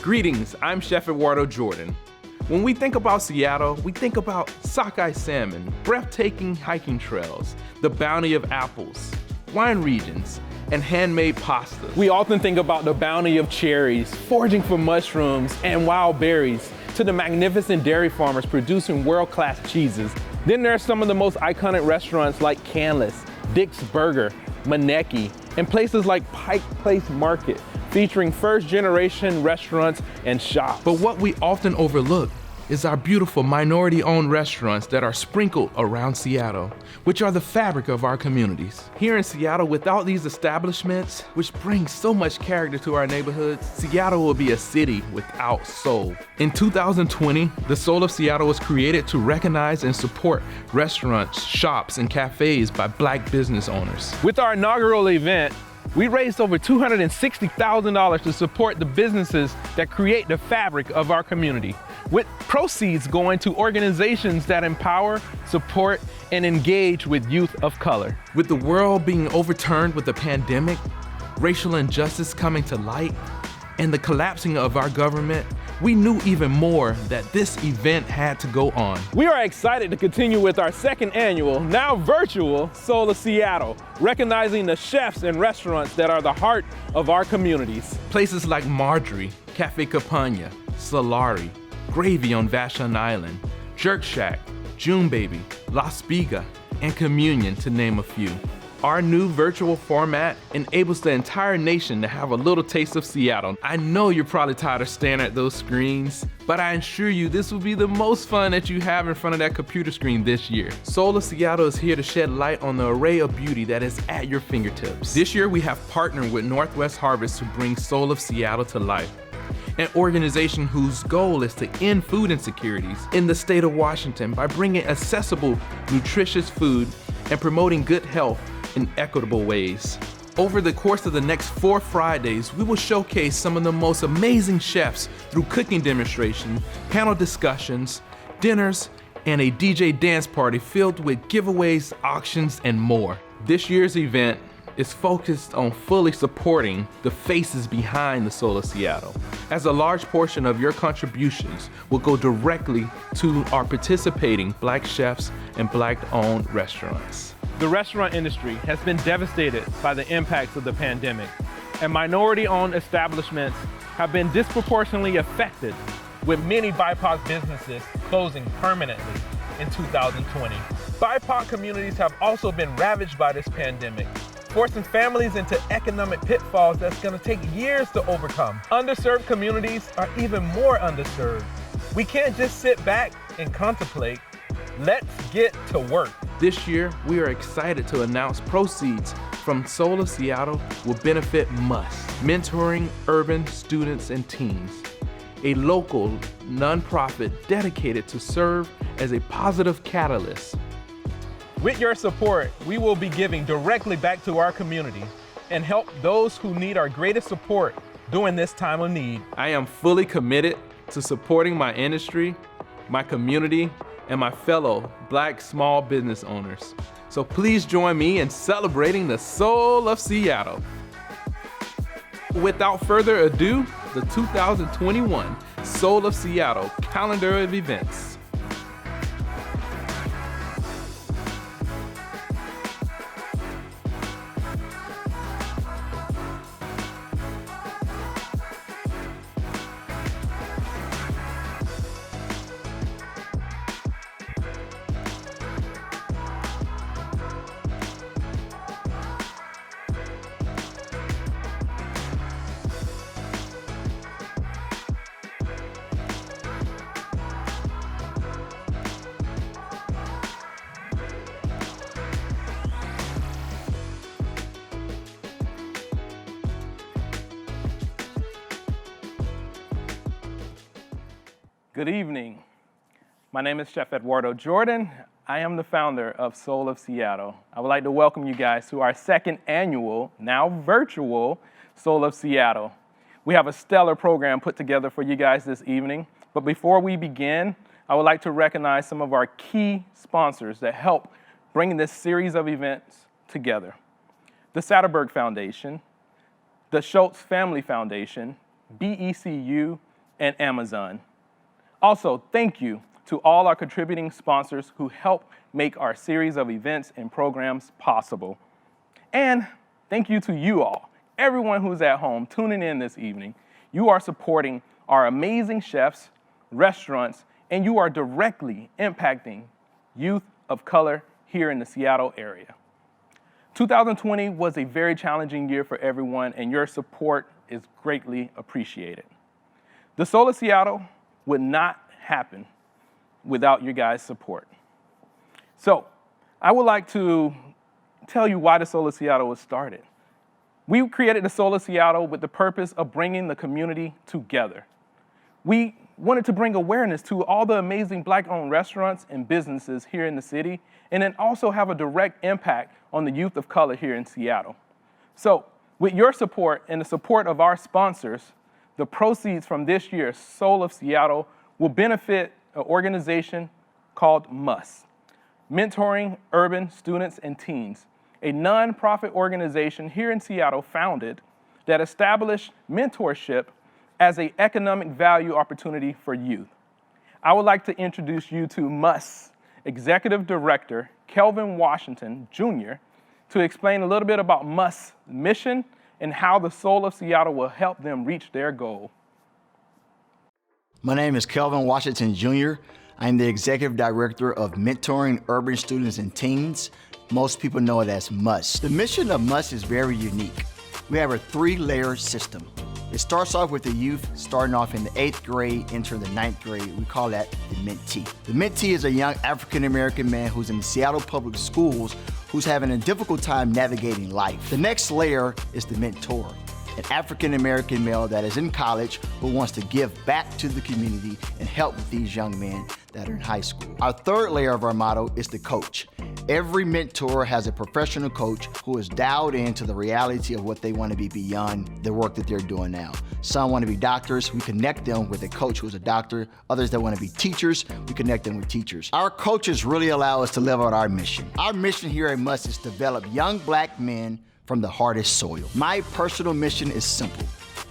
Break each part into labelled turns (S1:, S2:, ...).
S1: Greetings, I'm Chef Eduardo Jordan. When we think about Seattle, we think about sockeye salmon, breathtaking hiking trails, the bounty of apples, wine regions, and handmade pastas. We often think about the bounty of cherries, foraging for mushrooms and wild berries, to the magnificent dairy farmers producing world-class cheeses. Then there are some of the most iconic restaurants like Canlis, Dick's Burger, Maneki, and places like Pike Place Market, featuring first-generation restaurants and shops. But what we often overlook is our beautiful minority-owned restaurants that are sprinkled around Seattle, which are the fabric of our communities. Here in Seattle, without these establishments, which bring so much character to our neighborhoods, Seattle will be a city without soul. In 2020, the Soul of Seattle was created to recognize and support restaurants, shops, and cafes by Black business owners. With our inaugural event, we raised over $260,000 to support the businesses that create the fabric of our community, with proceeds going to organizations that empower, support, and engage with youth of color. With the world being overturned with the pandemic, racial injustice coming to light, and the collapsing of our government, we knew even more that this event had to go on. We are excited to continue with our second annual, now virtual, Soul of Seattle, recognizing the chefs and restaurants that are the heart of our communities. Places like Marjorie, Cafe Campagna, Solari, Gravy on Vashon Island, Jerk Shack, June Baby, La Spiga, and Communion, to name a few. Our new virtual format enables the entire nation to have a little taste of Seattle. I know you're probably tired of staring at those screens, but I assure you this will be the most fun that you have in front of that computer screen this year. Soul of Seattle is here to shed light on the array of beauty that is at your fingertips. This year we have partnered with Northwest Harvest to bring Soul of Seattle to life, an organization whose goal is to end food insecurities in the state of Washington by bringing accessible, nutritious food and promoting good health in equitable ways. Over the course of the next 4 Fridays, we will showcase some of the most amazing chefs through cooking demonstration, panel discussions, dinners, and a DJ dance party filled with giveaways, auctions, and more. This year's event is focused on fully supporting the faces behind the Soul of Seattle, as a large portion of your contributions will go directly to our participating Black chefs and Black-owned restaurants. The restaurant industry has been devastated by the impacts of the pandemic, and minority-owned establishments have been disproportionately affected, with many BIPOC businesses closing permanently in 2020. BIPOC communities have also been ravaged by this pandemic, forcing families into economic pitfalls that's going to take years to overcome. Underserved communities are even more underserved. We can't just sit back and contemplate. Let's get to work. This year, we are excited to announce proceeds from Soul of Seattle will benefit MUST, Mentoring Urban Students and Teens, a local nonprofit dedicated to serve as a positive catalyst. With your support, we will be giving directly back to our community and help those who need our greatest support during this time of need. I am fully committed to supporting my industry, my community, and my fellow Black small business owners. So please join me in celebrating the Soul of Seattle. Without further ado, the 2021 Soul of Seattle calendar of events. Good evening. My name is Chef Eduardo Jordan. I am the founder of Soul of Seattle. I would like to welcome you guys to our second annual, now virtual, Soul of Seattle. We have a stellar program put together for you guys this evening. But before we begin, I would like to recognize some of our key sponsors that help bring this series of events together. The Satterberg Foundation, the Schultz Family Foundation, BECU, and Amazon. Also, thank you to all our contributing sponsors who help make our series of events and programs possible. And thank you to you all, everyone who's at home tuning in this evening. You are supporting our amazing chefs, restaurants, and you are directly impacting youth of color here in the Seattle area. 2020 was a very challenging year for everyone, and your support is greatly appreciated. The Soul of Seattle would not happen without your guys' support. So I would like to tell you why the Soul of Seattle was started. We created the Soul of Seattle with the purpose of bringing the community together. We wanted to bring awareness to all the amazing Black-owned restaurants and businesses here in the city, and then also have a direct impact on the youth of color here in Seattle. So with your support and the support of our sponsors, the proceeds from this year's Soul of Seattle will benefit an organization called MUST, Mentoring Urban Students and Teens, a nonprofit organization here in Seattle founded that established mentorship as an economic value opportunity for youth. I would like to introduce you to MUST Executive Director, Kelvin Washington, Jr., to explain a little bit about MUST's mission and how the Soul of Seattle will help them reach their goal.
S2: My name is Kelvin Washington, Jr. I'm the Executive Director of Mentoring Urban Students and Teens. Most people know it as MUST. The mission of MUST is very unique. We have a 3-layer system. It starts off with the youth starting off in the 8th grade, entering the 9th grade. We call that the mentee. The mentee is a young African-American man who's in the Seattle Public Schools who's having a difficult time navigating life. The next layer is the mentor, an African-American male that is in college who wants to give back to the community and help with these young men that are in high school. Our 3rd layer of our model is the coach. Every mentor has a professional coach who is dialed into the reality of what they want to be beyond the work that they're doing now. Some want to be doctors, we connect them with a coach who's a doctor. Others that want to be teachers, we connect them with teachers. Our coaches really allow us to live out our mission. Our mission here at MUST is to develop young Black men from the hardest soil. My personal mission is simple: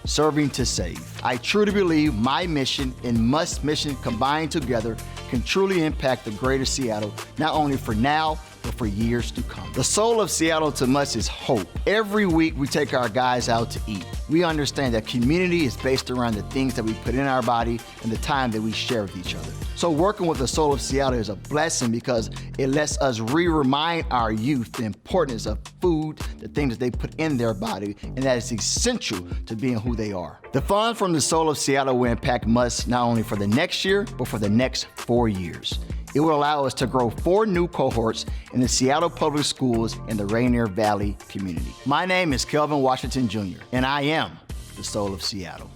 S2: serving to save. I truly believe my mission and MUST's mission combined together can truly impact the greater Seattle, not only for now, but for years to come. The Soul of Seattle to MUST is hope. Every week we take our guys out to eat. We understand that community is based around the things that we put in our body and the time that we share with each other. So working with the Soul of Seattle is a blessing because it lets us remind our youth the importance of food, the things that they put in their body, and that is essential to being who they are. The funds from the Soul of Seattle will impact MUST not only for the next year, but for the next 4 years. It will allow us to grow 4 new cohorts in the Seattle Public Schools and the Rainier Valley community. My name is Kelvin Washington Jr., and I am the Soul of Seattle.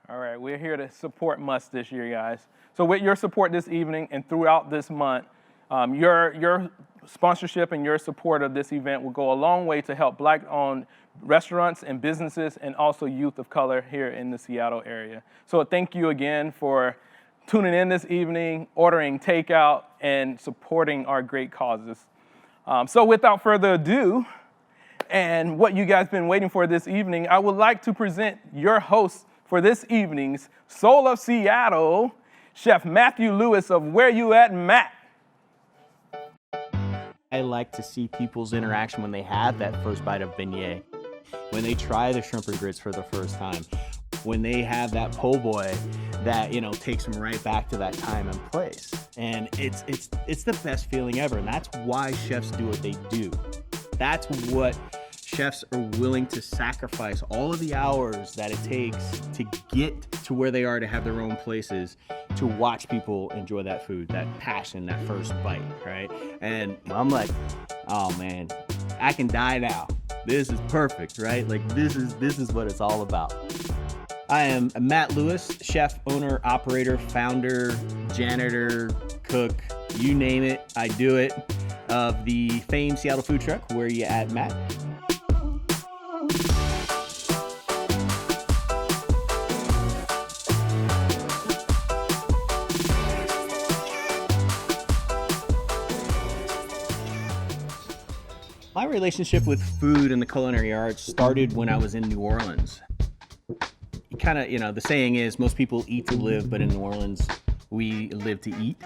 S1: All right, we're here to support MUST this year, guys. So with your support this evening and throughout this month, your sponsorship and your support of this event will go a long way to help Black-owned restaurants and businesses and also youth of color here in the Seattle area. So thank you again for tuning in this evening, ordering takeout, and supporting our great causes. So without further ado, and what you guys been waiting for this evening, I would like to present your host for this evening's Soul of Seattle, Chef Matthew Lewis of Where You At, Matt.
S3: I like to see people's interaction when they have that first bite of beignet, when they try the shrimp and grits for the first time, when they have that po' boy that, you know, takes them right back to that time and place. And it's the best feeling ever. And that's why chefs do what they do. That's what chefs are willing to sacrifice all of the hours that it takes to get to where they are, to have their own places, to watch people enjoy that food, that passion, that first bite, right? And I'm like, oh man, I can die now. This is perfect, right? Like this is what it's all about. I am Matt Lewis, chef, owner, operator, founder, janitor, cook, you name it, I do it, of the famed Seattle food truck, Where You At, Matt. My relationship with food and the culinary arts started when I was in New Orleans. Kind of, the saying is most people eat to live, but in New Orleans, we live to eat.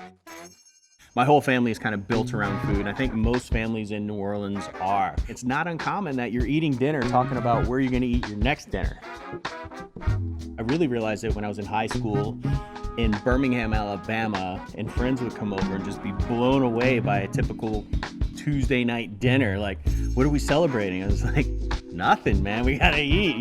S3: My whole family is kind of built around food. I think most families in New Orleans are. It's not uncommon that you're eating dinner talking about where you're gonna eat your next dinner. I really realized it when I was in high school in Birmingham, Alabama, and friends would come over and just be blown away by a typical Tuesday night dinner. Like, what are we celebrating? I was like, nothing, man, we gotta eat,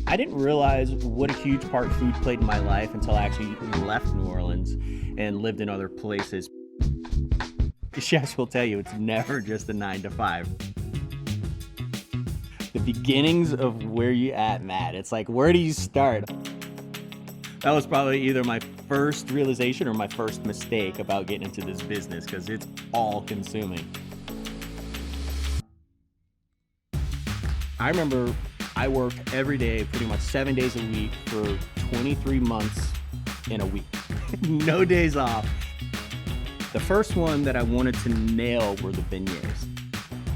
S3: I didn't realize what a huge part food played in my life until I actually left New Orleans and lived in other places. The chefs will tell you it's never just a 9 to 5. The beginnings of where you at, Matt. It's like, where do you start? That was probably either my first realization or my first mistake about getting into this business, because it's all consuming. I remember I worked every day, pretty much 7 days a week for 23 months in a week. No days off. The first one that I wanted to nail were the beignets.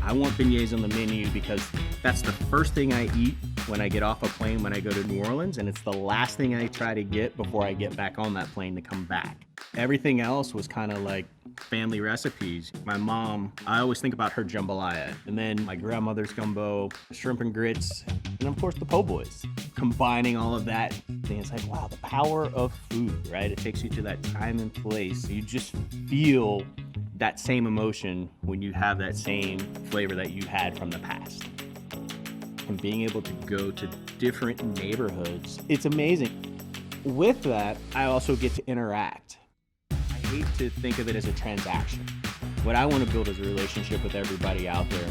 S3: I want beignets on the menu because that's the first thing I eat when I get off a plane when I go to New Orleans, and it's the last thing I try to get before I get back on that plane to come back. Everything else was kind of like family recipes. My mom, I always think about her jambalaya, and then my grandmother's gumbo, shrimp and grits, and of course the po' boys. Combining all of that, it's like, wow, the power of food, right? It takes you to that time and place. You just feel that same emotion when you have that same flavor that you had from the past. And being able to go to different neighborhoods, it's amazing. With that, I also get to interact. I hate to think of it as a transaction. What I want to build is a relationship with everybody out there.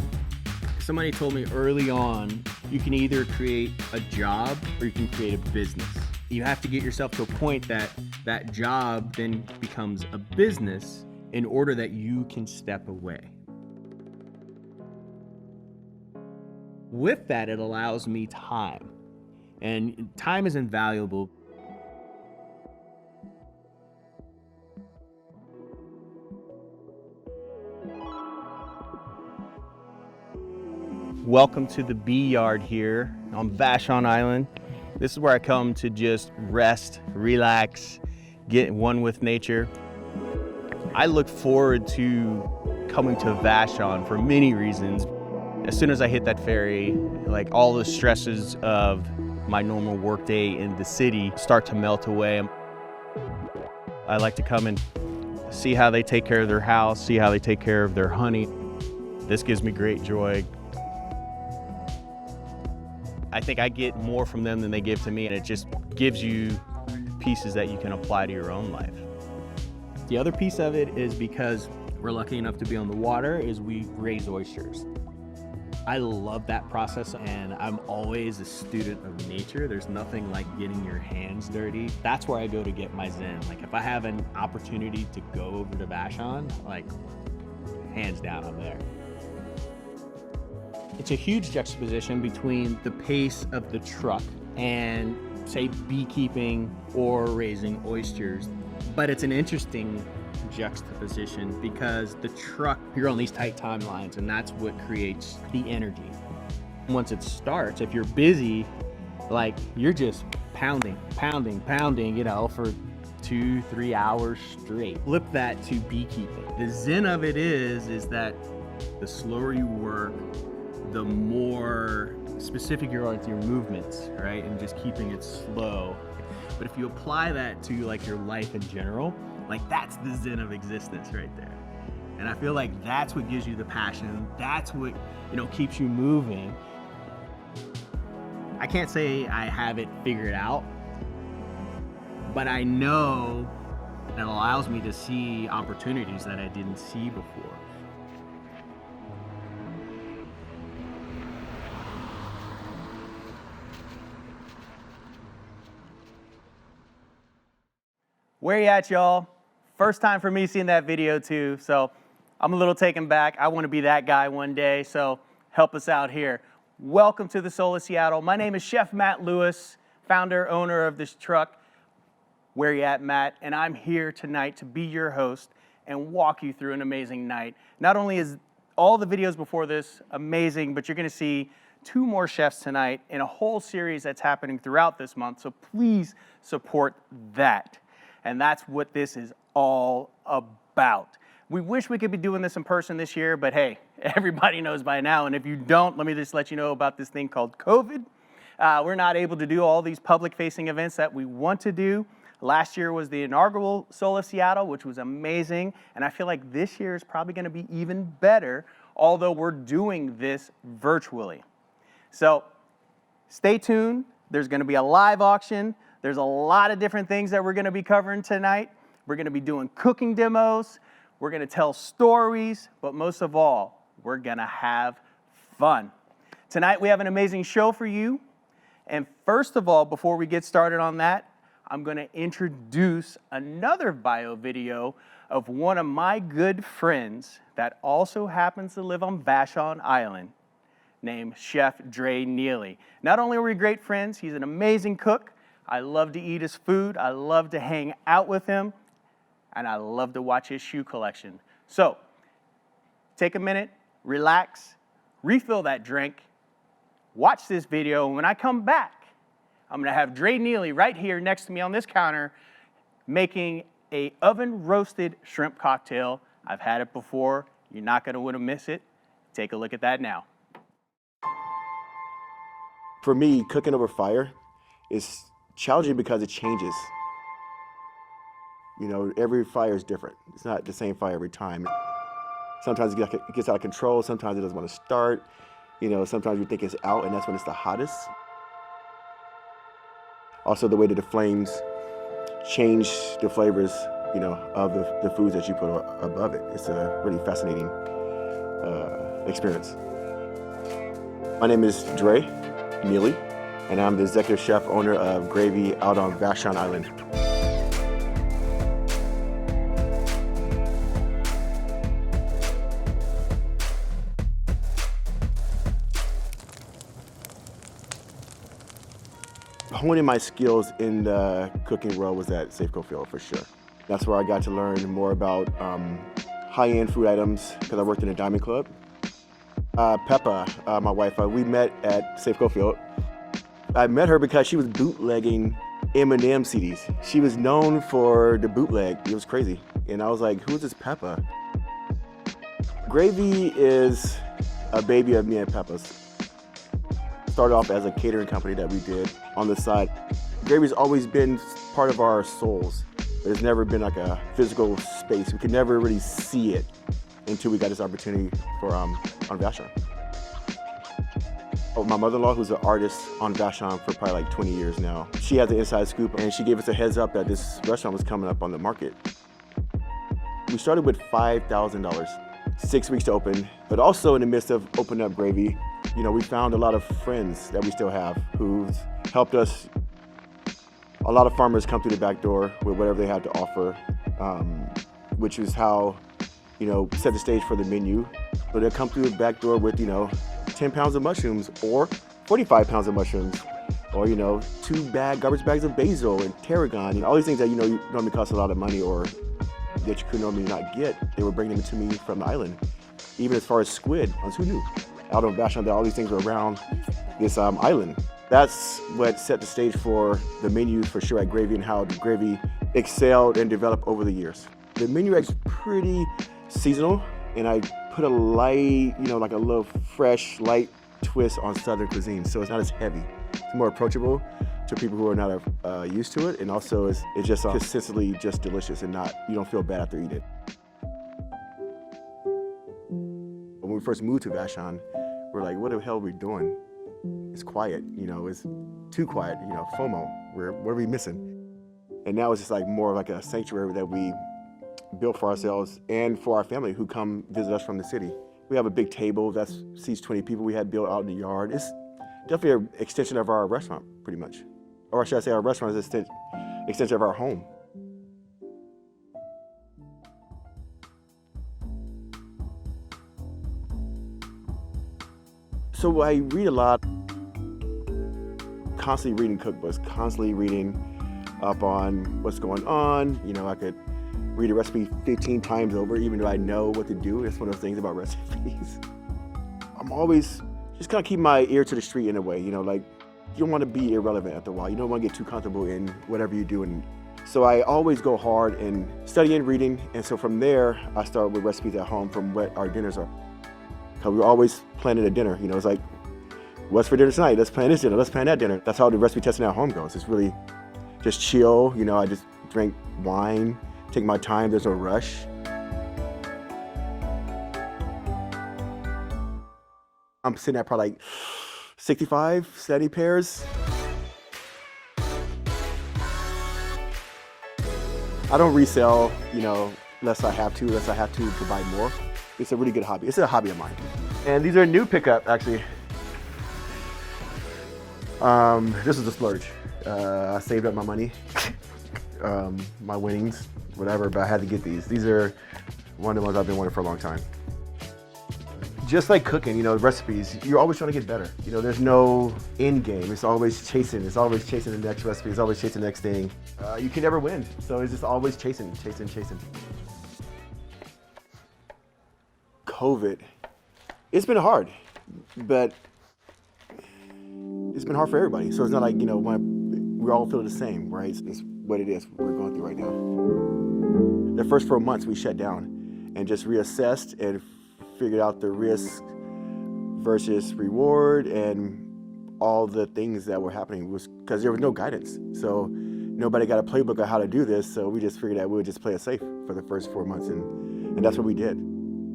S3: Somebody told me early on, you can either create a job or you can create a business. You have to get yourself to a point that that job then becomes a business in order that you can step away. With that, it allows me time, and time is invaluable. Welcome to the Bee Yard here on Vashon Island. This is where I come to just rest, relax, get one with nature. I look forward to coming to Vashon for many reasons. As soon as I hit that ferry, like all the stresses of my normal workday in the city start to melt away. I like to come and see how they take care of their house, see how they take care of their honey. This gives me great joy. I think I get more from them than they give to me, and it just gives you pieces that you can apply to your own life. The other piece of it is because we're lucky enough to be on the water is we raise oysters. I love that process, and I'm always a student of nature. There's nothing like getting your hands dirty. That's where I go to get my zen. Like if I have an opportunity to go over to Vashon, like hands down, I'm there. It's a huge juxtaposition between the pace of the truck and say beekeeping or raising oysters. But it's an interesting juxtaposition because the truck, you're on these tight timelines, and that's what creates the energy. Once it starts, if you're busy, like you're just pounding, for 2-3 hours straight. Flip that to beekeeping. The zen of it is that the slower you work, the more specific you are with your movements, right? And just keeping it slow. But if you apply that to like your life in general, like that's the zen of existence right there. And I feel like that's what gives you the passion. That's what, keeps you moving. I can't say I have it figured out, but I know that allows me to see opportunities that I didn't see before. Where you at, y'all? First time for me seeing that video too, so I'm a little taken back. I want to be that guy one day, so help us out here. Welcome to the Soul of Seattle. My name is Chef Matt Lewis, founder, owner of this truck, Where You At, Matt, and I'm here tonight to be your host and walk you through an amazing night. Not only is
S4: all the videos before this, amazing, but you're gonna see 2 more chefs tonight in a whole series that's happening throughout this month, so please support that. And that's what this is all about. We wish we could be doing this in person this year, but hey, everybody knows by now, and if you don't, let me just let you know about this thing called COVID. We're not able to do all these public-facing events that we want to do. Last year was the inaugural Soul of Seattle, which was amazing, and I feel like this year is probably gonna be even better, although we're doing this virtually. So stay tuned. There's gonna be a live auction. There's a lot of different things that we're gonna be covering tonight. We're gonna be doing cooking demos. We're gonna tell stories, but most of all, we're gonna have fun. Tonight we have an amazing show for you. And first of all, before we get started on that, I'm gonna introduce another bio video of one of my good friends that also happens to live on Vashon Island, named Chef Dre Neeley. Not only are we great friends, he's an amazing cook. I love to eat his food, I love to hang out with him, and I love to watch his shoe collection. So, take a minute, relax, refill that drink, watch this video, and when I come back, I'm gonna have Dre Neeley right here next to me on this counter making a oven-roasted shrimp cocktail. I've had it before, you're not gonna wanna miss it. Take a look at that now.
S5: For me, cooking over fire is challenging because it changes. You know, every fire is different. It's not the same fire every time. Sometimes it gets out of control, sometimes it doesn't want to start. You know, sometimes you think it's out and that's when it's the hottest. Also, the way that the flames change the flavors, you know, of the foods that you put above it. It's a really fascinating experience. My name is Dre Neeley, and I'm the executive chef owner of Gravy out on Vashon Island. Honing my skills in the cooking world was at Safeco Field for sure. That's where I got to learn more about high-end food items because I worked in a diamond club. Peppa, my wife, we met at Safeco Field. I met her because she was bootlegging Eminem CDs. She was known for the bootleg. It was crazy. And I was like, who is this Peppa? Gravy is a baby of me and Peppa's. Started off as a catering company that we did on the side. Gravy's always been part of our souls. There's never been like a physical space. We could never really see it until we got this opportunity for on Vashon. Oh, my mother-in-law, who's an artist on Vashon for probably like 20 years now, she had the inside scoop and she gave us a heads up that this restaurant was coming up on the market. We started with $5,000, 6 weeks to open, but also in the midst of opening up Gravy, you know, we found a lot of friends that we still have who've helped us. A lot of farmers come through the back door with whatever they had to offer, which is how, you know, set the stage for the menu. But they'll come through the back door with, you know, 10 pounds of mushrooms or 45 pounds of mushrooms, or, you know, 2 garbage bags of basil and tarragon, you know, all these things that, you know, normally cost a lot of money or that you could normally not get. They were bringing them to me from the island. Even as far as squid, who knew? Out on Vashon, all these things were around this island. That's what set the stage for the menu for sure at Gravy and how the Gravy excelled and developed over the years. The menu is pretty seasonal, and I put a light, you know, like a little fresh, light twist on Southern cuisine, so it's not as heavy. It's more approachable to people who are not used to it, and also it's just consistently just delicious and you don't feel bad after eating it. When we first moved to Vashon, we're like, what the hell are we doing? It's quiet, you know, it's too quiet, you know, FOMO, what are we missing? And now it's just like more like a sanctuary that we built for ourselves and for our family who come visit us from the city. We have a big table that seats 20 people we had built out in the yard. It's definitely an extension of our restaurant, pretty much. Or should I say our restaurant is an extension of our home. So I read a lot, constantly reading cookbooks, constantly reading up on what's going on. You know, I could read a recipe 15 times over, even though I know what to do. It's one of those things about recipes. I'm always just kind of keep my ear to the street in a way, you know, like you don't want to be irrelevant after a while. You don't want to get too comfortable in whatever you do. And so I always go hard in studying, reading. And so from there, I start with recipes at home from what our dinners are. Because we're always planning a dinner, you know, it's like, what's for dinner tonight? Let's plan this dinner, let's plan that dinner. That's how the recipe testing at home goes. It's really just chill, you know, I just drink wine, take my time, there's no rush. I'm sitting at probably like 65, 70 pairs. I don't resell, you know, unless I have to buy more. It's a really good hobby. It's a hobby of mine. And these are new pickup, actually. This is a splurge. I saved up my money, my winnings, whatever, but I had to get these. These are one of the ones I've been wanting for a long time. Just like cooking, you know, recipes, you're always trying to get better. You know, there's no end game. It's always chasing. It's always chasing the next recipe. It's always chasing the next thing. You can never win. So it's just always chasing. COVID, it's been hard, but it's been hard for everybody. So it's not like, you know, we all feel the same, right? It's what it is we're going through right now. The first 4 months we shut down and just reassessed and figured out the risk versus reward and all the things that were happening was because there was no guidance. So nobody got a playbook on how to do this. So we just figured that we would just play it safe for the first 4 months. And that's what we did.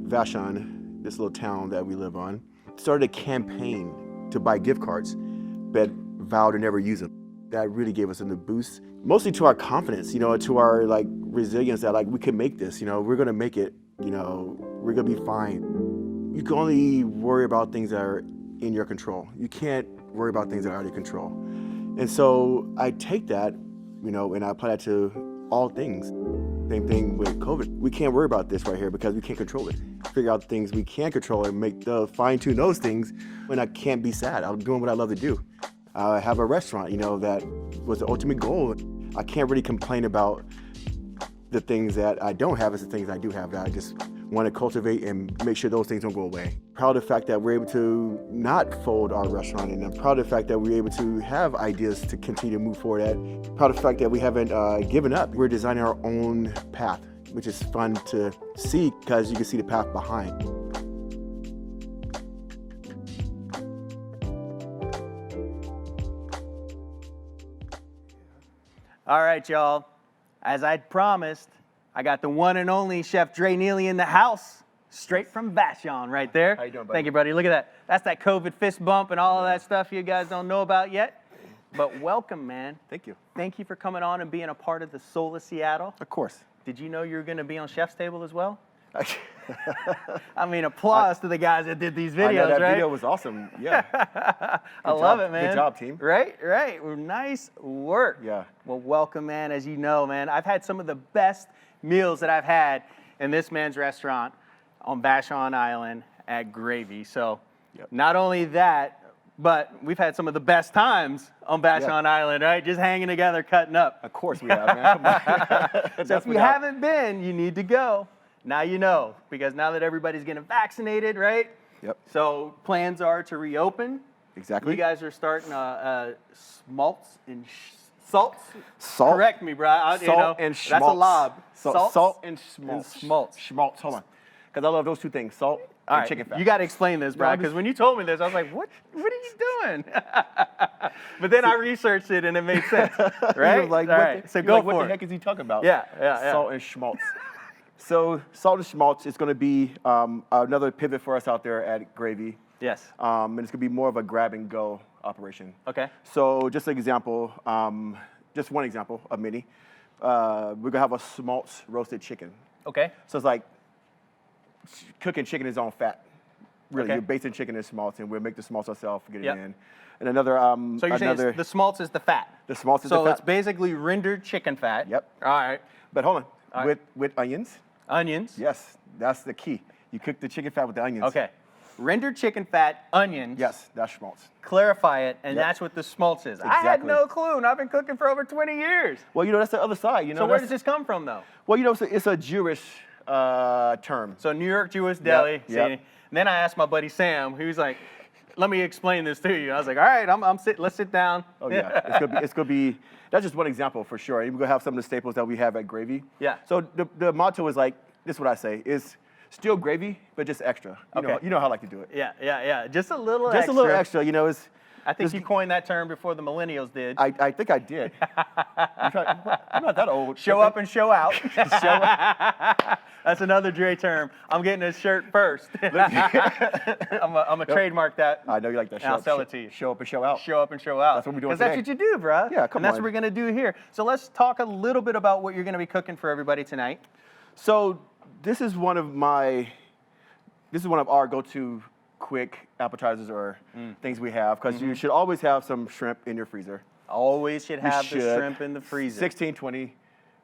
S5: Vashon, this little town that we live on, started a campaign to buy gift cards, but vowed to never use them. That really gave us a new boost, mostly to our confidence, you know, to our like resilience that like we can make this, you know, we're gonna make it, you know, we're gonna be fine. You can only worry about things that are in your control. You can't worry about things that are out of your control. And so I take that, you know, and I apply that to all things. Same thing with COVID. We can't worry about this right here because we can't control it. Figure out things we can control and make fine tune those things when I can't be sad. I'm doing what I love to do. I have a restaurant, you know, that was the ultimate goal. I can't really complain about the things that I don't have as the things I do have that I just want to cultivate and make sure those things don't go away. Proud of the fact that we're able to not fold our restaurant, and I'm proud of the fact that we're able to have ideas to continue to move forward at. Proud of the fact that we haven't given up. We're designing our own path, which is fun to see because you can see the path behind.
S4: All right, y'all. As I promised, I got the one and only Chef Dre Neeley in the house, straight from Vashon right there.
S5: How you doing, buddy?
S4: Thank you, buddy. Look at that. That's that COVID fist bump and all of that stuff you guys don't know about yet. But welcome, man.
S5: Thank you.
S4: Thank you for coming on and being a part of the Soul of Seattle.
S5: Of course.
S4: Did you know you were going to be on Chef's Table as well? I mean, applause to the guys that did these videos,
S5: I know, that
S4: right?
S5: video was awesome. Yeah.
S4: I love it, man.
S5: Good job, team.
S4: Right. Well, nice work.
S5: Yeah.
S4: Well, welcome, man. As you know, man, I've had some of the best meals that I've had in this man's restaurant on Vashon Island at Gravy. So not only that, but we've had some of the best times on Vashon Island, right? Just hanging together, cutting up.
S5: Of course we have, man. Come on.
S4: So if you haven't been, you need to go. Now you know, because now that everybody's getting vaccinated, right?
S5: Yep.
S4: So plans are to reopen.
S5: Exactly.
S4: You guys are starting smolts and salts.
S5: Salt.
S4: Correct me, bro.
S5: Salt and schmaltz.
S4: That's a lob.
S5: Salt and schmaltz.
S4: Schmaltz.
S5: Schmaltz. Hold on. Because I love those two things, salt and chicken fat.
S4: You got to explain this, bro, because when you told me this, I was like, what are you doing? But then I researched it, and it made sense, right?
S5: Like,
S4: So go for
S5: what
S4: it.
S5: the heck is he talking about?
S4: Yeah.
S5: Salt and schmaltz. So salt and schmaltz is going to be another pivot for us out there at Gravy.
S4: Yes.
S5: And it's going to be more of a grab and go operation.
S4: Okay.
S5: So just an example, just one example of many. We're going to have a schmaltz roasted chicken.
S4: Okay.
S5: So it's like cooking chicken is on fat. Really,
S4: Okay.
S5: you're basting chicken in schmaltz, and we'll make the schmaltz ourselves, get it
S4: Yep.
S5: in. And another,
S4: So you're saying the schmaltz is the fat.
S5: the schmaltz is
S4: So
S5: the
S4: it's
S5: fat.
S4: basically rendered chicken fat.
S5: Yep.
S4: All right.
S5: But hold on,
S4: All right.
S5: with onions.
S4: Onions.
S5: Yes, that's the key. You cook the chicken fat with the onions.
S4: Okay. rendered chicken fat, onions.
S5: Yes, that's schmaltz.
S4: Clarify it, and
S5: Yep.
S4: that's what the schmaltz is. I had
S5: Exactly.
S4: no clue, and I've been cooking for over 20 years.
S5: Well, that's the other side.
S4: So where does this come from, though?
S5: Well, it's a Jewish term.
S4: So New York Jewish deli.
S5: Yep.
S4: See, and then I asked my buddy Sam, who was like, "Let me explain this to you." I was like, "All right, let's sit down."
S5: Oh yeah, it's gonna be. That's just one example for sure. And we're gonna have some of the staples that we have at Gravy.
S4: Yeah.
S5: So the motto is like this. Is what I say is still gravy, but just extra. You know how I like to do it.
S4: Yeah. Just a little
S5: Just
S4: extra.
S5: a little extra. It's.
S4: I think you coined that term before the millennials did.
S5: I think I did. I'm not that old.
S4: Show up and show out. That's another Dre term. I'm getting a shirt first. I'm gonna trademark that.
S5: I know you like that.
S4: And I'll sell it to you.
S5: Show up and show out.
S4: Show up and show out.
S5: That's what we're doing
S4: Because that's
S5: today.
S4: what you do, bro.
S5: Yeah, come
S4: And that's
S5: on.
S4: what we're gonna do here. So let's talk a little bit about what you're gonna be cooking for everybody tonight.
S5: So this is one of our go-to quick appetizers or things we have because you should always have some shrimp in your freezer.
S4: Always should have
S5: should.
S4: the shrimp in the freezer.
S5: 1620,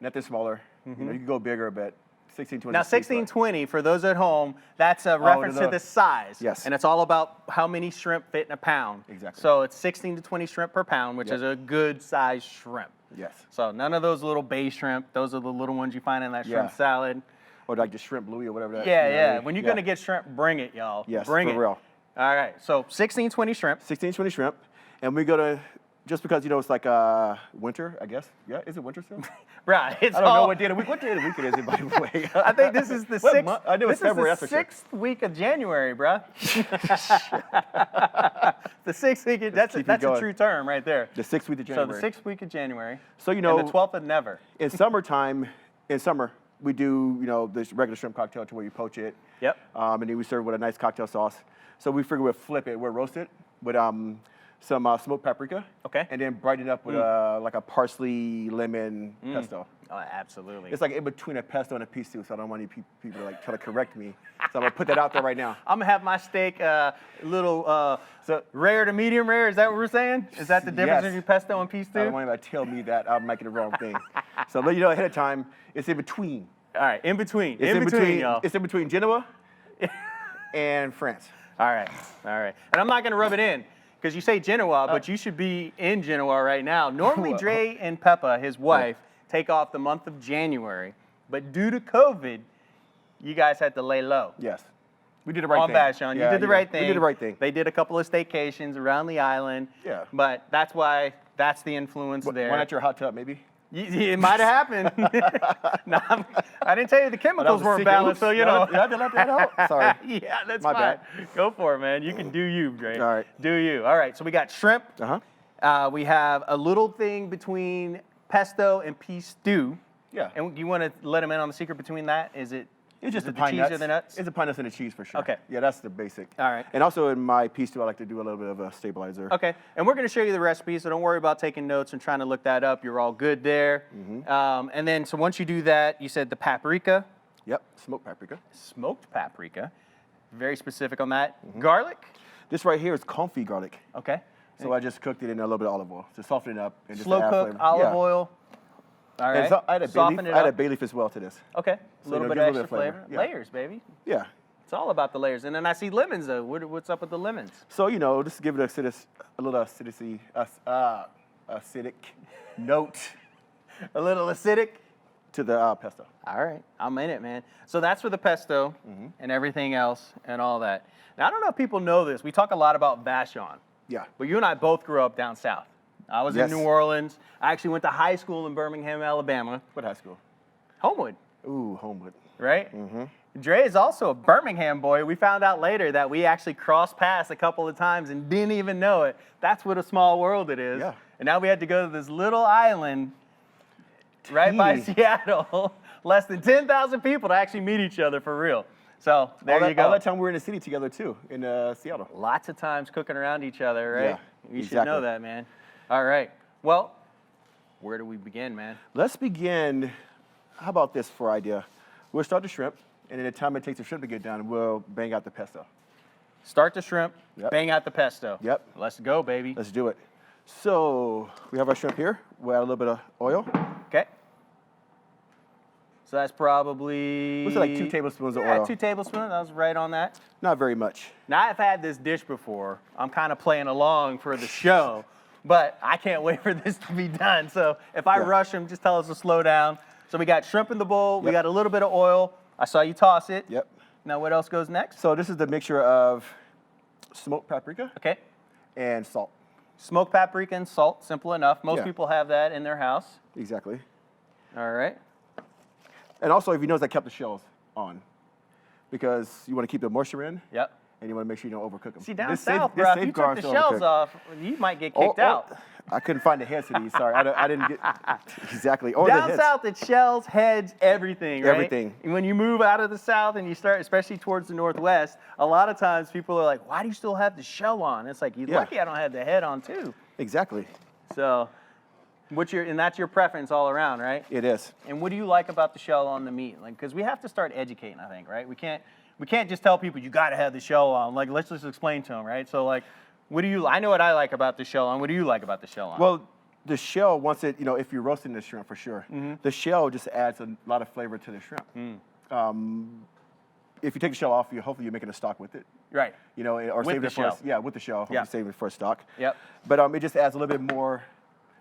S5: nothing smaller. You can go bigger, but 1620.
S4: Now,
S5: is sweet spot.
S4: 1620, for those at home, that's a reference to the size.
S5: Yes.
S4: And it's all about how many shrimp fit in a pound.
S5: Exactly.
S4: So it's 16 to 20 shrimp per pound, which
S5: Yep.
S4: is a good size shrimp.
S5: Yes.
S4: So none of those little bay shrimp. Those are the little ones you find in that shrimp
S5: Yeah.
S4: salad.
S5: Or like the shrimp bluey or whatever that.
S4: Yeah. When you're going to get shrimp, bring it, y'all.
S5: Yes,
S4: bring
S5: for
S4: it.
S5: real.
S4: All right. So 1620 shrimp.
S5: 1620 shrimp, and we're gonna just because it's like winter, I guess. Yeah, is it winter still?
S4: Right. It's
S5: I don't know
S4: all-
S5: what day of the week. What day of the week it is, by the way?
S4: I think this is the
S5: What
S4: sixth.
S5: month? I knew it was
S4: this
S5: February,
S4: is the
S5: that's for sure.
S4: 6th week of January, bruh. The 6th week. That's
S5: keep it
S4: a
S5: going.
S4: true term right there.
S5: The 6th week of
S4: So
S5: January.
S4: the 6th week of January.
S5: So
S4: and the 12th of never.
S5: in summer, we do this regular shrimp cocktail to where you poach it.
S4: Yep.
S5: And then we serve it with a nice cocktail sauce. So we figure we'll flip it, we'll roast it with some smoked paprika.
S4: Okay.
S5: And then brighten it up with like a parsley lemon pesto.
S4: Oh, absolutely.
S5: It's like in between a pesto and a peas stew, so I don't want any people to try to correct me. So I'm gonna put that out there right now.
S4: I'm gonna have my steak little rare to medium rare. Is that what we're saying? Is that the difference
S5: Yes.
S4: between pesto and peas
S5: I don't
S4: stew?
S5: want anybody to tell me that I'm making the wrong thing. So let you know ahead of time, it's in between.
S4: All right, in between.
S5: It's
S4: in between, y'all.
S5: It's in between Genoa and France.
S4: All right. And I'm not gonna rub it in. Because you say Genoa, but you should be in Genoa right now. Normally, Dre and Peppa, his wife, take off the month of January. But due to COVID, you guys had to lay low.
S5: Yes. We did the right
S4: On
S5: thing.
S4: Vashon, you did the right thing.
S5: We did the right thing.
S4: They did a couple of staycations around the island.
S5: Yeah.
S4: But that's the influence there.
S5: Why not your hot tub, maybe?
S4: It might have happened. No, I didn't tell you the chemicals
S5: a
S4: weren't
S5: secret.
S4: balanced, so you know.
S5: You had to let that out? Sorry.
S4: Yeah, that's
S5: My
S4: fine.
S5: bad.
S4: Go for it, man. You can do you, Dre.
S5: All right.
S4: Do you. All right, so we got shrimp.
S5: Uh-huh.
S4: We have a little thing between pesto and peas stew.
S5: Yeah.
S4: And you want to let them in on the secret between that? Is it
S5: It's just
S4: is
S5: the
S4: it
S5: pine
S4: cheese
S5: nuts.
S4: or the nuts?
S5: It's the pine nuts and the cheese for sure.
S4: Okay.
S5: Yeah, that's the basic.
S4: All right.
S5: And also in my piece too, I like to do a little bit of a stabilizer.
S4: Okay, and we're going to show you the recipe, so don't worry about taking notes and trying to look that up. You're all good there. And then, so once you do that, you said the paprika,
S5: Yep, smoked paprika.
S4: smoked paprika, very specific on that. Garlic,
S5: This right here is confit garlic.
S4: okay.
S5: So I just cooked it in a little bit of olive oil to soften it up. And just
S4: Slow
S5: add
S4: cook,
S5: flavor.
S4: olive
S5: Yeah.
S4: oil. All
S5: And
S4: right,
S5: so I had a bay
S4: soften
S5: leaf.
S4: it
S5: I had a
S4: up.
S5: bay leaf as well to this.
S4: Okay, a
S5: So,
S4: little
S5: you know,
S4: bit
S5: give
S4: of
S5: it a
S4: extra
S5: little
S4: flavor.
S5: flavor. Yeah.
S4: Layers, baby.
S5: Yeah.
S4: It's all about the layers. And then I see lemons, though. What's up with the lemons?
S5: So just give it a little acidic note
S4: A little acidic.
S5: to the pesto.
S4: All right, I'm in it, man. So that's for the pesto and everything else and all that. Now, I don't know if people know this. We talk a lot about Vashon,
S5: Yeah.
S4: but you and I both grew up down south. I was
S5: Yes.
S4: in New Orleans. I actually went to high school in Birmingham, Alabama.
S5: What high school?
S4: Homewood,
S5: Ooh, Homewood.
S4: right? Dre is also a Birmingham boy. We found out later that we actually crossed paths a couple of times and didn't even know it. That's what a small world it is.
S5: Yeah.
S4: And now we had to go to this little island right by
S5: Teeny.
S4: Seattle, less than 10,000 people to actually meet each other for real. So there you go.
S5: All that time we were in the city together too, in Seattle.
S4: Lots of times cooking around each other, right?
S5: Yeah,
S4: You should know
S5: exactly.
S4: that, man. All right. Well, where do we begin, man?
S5: Let's begin. How about this for idea? We'll start the shrimp, and in the time it takes the shrimp to get done, we'll bang out the pesto.
S4: Start the shrimp,
S5: Yep.
S4: bang out the pesto.
S5: Yep.
S4: Let's go, baby.
S5: Let's do it. So we have our shrimp here. We'll add a little bit of oil.
S4: Okay. So that's probably...
S5: What's it, like 2 tablespoons of
S4: yeah,
S5: oil?
S4: 2 tablespoons. I was right on that.
S5: Not very much.
S4: Now, I've had this dish before. I'm kind of playing along for the show, but I can't wait for this to be done. So if I rush them, just tell us to slow down. So we got shrimp in the bowl. We got a little bit of oil. I saw you toss it.
S5: Yep.
S4: Now, what else goes next?
S5: So this is the mixture of smoked paprika
S4: Okay.
S5: and salt.
S4: Smoked paprika and salt, simple enough. Most people have that in their house.
S5: Exactly.
S4: All right.
S5: And also, if you notice, I kept the shells on because you want to keep the moisture in.
S4: Yep.
S5: And you want to make sure you don't overcook them.
S4: See, down south, bro, if you took the shells off, you might get kicked out.
S5: I couldn't find the heads to these. Sorry, I didn't get exactly. Or
S4: Down
S5: the heads.
S4: south, it's shells, heads, everything, right?
S5: Everything.
S4: And when you move out of the south and you start, especially towards the northwest, a lot of times people are like, why do you still have the shell on? It's like, you're lucky I don't have the head on too.
S5: Exactly.
S4: So, and that's your preference all around, right?
S5: It is.
S4: And what do you like about the shell on the meat? Like, because we have to start educating, I think, right? We can't just tell people you got to have the shell on. Like, let's just explain to them, right? So, like, I know what I like about the shell on. What do you like about the shell on?
S5: Well, the shell, once it, if you're roasting the shrimp for sure, the shell just adds a lot of flavor to the shrimp. If you take the shell off, hopefully you're making a stock with it.
S4: Right.
S5: Or
S4: With
S5: save
S4: the
S5: it for
S4: shell.
S5: with the shell. Hopefully save it for a stock.
S4: Yep.
S5: But it just adds a little bit more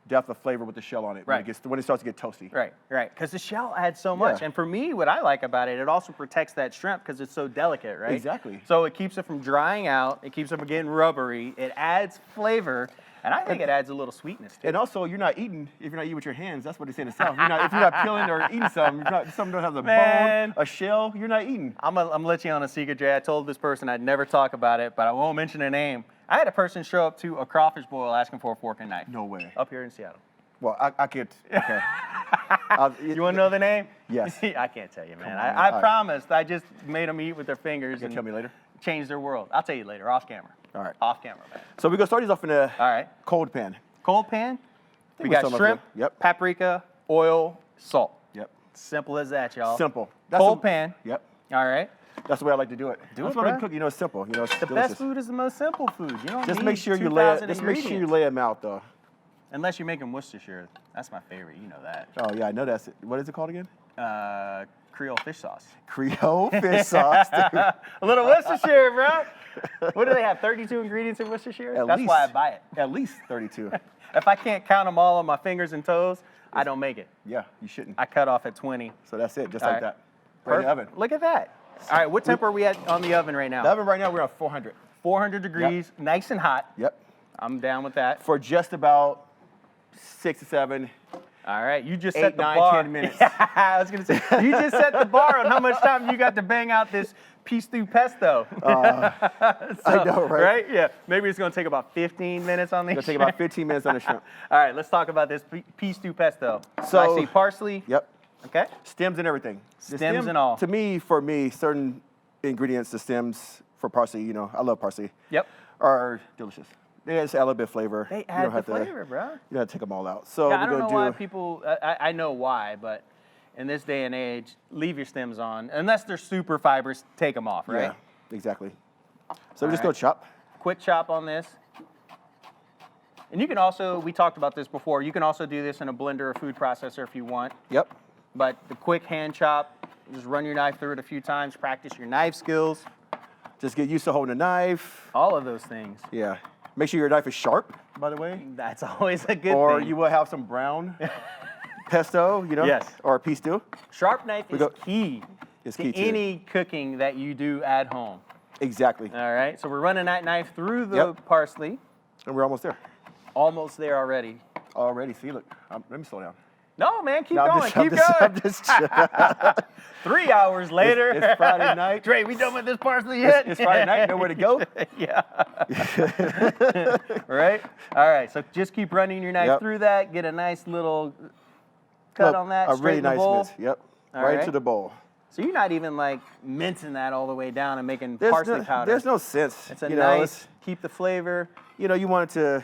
S5: depth of flavor with the shell on it
S4: Right.
S5: when it starts to get toasty.
S4: Right. Because the shell adds so much.
S5: Yeah.
S4: And for me, what I like about it, it also protects that shrimp because it's so delicate, right?
S5: Exactly.
S4: So it keeps it from drying out. It keeps it from getting rubbery. It adds flavor. And I think it adds a little sweetness too.
S5: And also, you're not eating if you're not eating with your hands. That's what they say in the South. If you're not peeling or eating something, something don't have a bone, a shell, you're not eating.
S4: I'm gonna let you on a secret, Jay. I told this person I'd never talk about it, but I won't mention a name. I had a person show up to a crawfish boil asking for a fork and knife.
S5: No way.
S4: Up here in Seattle.
S5: Well, I could. Okay.
S4: You want to know the name?
S5: Yes.
S4: I can't tell you, man.
S5: on,
S4: I promised. I just made them eat with their fingers.
S5: You gonna tell me later?
S4: Change their world. I'll tell you later, off camera.
S5: All right.
S4: Off camera, man.
S5: So we're gonna start these off in a
S4: All right.
S5: cold pan.
S4: Cold pan. We
S5: we're
S4: got
S5: starting off
S4: shrimp,
S5: good. Yep.
S4: paprika, oil, salt.
S5: Yep.
S4: Simple as that, y'all.
S5: Simple.
S4: Cold pan.
S5: Yep.
S4: All right.
S5: That's the way I like to do it. That's what I cook. It's simple. It's
S4: The
S5: delicious.
S4: best food is the most simple food. You don't
S5: Just
S4: need
S5: make sure you
S4: 2,000
S5: Just make sure you
S4: ingredients.
S5: lay them out though.
S4: Unless you're making Worcestershire. That's my favorite. You know that.
S5: Oh yeah, I know that's it. What is it called again?
S4: Creole fish sauce.
S5: Creole fish sauce. Dude.
S4: A little Worcestershire, bro. What do they have? 32 ingredients in Worcestershire? That's why I buy it.
S5: At least 32.
S4: If I can't count them all on my fingers and toes, I don't make it.
S5: Yeah, you shouldn't.
S4: I cut off at 20.
S5: So that's it, just
S4: All
S5: like
S4: right.
S5: that. Right in the
S4: Perfect.
S5: oven.
S4: Look at that. All right, what temp are we at on the oven right now?
S5: The oven right now, we're at 400.
S4: 400 degrees, nice and hot.
S5: Yep.
S4: I'm down with that.
S5: For just about 6 to 7.
S4: All right, you just
S5: 8,
S4: set the
S5: 9,
S4: bar.
S5: 10 minutes.
S4: I was gonna say, you just set the bar on how much time you got to bang out this piece du pesto.
S5: I know, right?
S4: Yeah, maybe it's gonna take about 15 minutes on the
S5: It'll take about 15 minutes on the shrimp.
S4: All right, let's talk about this piece du pesto.
S5: So-
S4: I see parsley.
S5: Yep.
S4: Okay.
S5: Stems and everything. The
S4: Stems and all.
S5: For me, certain ingredients, the stems for parsley, I love parsley,
S4: Yep.
S5: are delicious. They just add a little bit of flavor.
S4: They
S5: You
S4: add
S5: don't
S4: the
S5: have to-
S4: flavor, bro.
S5: You don't have to take them all out. So
S4: Yeah, I
S5: we're
S4: don't know
S5: going
S4: why
S5: to do...
S4: people, I know why, but in this day and age, leave your stems on. Unless they're super fibrous, take them off, right?
S5: Yeah, exactly. So we're just
S4: right.
S5: going to chop.
S4: Quick chop on this. And you can also, we talked about this before, you can also do this in a blender or food processor if you want.
S5: Yep.
S4: But the quick hand chop, just run your knife through it a few times, practice your knife skills,
S5: Just get used to holding a knife.
S4: all of those things.
S5: Yeah. Make sure your knife is sharp, by the way.
S4: That's always a good
S5: Or
S4: thing.
S5: you will have some brown pesto,
S4: Yes.
S5: or a piece stew.
S4: Sharp knife is key
S5: It's
S4: to
S5: key too.
S4: any cooking that you do at home.
S5: Exactly.
S4: All right, so we're running that knife through the
S5: Yep.
S4: parsley.
S5: And we're almost there.
S4: Almost there already.
S5: Already. See, look. Let me slow down.
S4: No, man, keep
S5: No,
S4: going,
S5: I'm
S4: keep
S5: I'm
S4: going.
S5: just
S4: 3 hours later.
S5: It's Friday night.
S4: Dre, we done with this parsley yet?
S5: It's Friday night. Nowhere to go.
S4: Yeah. Right? All right, so just keep running your knife
S5: Yep.
S4: through that. Get a nice little cut on that.
S5: A
S4: straight
S5: really
S4: in the
S5: nice
S4: bowl.
S5: mince. Yep.
S4: All
S5: Right
S4: right.
S5: into the bowl.
S4: So you're not even like mincing that all the way down and making parsley powder.
S5: There's no sense.
S4: It's a
S5: you know,
S4: nice, keep the flavor.
S5: you want it to,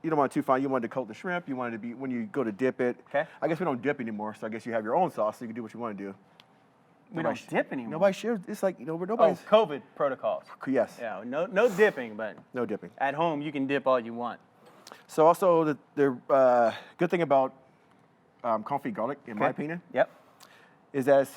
S5: you don't want it too fine. You want it to coat the shrimp. You want it to be, when you go to dip it.
S4: Okay.
S5: I guess we don't dip anymore, so I guess you have your own sauce, so you can do what you want to do.
S4: We don't dip anymore.
S5: Nobody shares. It's like,
S4: Oh,
S5: nobody's.
S4: COVID protocols.
S5: Yes.
S4: Yeah, no dipping, but
S5: No dipping.
S4: at home you can dip all you want.
S5: So also the good thing about confit garlic, in my opinion,
S4: Yep.
S5: is that it's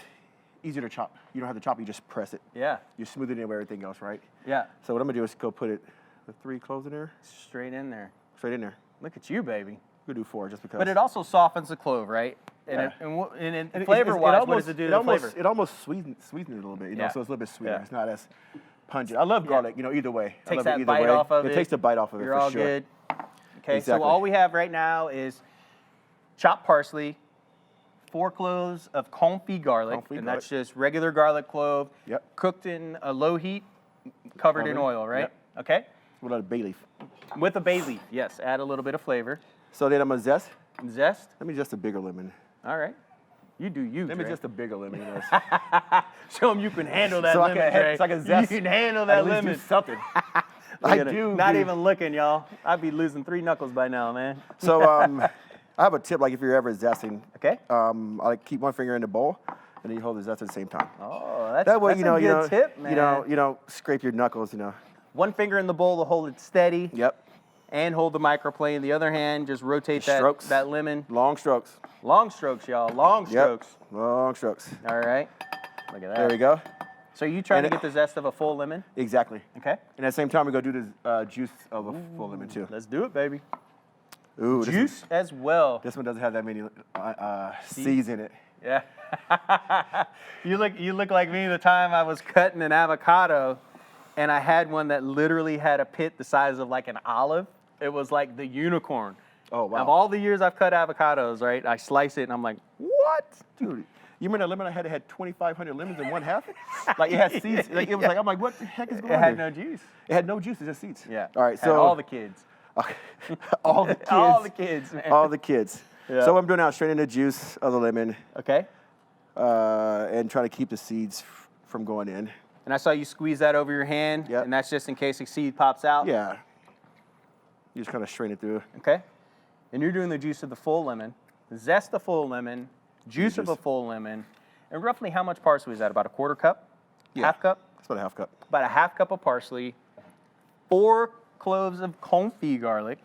S5: easier to chop. You don't have to chop, you just press it.
S4: Yeah.
S5: You smooth it in with everything else, right?
S4: Yeah.
S5: So what I'm gonna do is go put the 3 cloves in there,
S4: Straight in there.
S5: straight in there.
S4: Look at you, baby.
S5: We'll do 4 just because.
S4: But it also softens the clove, right?
S5: Yeah.
S4: And flavor-wise, what does it do to the flavor?
S5: It almost sweetens it a little bit, you know,
S4: Yeah.
S5: so it's a little bit sweeter.
S4: Yeah.
S5: It's not as pungent. I love garlic, you know, either way. I
S4: Takes
S5: love
S4: that
S5: it either
S4: bite
S5: way.
S4: off of it.
S5: It takes the bite off of it
S4: You're
S5: for
S4: all
S5: sure.
S4: good. Okay, so
S5: Exactly.
S4: all we have right now is chopped parsley, 4 cloves of confit garlic,
S5: Confit
S4: and that's
S5: garlic.
S4: just regular garlic clove,
S5: Yep.
S4: cooked in a low heat, covered in
S5: Covered,
S4: oil, right?
S5: yep.
S4: Okay,
S5: With a bay leaf.
S4: with a bay leaf, yes, add a little bit of flavor.
S5: So then I'm gonna zest.
S4: Zest,
S5: Let me just a bigger lemon.
S4: all right. You do you,
S5: Let me
S4: Dre.
S5: just a bigger lemon. You know,
S4: Show them you can handle that
S5: so I
S4: lemon,
S5: can,
S4: Dre.
S5: so I can zest.
S4: You can handle
S5: At
S4: that
S5: least
S4: lemon.
S5: do something.
S4: Look
S5: I
S4: at it.
S5: do.
S4: Not
S5: dude.
S4: even looking, y'all. I'd be losing 3 knuckles by now, man.
S5: So I have a tip, like if you're ever zesting.
S4: Okay.
S5: I like keep one finger in the bowl, and then you hold the zest at the same time.
S4: Oh, that's,
S5: That way,
S4: that's
S5: you know,
S4: a good tip, man.
S5: you don't scrape your knuckles. You know.
S4: One finger in the bowl to hold it steady.
S5: Yep.
S4: And hold the microplane. The other hand, just rotate
S5: Strokes.
S4: that lemon.
S5: Long strokes.
S4: Long strokes, y'all. Long
S5: Yep.
S4: strokes.
S5: Long strokes.
S4: All right. Look at that.
S5: There we go.
S4: So you trying
S5: And
S4: to get the zest of a full lemon?
S5: Exactly.
S4: Okay.
S5: And at the same time, we go do the juice of a full lemon too.
S4: Let's do it, baby.
S5: Ooh,
S4: Juice as well.
S5: This one doesn't have that many seeds in it.
S4: Yeah. you look like me the time I was cutting an avocado, and I had one that literally had a pit the size of like an olive. It was like the unicorn.
S5: Oh, wow.
S4: Of all the years I've cut avocados, right? I slice it and I'm like, what?
S5: Dude, you remember that lemon I had that had 2,500 lemons in one half? Like it had seeds. Like it was like, I'm like, what the heck is going
S4: It
S5: on
S4: had
S5: here?
S4: no juice.
S5: It had no juice, it's just seeds.
S4: Yeah.
S5: All right,
S4: Had
S5: so
S4: all the kids.
S5: all the kids.
S4: All the kids, man.
S5: All the kids.
S4: Yeah.
S5: So what I'm doing now is straining the juice of the lemon
S4: Okay.
S5: and trying to keep the seeds from going in.
S4: And I saw you squeeze that over your hand,
S5: Yep.
S4: and that's just in case a seed pops out.
S5: Yeah. You just kind of strain it through.
S4: Okay. And you're doing the juice of the full lemon, zest the full lemon, juice of a full lemon, and roughly how much parsley is that? About a 1/4 cup?
S5: Yeah.
S4: Half cup?
S5: It's about a half cup.
S4: About a half cup of parsley, 4 cloves of confit garlic.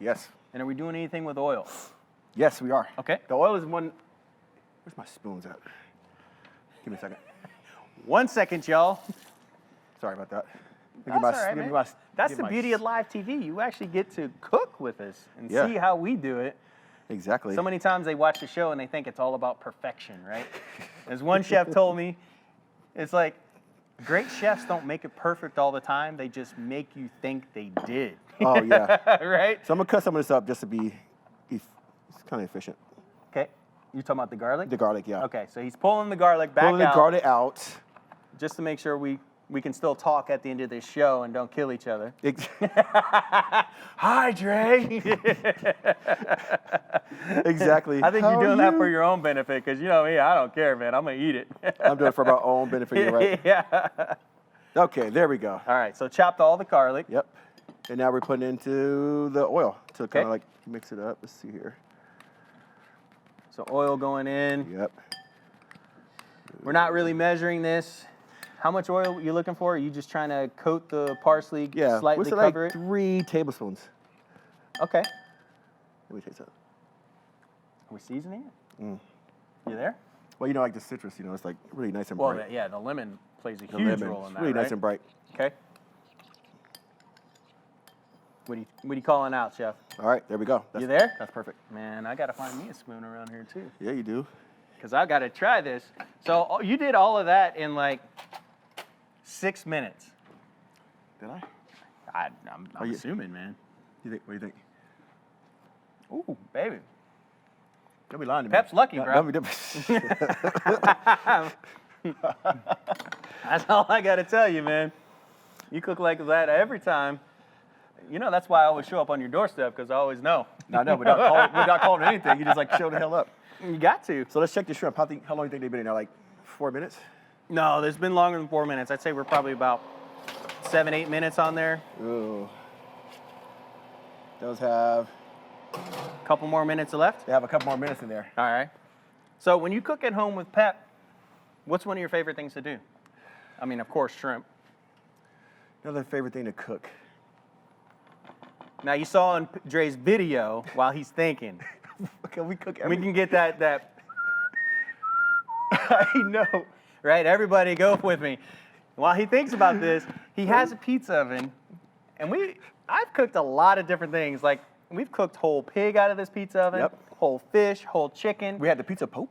S5: Yes.
S4: And are we doing anything with oil?
S5: Yes, we are.
S4: Okay.
S5: The oil is one. Where's my spoons at? Give me a second.
S4: 1 second, y'all.
S5: Sorry about that.
S4: That's all right, man. That's the beauty of live TV. You actually get to cook with us and
S5: Yeah.
S4: see how we do it.
S5: Exactly.
S4: So many times they watch the show and they think it's all about perfection, right? As one chef told me, it's like, great chefs don't make it perfect all the time. They just make you think they did.
S5: Oh, yeah.
S4: Right?
S5: So I'm going to cut some of this up just to be it's kind of efficient.
S4: Okay. You talking about the garlic?
S5: The garlic, yeah.
S4: Okay, so he's pulling the garlic back
S5: Pulling the
S4: out
S5: garlic out.
S4: just to make sure we can still talk at the end of this show and don't kill each other. Hi, Dre.
S5: Exactly.
S4: I think
S5: How
S4: you're doing
S5: are
S4: that for
S5: you?
S4: your own benefit because you know me, I don't care, man. I'm going to eat it.
S5: I'm doing it for my own benefit, you're right.
S4: Yeah.
S5: Okay, there we go.
S4: All right, so chopped all the garlic.
S5: Yep. And now we're putting into the oil to
S4: Okay.
S5: kind of like mix it up. Let's see here.
S4: So oil going in.
S5: Yep.
S4: We're not really measuring this. How much oil are you looking for? Are you just trying to coat the parsley,
S5: Yeah.
S4: slightly
S5: What's it like
S4: cover it?
S5: 3 tablespoons.
S4: Okay.
S5: Let me taste that.
S4: Are we seasoning it? You there?
S5: Well, you know, like the citrus, you know, it's like really nice and
S4: Well,
S5: bright.
S4: yeah, the lemon plays a
S5: The
S4: huge
S5: lemon,
S4: role in
S5: it's
S4: that,
S5: really
S4: right?
S5: nice and bright.
S4: Okay. What are you calling out, Chef?
S5: All right, there we go.
S4: You there?
S5: That's perfect.
S4: Man, I got to find me a spoon around here, too.
S5: Yeah, you do.
S4: Because I got to try this. So you did all of that in like 6 minutes.
S5: Did I?
S4: I'm
S5: you-
S4: assuming, man.
S5: What do you think?
S4: Ooh, baby.
S5: Don't be lying to me.
S4: Pep's lucky, bro.
S5: Don't be
S4: That's all I got to tell you, man. You cook like that every time. You know, that's why I always show up on your doorstep, because I always know.
S5: No, without calling anything. You just like show the hell up.
S4: You got to.
S5: So let's check the shrimp. How long do you think they've been in there? Like 4 minutes?
S4: No, there's been longer than 4 minutes. I'd say we're probably about 7, 8 minutes on there.
S5: Ooh. Those have,
S4: A couple more minutes left.
S5: they have a couple more minutes in there.
S4: All right. So when you cook at home with Pep, what's one of your favorite things to do? I mean, of course, shrimp.
S5: Another favorite thing to cook.
S4: Now, you saw in Dre's video while he's thinking.
S5: Can we cook
S4: We can get that I know, right? Everybody go with me. While he thinks about this, he has a pizza oven, and I've cooked a lot of different things. Like, we've cooked whole pig out of this pizza oven,
S5: Yep.
S4: whole fish, whole chicken.
S5: We had the pizza Pope.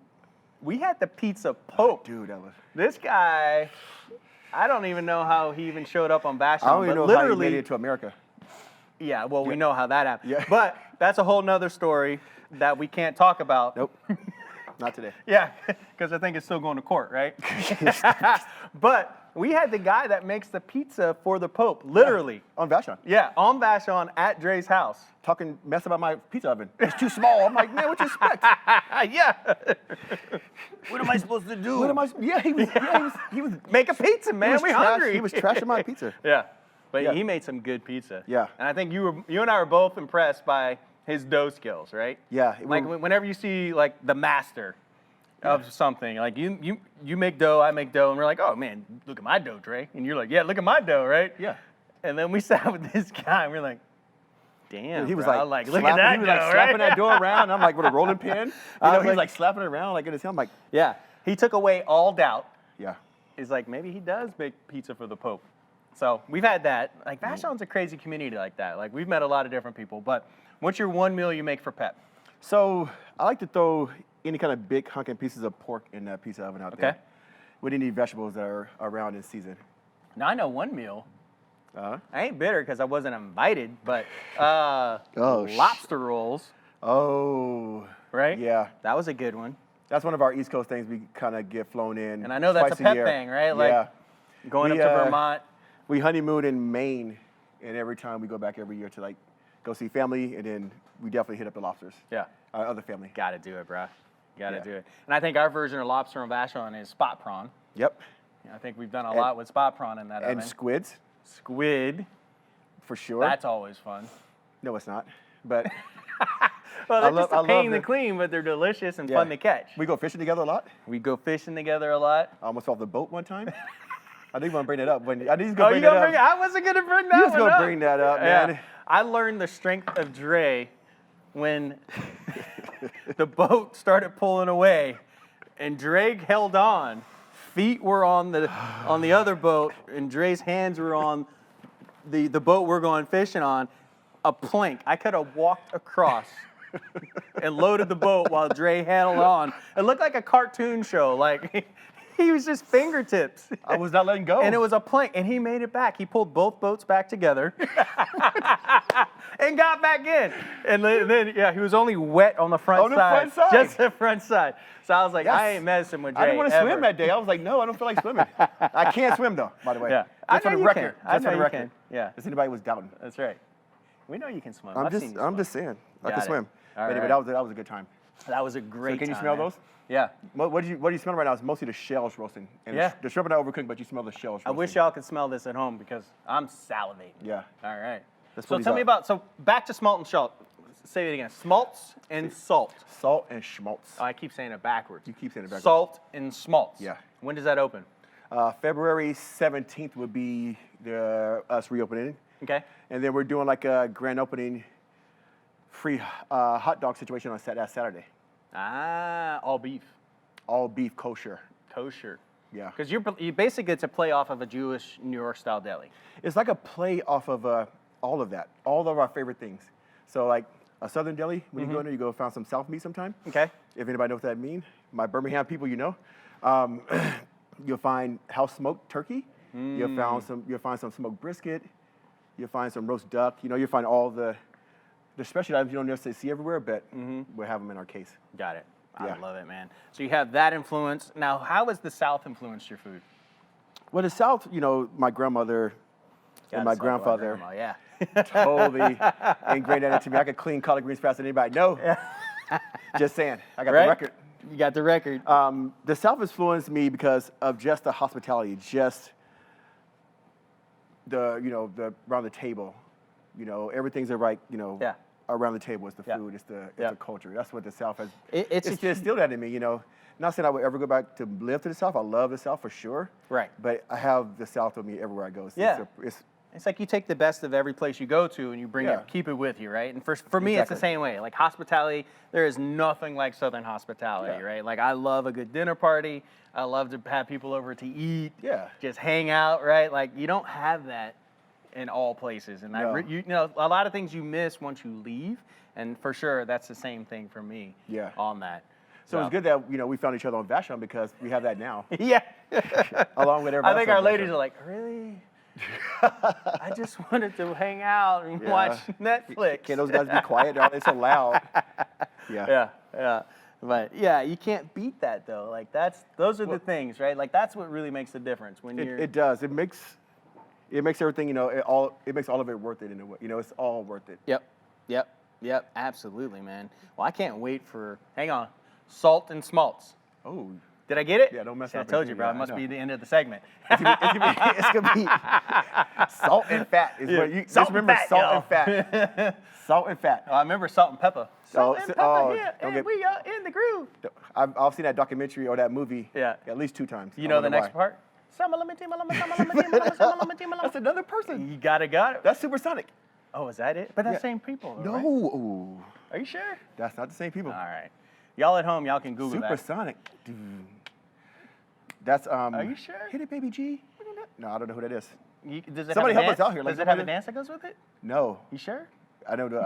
S4: We had the pizza Pope.
S5: Dude, that was.
S4: This guy, I don't even know how he even showed up on Vashon.
S5: I don't even
S4: but
S5: know how he
S4: literally,
S5: made it to America.
S4: yeah, well, we know how that happened.
S5: Yeah.
S4: But that's a whole nother story that we can't talk about.
S5: Nope. Not today.
S4: Yeah, because I think it's still going to court, right? But we had the guy that makes the pizza for the Pope, literally.
S5: On Vashon.
S4: Yeah, on Vashon at Dre's house.
S5: Talking mess about my pizza oven. It's too small. I'm like, man, what you expect?
S4: Yeah.
S5: What am I supposed to do? What am I? Yeah, he was.
S4: Make a pizza, man. We're hungry.
S5: He was trashing my pizza.
S4: Yeah, but
S5: Yeah.
S4: he made some good pizza.
S5: Yeah.
S4: And I think you and I were both impressed by his dough skills, right?
S5: Yeah.
S4: Like whenever you see like the master of something, like you make dough, I make dough, and we're like, oh man, look at my dough, Dre. And you're like, yeah, look at my dough, right?
S5: Yeah.
S4: And then we sat with this guy, and we're like, damn,
S5: He was
S4: bro,
S5: like,
S4: look at that
S5: he was
S4: dough,
S5: like
S4: right?
S5: slapping that dough around. I'm like with a rolling pin. You know, he's like slapping it around like in his hand. I'm like,
S4: Yeah. He took away all doubt.
S5: yeah.
S4: He's like, maybe he does make pizza for the Pope. So we've had that. Like, Vashon's a crazy community like that. Like, we've met a lot of different people. But what's your one meal you make for Pep?
S5: So I like to throw any kind of big hunking pieces of pork in that pizza oven out there.
S4: Okay.
S5: With any vegetables that are around in season.
S4: Now, I know one meal.
S5: Uh-huh.
S4: I ain't bitter because I wasn't invited, but
S5: Oh,
S4: lobster rolls,
S5: Oh.
S4: right?
S5: Yeah.
S4: That was a good one.
S5: That's one of our East Coast things we kind of get flown in.
S4: And I know that's
S5: twice
S4: a Pep
S5: year.
S4: thing, right? Like,
S5: yeah.
S4: going
S5: We,
S4: up to
S5: uh,
S4: Vermont.
S5: We honeymoon in Maine, and every time we go back every year to like go see family, and then we definitely hit up the lobsters.
S4: Yeah.
S5: Our other family.
S4: Got to do it, bro. Got to
S5: Yeah.
S4: do it. And I think our version of lobster on Vashon is spot prawn.
S5: Yep.
S4: I think we've done a lot with spot prawn in that
S5: And
S4: oven.
S5: squids,
S4: Squid.
S5: for sure.
S4: That's always fun.
S5: No, it's not. But
S4: Well, they're
S5: I
S4: just a
S5: love
S4: pain to
S5: it.
S4: clean, but they're delicious and
S5: yeah.
S4: fun to catch.
S5: We go fishing together a lot.
S4: We go fishing together a lot.
S5: I almost fell off the boat one time. I didn't want to bring that up. I need to
S4: Oh,
S5: bring
S4: you
S5: that
S4: gonna
S5: up.
S4: bring it? I wasn't gonna bring that
S5: You was
S4: one
S5: gonna
S4: up.
S5: bring that up,
S4: Yeah.
S5: man.
S4: I learned the strength of Dre when the boat started pulling away, and Dre held on. Feet were on the other boat, and Dre's hands were on the boat we're going fishing on. A plank. I could have walked across and loaded the boat while Dre held on. It looked like a cartoon show. Like he was just fingertips.
S5: I was not letting go.
S4: And it was a plank, and he made it back. He pulled both boats back together and got back in. And then, yeah, he was only wet on the front
S5: On the
S4: side.
S5: front side.
S4: Just the front side. So I was like,
S5: Yes.
S4: I ain't messing with Dre
S5: I didn't want to
S4: ever.
S5: swim that day. I was like, no, I don't feel like swimming. I can't swim though, by the way.
S4: Yeah.
S5: Just for the record.
S4: I
S5: Just
S4: know
S5: for the
S4: you
S5: record.
S4: can. Yeah,
S5: If anybody was doubting.
S4: that's right. We know you can swim.
S5: I'm
S4: I've
S5: just
S4: seen you swim.
S5: saying. I
S4: Got
S5: can
S4: it.
S5: swim.
S4: All
S5: Anyway,
S4: right.
S5: that was a good time.
S4: That was a great
S5: Can you
S4: time,
S5: smell
S4: man.
S5: those?
S4: Yeah.
S5: What do you smell right now? It's mostly the shells roasting. And
S4: Yeah.
S5: the shrimp are not overcooked, but you smell the shells roasting.
S4: I wish y'all could smell this at home because I'm salivating.
S5: Yeah.
S4: All right.
S5: Let's
S4: So
S5: put
S4: tell
S5: these
S4: me
S5: up.
S4: about, so back to smalt and salt. Say it again. Smalts and salt.
S5: Salt and schmaltz.
S4: Oh, I keep saying it backwards.
S5: You keep saying it backwards.
S4: Salt and smalts.
S5: Yeah.
S4: When does that open?
S5: February 17th would be us reopening.
S4: Okay.
S5: And then we're doing like a grand opening free hot dog situation on that Saturday.
S4: Ah, all beef.
S5: All beef kosher.
S4: Kosher.
S5: Yeah.
S4: Because you basically it's a play off of a Jewish New York style deli.
S5: It's like a play off of all of that, all of our favorite things. So like a Southern deli, when you go in there, you go find some South meat sometime.
S4: Okay.
S5: If anybody knows what that means, my Birmingham people, you know. You'll find house smoked turkey. You'll find some smoked brisket. You'll find some roast duck. You know, you'll find all the special items you don't necessarily see everywhere, but we'll have them in our case.
S4: Got it. I
S5: Yeah.
S4: love it, man. So you have that influence. Now, how has the South influenced your food?
S5: Well, the South, you know, my grandmother
S4: Gotta
S5: and my
S4: talk about
S5: grandfather
S4: grandma, yeah.
S5: totally ingrained that into me. I could clean collard greens faster than anybody. No. Just saying. I got
S4: Right?
S5: the record.
S4: You got the record.
S5: The South influenced me because of just the hospitality, just the around the table, everything's right,
S4: Yeah.
S5: around the table. It's the
S4: Yeah.
S5: food, it's the
S4: Yeah.
S5: culture. That's what the South has.
S4: It's a
S5: It's instilled that in me. Not saying I would ever go back to live to the South. I love the South for sure.
S4: Right.
S5: But I have the South with me everywhere I go.
S4: Yeah. It's like you take the best of every place you go to and you bring
S5: Yeah.
S4: it, keep it with you, right? And for me, it's the
S5: Exactly.
S4: same way. Like hospitality, there is nothing like Southern hospitality,
S5: Yeah.
S4: right? Like I love a good dinner party. I love to have people over to eat.
S5: Yeah.
S4: Just hang out, right? Like you don't have that in all places. And
S5: No.
S4: you know, a lot of things you miss once you leave. And for sure, that's the same thing for me
S5: Yeah.
S4: on that.
S5: So it's good that we found each other on Vashon because we have that now,
S4: Yeah.
S5: along with everybody.
S4: I think
S5: else
S4: our
S5: on
S4: ladies
S5: Vashon.
S4: are like, really? I just wanted to hang out and
S5: Yeah.
S4: watch Netflix.
S5: Can those guys be quiet? They're so loud. Yeah.
S4: Yeah. But yeah, you can't beat that though. Like those are the things, right? Like that's what really makes the difference when you're.
S5: It does. It makes everything. It makes all of it worth it in a way. It's all worth it.
S4: Yep. Absolutely, man. Well, I can't wait for. Hang on, salt and smaltz.
S5: Oh,
S4: Did I get it?
S5: Yeah, don't mess
S4: See,
S5: up
S4: I told
S5: anything.
S4: you, bro.
S5: Yeah,
S4: It
S5: I
S4: must
S5: know.
S4: be the end of the segment.
S5: it's gonna be salt and fat. Is what you
S4: Salt
S5: just
S4: and
S5: remember.
S4: fat,
S5: Salt
S4: y'all.
S5: and fat. Salt and fat.
S4: Oh, I remember salt and pepper. Salt and pepper here,
S5: don't
S4: and
S5: get-
S4: we are in the groove.
S5: I've seen that documentary or that movie.
S4: Yeah.
S5: At least 2 times.
S4: You
S5: I
S4: know the
S5: wonder
S4: next
S5: why.
S4: part?
S5: That's another person.
S4: You got it.
S5: That's Supersonic.
S4: Oh, is that it? But that's
S5: Yeah.
S4: same people, though,
S5: No.
S4: right?
S5: Ooh,
S4: Are you sure?
S5: that's not the same people.
S4: All right. Y'all at home, y'all can Google that.
S5: Supersonic. Dude. That's
S4: Are you sure?
S5: Hit it, baby G. No, I don't know who that is.
S4: Does it
S5: Somebody
S4: have a
S5: help us
S4: dance?
S5: out here, like,
S4: Does it have a
S5: somebody-
S4: dance that goes with it?
S5: No,
S4: You sure?
S5: I know the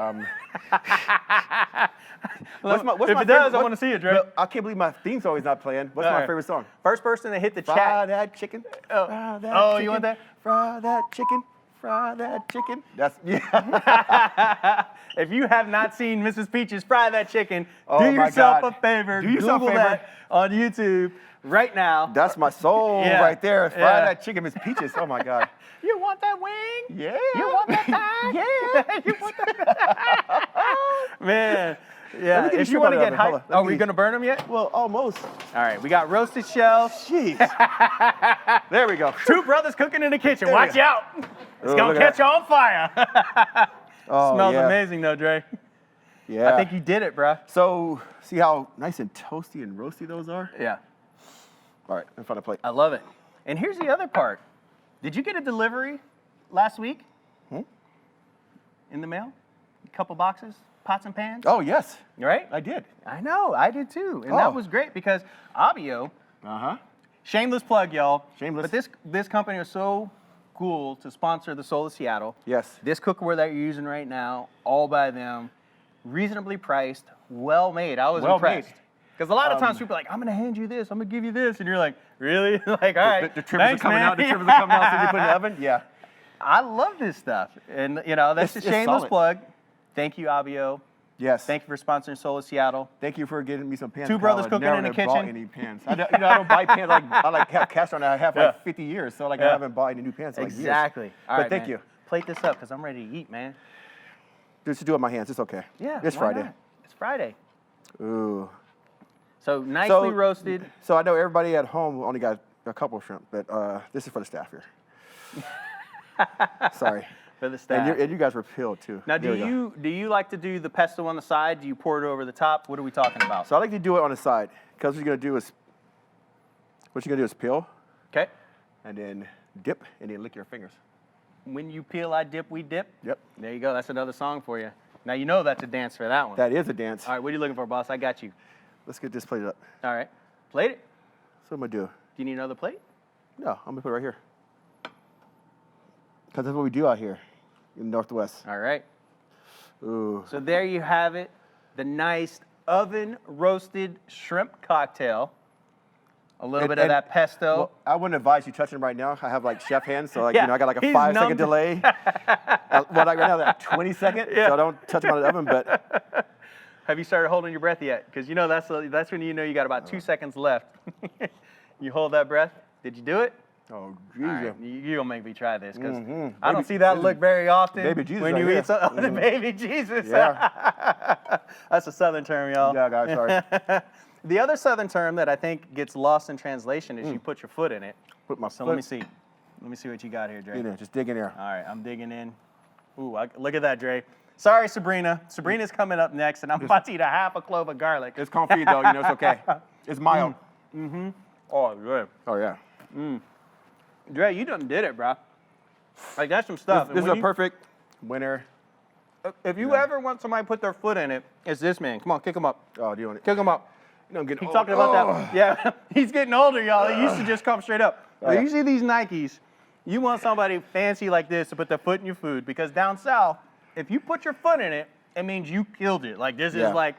S4: If
S5: my
S4: it
S5: favorite-
S4: does, I want to see it, Dre.
S5: Well, I can't believe my theme song's not playing. What's
S4: All
S5: my
S4: right.
S5: favorite song?
S4: First person to hit the
S5: Fry
S4: chat.
S5: that chicken.
S4: Oh.
S5: Fry that
S4: Oh,
S5: chicken.
S4: you want that?
S5: Fry that chicken. Fry that chicken. That's yeah.
S4: If you have not seen Mrs. Peaches Fry That Chicken,
S5: Oh
S4: do
S5: my
S4: yourself
S5: God.
S4: a favor.
S5: Do yourself a
S4: Google
S5: favor.
S4: that on YouTube right now.
S5: That's my soul
S4: Yeah.
S5: right there. Fry
S4: Yeah.
S5: that chicken, Miss Peaches. Oh my God.
S4: You want that wing?
S5: Yeah.
S4: You want that thigh?
S5: Yeah.
S4: You want that? Man. Yeah.
S5: Let me get
S4: If
S5: these
S4: you want to
S5: shrimp
S4: get
S5: out of the oven. Hold
S4: hyped,
S5: on. Let
S4: are
S5: me
S4: we
S5: get-
S4: going to burn them yet?
S5: Well, almost.
S4: All right. We got roasted shells.
S5: Jeez. There we go.
S4: Two brothers cooking in the kitchen.
S5: There we
S4: Watch
S5: go.
S4: out. It's
S5: Oh,
S4: going
S5: look
S4: to
S5: at
S4: catch you on fire.
S5: Oh,
S4: Smells
S5: yeah.
S4: amazing, though, Dre.
S5: Yeah.
S4: I think you did it, bro.
S5: So, see how nice and toasty and roasty those are?
S4: Yeah.
S5: All right, in front of the plate.
S4: I love it. And here's the other part. Did you get a delivery last week? In the mail? A couple boxes? Pots and pans?
S5: Oh, yes.
S4: Right?
S5: I did.
S4: I know. I did too. And
S5: Oh.
S4: that was great because Abio,
S5: Uh-huh.
S4: shameless plug, y'all.
S5: Shameless.
S4: But this company was so cool to sponsor the Soul of Seattle.
S5: Yes.
S4: This cookware that you're using right now, all by them, reasonably priced, well made. I was
S5: Well made.
S4: impressed. Because a lot of times people are like, I'm going to hand you this, I'm going to give you this. And you're like, really? Like, all right.
S5: The trimmers
S4: thanks,
S5: are coming
S4: man.
S5: out. The trimmers are coming out. So you put it in the oven? Yeah.
S4: I love this stuff. And, you know, that's
S5: It's
S4: a shameless
S5: solid.
S4: plug. Thank you, Abio.
S5: Yes.
S4: Thank you for sponsoring Soul of Seattle.
S5: Thank you for getting me some pans.
S4: Two
S5: because
S4: brothers
S5: I
S4: cooking
S5: never
S4: in the
S5: bought
S4: kitchen.
S5: any pans. I don't buy pans. I have cast on. I have
S4: Yeah.
S5: like 50 years, so like I
S4: Yeah.
S5: haven't bought any new pans in like years.
S4: Exactly. All
S5: But
S4: right,
S5: thank
S4: man.
S5: you.
S4: Plate this up because I'm ready to eat, man.
S5: Just do it with my hands. It's okay.
S4: Yeah.
S5: It's
S4: why
S5: Friday.
S4: not? It's Friday.
S5: Ooh.
S4: So nicely roasted.
S5: So I know everybody at home only got a couple of shrimp, but this is for the staff here. Sorry.
S4: For the staff.
S5: And you guys were peeled too.
S4: Now,
S5: There we go.
S4: do you like to do the pesto on the side? Do you pour it over the top? What are we talking about?
S5: So I like to do it on the side because what you're gonna do is peel
S4: Okay.
S5: and then dip and then lick your fingers.
S4: When you peel, I dip, we dip.
S5: Yep.
S4: There you go. That's another song for you. Now you know that's a dance for that one.
S5: That is a dance.
S4: All right. What are you looking for, boss? I got you.
S5: Let's get this plated up.
S4: All right. Plate it.
S5: So I'm gonna do.
S4: Do you need another plate?
S5: No, I'm gonna put it right here. Because that's what we do out here in the Northwest.
S4: All right.
S5: Ooh.
S4: So there you have it. The nice oven roasted shrimp cocktail. A little bit of
S5: And-
S4: that pesto.
S5: Well, I wouldn't advise you touching it right now. I have like chef hands, so like
S4: Yeah,
S5: I got like a
S4: he's
S5: 5-second
S4: numb.
S5: delay. Well, like right now, like 20 seconds,
S4: Yeah.
S5: so don't touch them out of the oven. But
S4: Have you started holding your breath yet? Because you know that's when you know you got about 2 seconds left. You hold that breath. Did you do it?
S5: oh,
S4: All
S5: Jesus.
S4: right, you don't make me try this because
S5: Mhm.
S4: I don't
S5: Baby-
S4: see that
S5: this
S4: look
S5: is
S4: very often
S5: baby Jesus
S4: when
S5: right
S4: you
S5: here.
S4: eat something. Oh, the
S5: Mhm.
S4: baby Jesus.
S5: Yeah.
S4: That's a Southern term, y'all.
S5: Yeah, guys, sorry.
S4: The other Southern term that I think gets lost in translation is you put your foot in it.
S5: Put my
S4: So
S5: foot
S4: let me see. Let me see what you got here, Dre.
S5: in there. Just dig in there.
S4: All right, I'm digging in. Ooh, look at that, Dre. Sorry, Sabrina. Sabrina's coming up next, and I'm about to eat a half a clove of garlic.
S5: It's confit though, you know, it's okay. It's mild.
S4: Oh, good.
S5: Oh, yeah.
S4: Dre, you done did it, bro. Like, that's some stuff.
S5: This is a perfect winner.
S4: If you ever want somebody to put their foot in it, it's this man. Come on, kick him up.
S5: Oh, do you want it?
S4: Kick him up.
S5: You know, I'm getting
S4: He's
S5: old.
S4: talking about that. Yeah, he's getting older, y'all. He used to just come straight up. But you see these Nikes, you want somebody fancy like this to put their foot in your food, because down south, if you put your foot in it, it means you killed it. Like, this is like,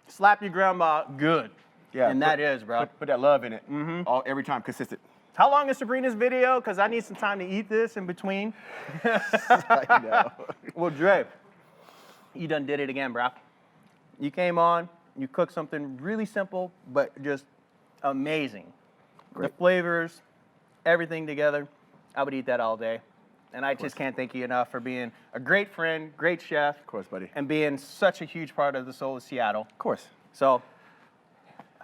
S4: slap your grandma good.
S5: Yeah,
S4: and that is, bro.
S5: Put that love in it. Every time, consistent.
S4: How long is Sabrina's video? Because I need some time to eat this in between.
S5: I know.
S4: Well, Dre, you done did it again, bro. You came on, you cooked something really simple, but just amazing.
S5: Great.
S4: The flavors, everything together. I would eat that all day. And I just can't thank you enough for being a great friend, great chef.
S5: Of course, buddy.
S4: And being such a huge part of the soul of Seattle.
S5: Of course.
S4: So,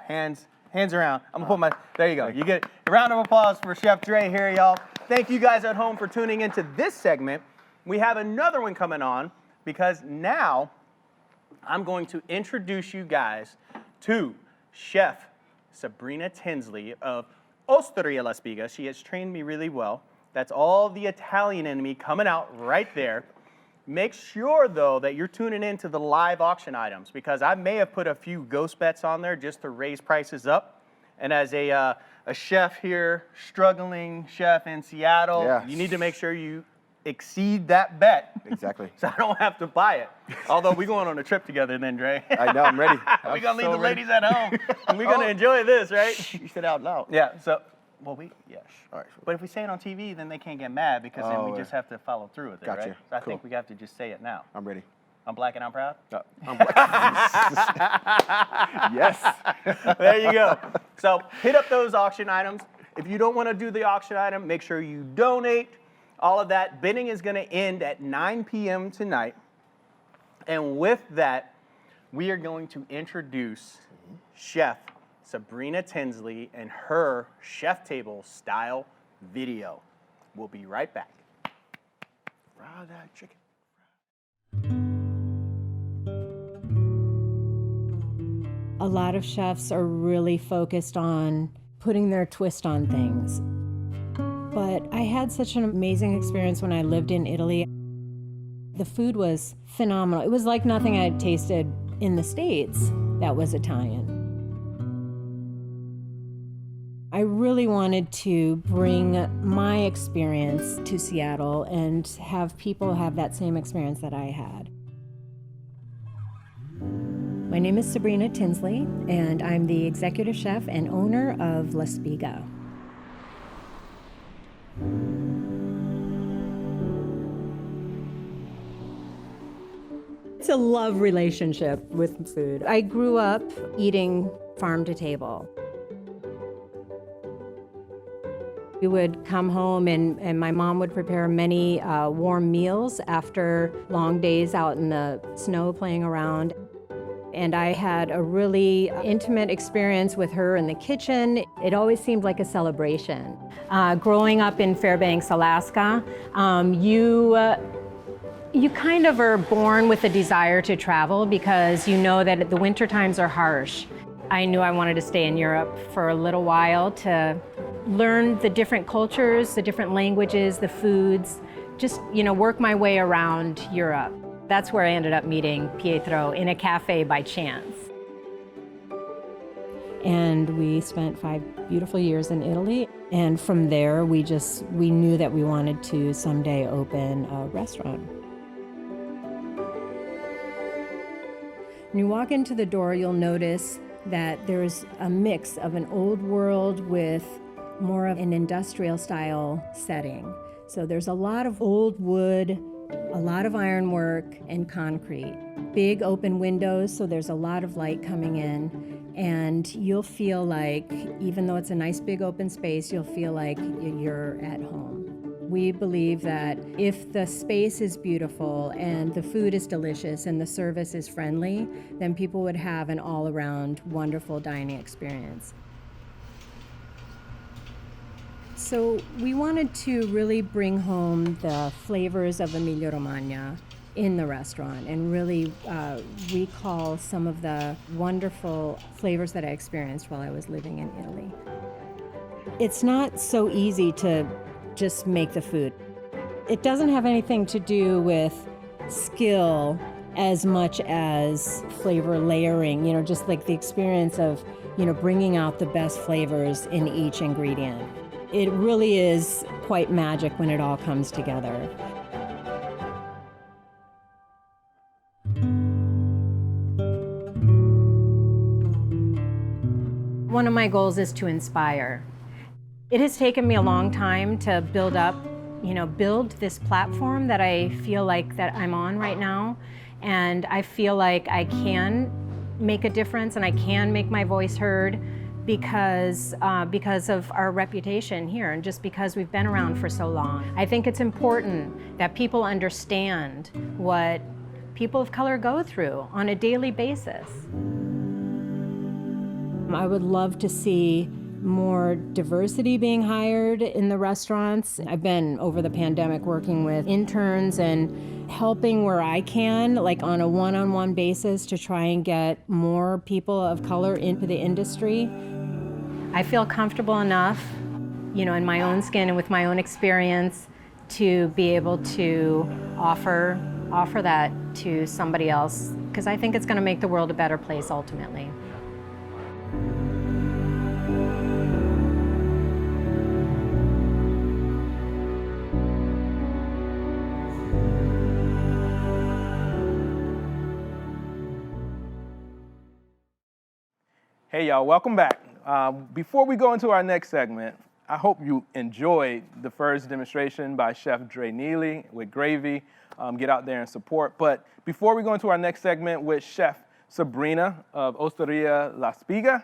S4: hands around. I'm gonna put my, there you go. You get a round of applause for Chef Dre here, y'all. Thank you guys at home for tuning into this segment. We have another one coming on, because now I'm going to introduce you guys to Chef Sabrina Tinsley of Osteria La Spiga. She has trained me really well. That's all the Italian in me coming out right there. Make sure, though, that you're tuning in to the live auction items, because I may have put a few ghost bets on there just to raise prices up. And as a chef here, struggling chef in Seattle, you need to make sure you exceed that bet.
S5: Exactly.
S4: So I don't have to buy it. Although we're going on a trip together then, Dre.
S5: I know, I'm ready.
S4: We're going to leave the ladies at home. And we're going to enjoy this, right?
S5: You said out loud.
S4: Yeah, so, well, yes.
S5: All right.
S4: But if we say it on TV, then they can't get mad, because then we just have to follow through with it,
S5: Gotcha.
S4: right? So I
S5: Cool.
S4: think we have to just say it now.
S5: I'm ready.
S4: I'm black and I'm proud?
S5: I'm black. Yes.
S4: There you go. So hit up those auction items. If you don't want to do the auction item, make sure you donate. All of that. Bidding is going to end at 9 p.m. tonight. And with that, we are going to introduce Chef Sabrina Tinsley and her chef table style video. We'll be right back.
S5: Fry that chicken.
S6: A lot of chefs are really focused on putting their twist on things. But I had such an amazing experience when I lived in Italy. The food was phenomenal. It was like nothing I had tasted in the States that was Italian. I really wanted to bring my experience to Seattle and have people have that same experience that I had. My name is Sabrina Tinsley, and I'm the executive chef and owner of La Spiga. It's a love relationship with food. I grew up eating farm to table. We would come home and my mom would prepare many warm meals after long days out in the snow playing around. And I had a really intimate experience with her in the kitchen. It always seemed like a celebration. Growing up in Fairbanks, Alaska, you kind of are born with a desire to travel because you know that the winter times are harsh. I knew I wanted to stay in Europe for a little while to learn the different cultures, the different languages, the foods, just, work my way around Europe. That's where I ended up meeting Pietro in a cafe by chance. And we spent 5 beautiful years in Italy. And from there, we knew that we wanted to someday open a restaurant. When you walk into the door, you'll notice that there's a mix of an old world with more of an industrial style setting. So there's a lot of old wood, a lot of ironwork and concrete. Big open windows, so there's a lot of light coming in. And you'll feel like, even though it's a nice big open space, you'll feel like you're at home. We believe that if the space is beautiful and the food is delicious and the service is friendly, then people would have an all-around wonderful dining experience. So we wanted to really bring home the flavors of Emilia-Romagna in the restaurant and really recall some of the wonderful flavors that I experienced while I was living in Italy. It's not so easy to just make the food. It doesn't have anything to do with skill as much as flavor layering, just like the experience of, bringing out the best flavors in each ingredient. It really is quite magic when it all comes together. One of my goals is to inspire. It has taken me a long time to build this platform that I feel like that I'm on right now. And I feel like I can make a difference and I can make my voice heard because of our reputation here and just because we've been around for so long. I think it's important that people understand what people of color go through on a daily basis. I would love to see more diversity being hired in the restaurants. I've been, over the pandemic, working with interns and helping where I can, like on a one-on-one basis, to try and get more people of color into the industry. I feel comfortable enough, in my own skin and with my own experience to be able to offer that to somebody else, because I think it's going to make the world a better place ultimately.
S1: Hey y'all, welcome back. Before we go into our next segment, I hope you enjoyed the first demonstration by Chef Dre Neeley with Gravy. Get out there and support. But before we go into our next segment with Chef Sabrina of Osteria La Spiga,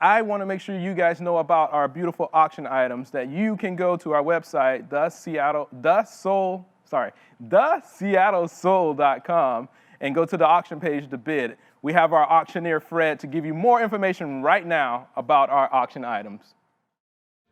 S1: I want to make sure you guys know about our beautiful auction items that you can go to our website, theseattlesoul.com, and go to the auction page to bid. We have our auctioneer, Fred, to give you more information right now about our auction items.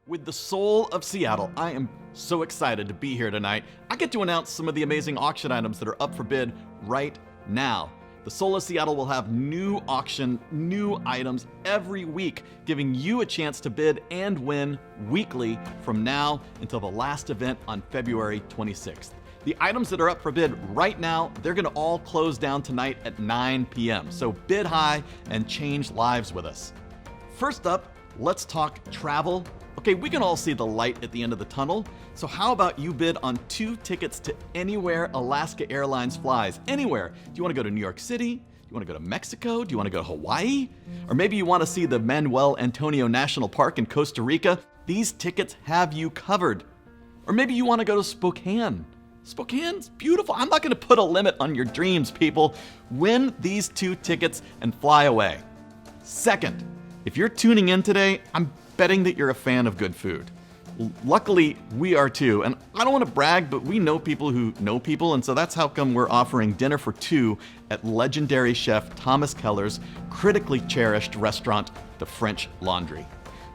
S7: With the soul of Seattle, I am so excited to be here tonight. I get to announce some of the amazing auction items that are up for bid right now. The Soul of Seattle will have new auction, new items every week, giving you a chance to bid and win weekly from now until the last event on February 26th. The items that are up for bid right now, they're gonna all close down tonight at 9 p.m. So bid high and change lives with us. First up, let's talk travel. Okay, we can all see the light at the end of the tunnel. So how about you bid on 2 tickets to anywhere Alaska Airlines flies? Anywhere. Do you wanna go to New York City? Do you wanna go to Mexico? Do you wanna go to Hawaii? Or maybe you wanna see the Manuel Antonio National Park in Costa Rica? These tickets have you covered. Or maybe you wanna go to Spokane. Spokane's beautiful. I'm not gonna put a limit on your dreams, people. Win these 2 tickets and fly away. Second, if you're tuning in today, I'm betting that you're a fan of good food. Luckily, we are too. And I don't want to brag, but we know people who know people, and so that's how come we're offering dinner for 2 at legendary chef Thomas Keller's critically cherished restaurant, The French Laundry.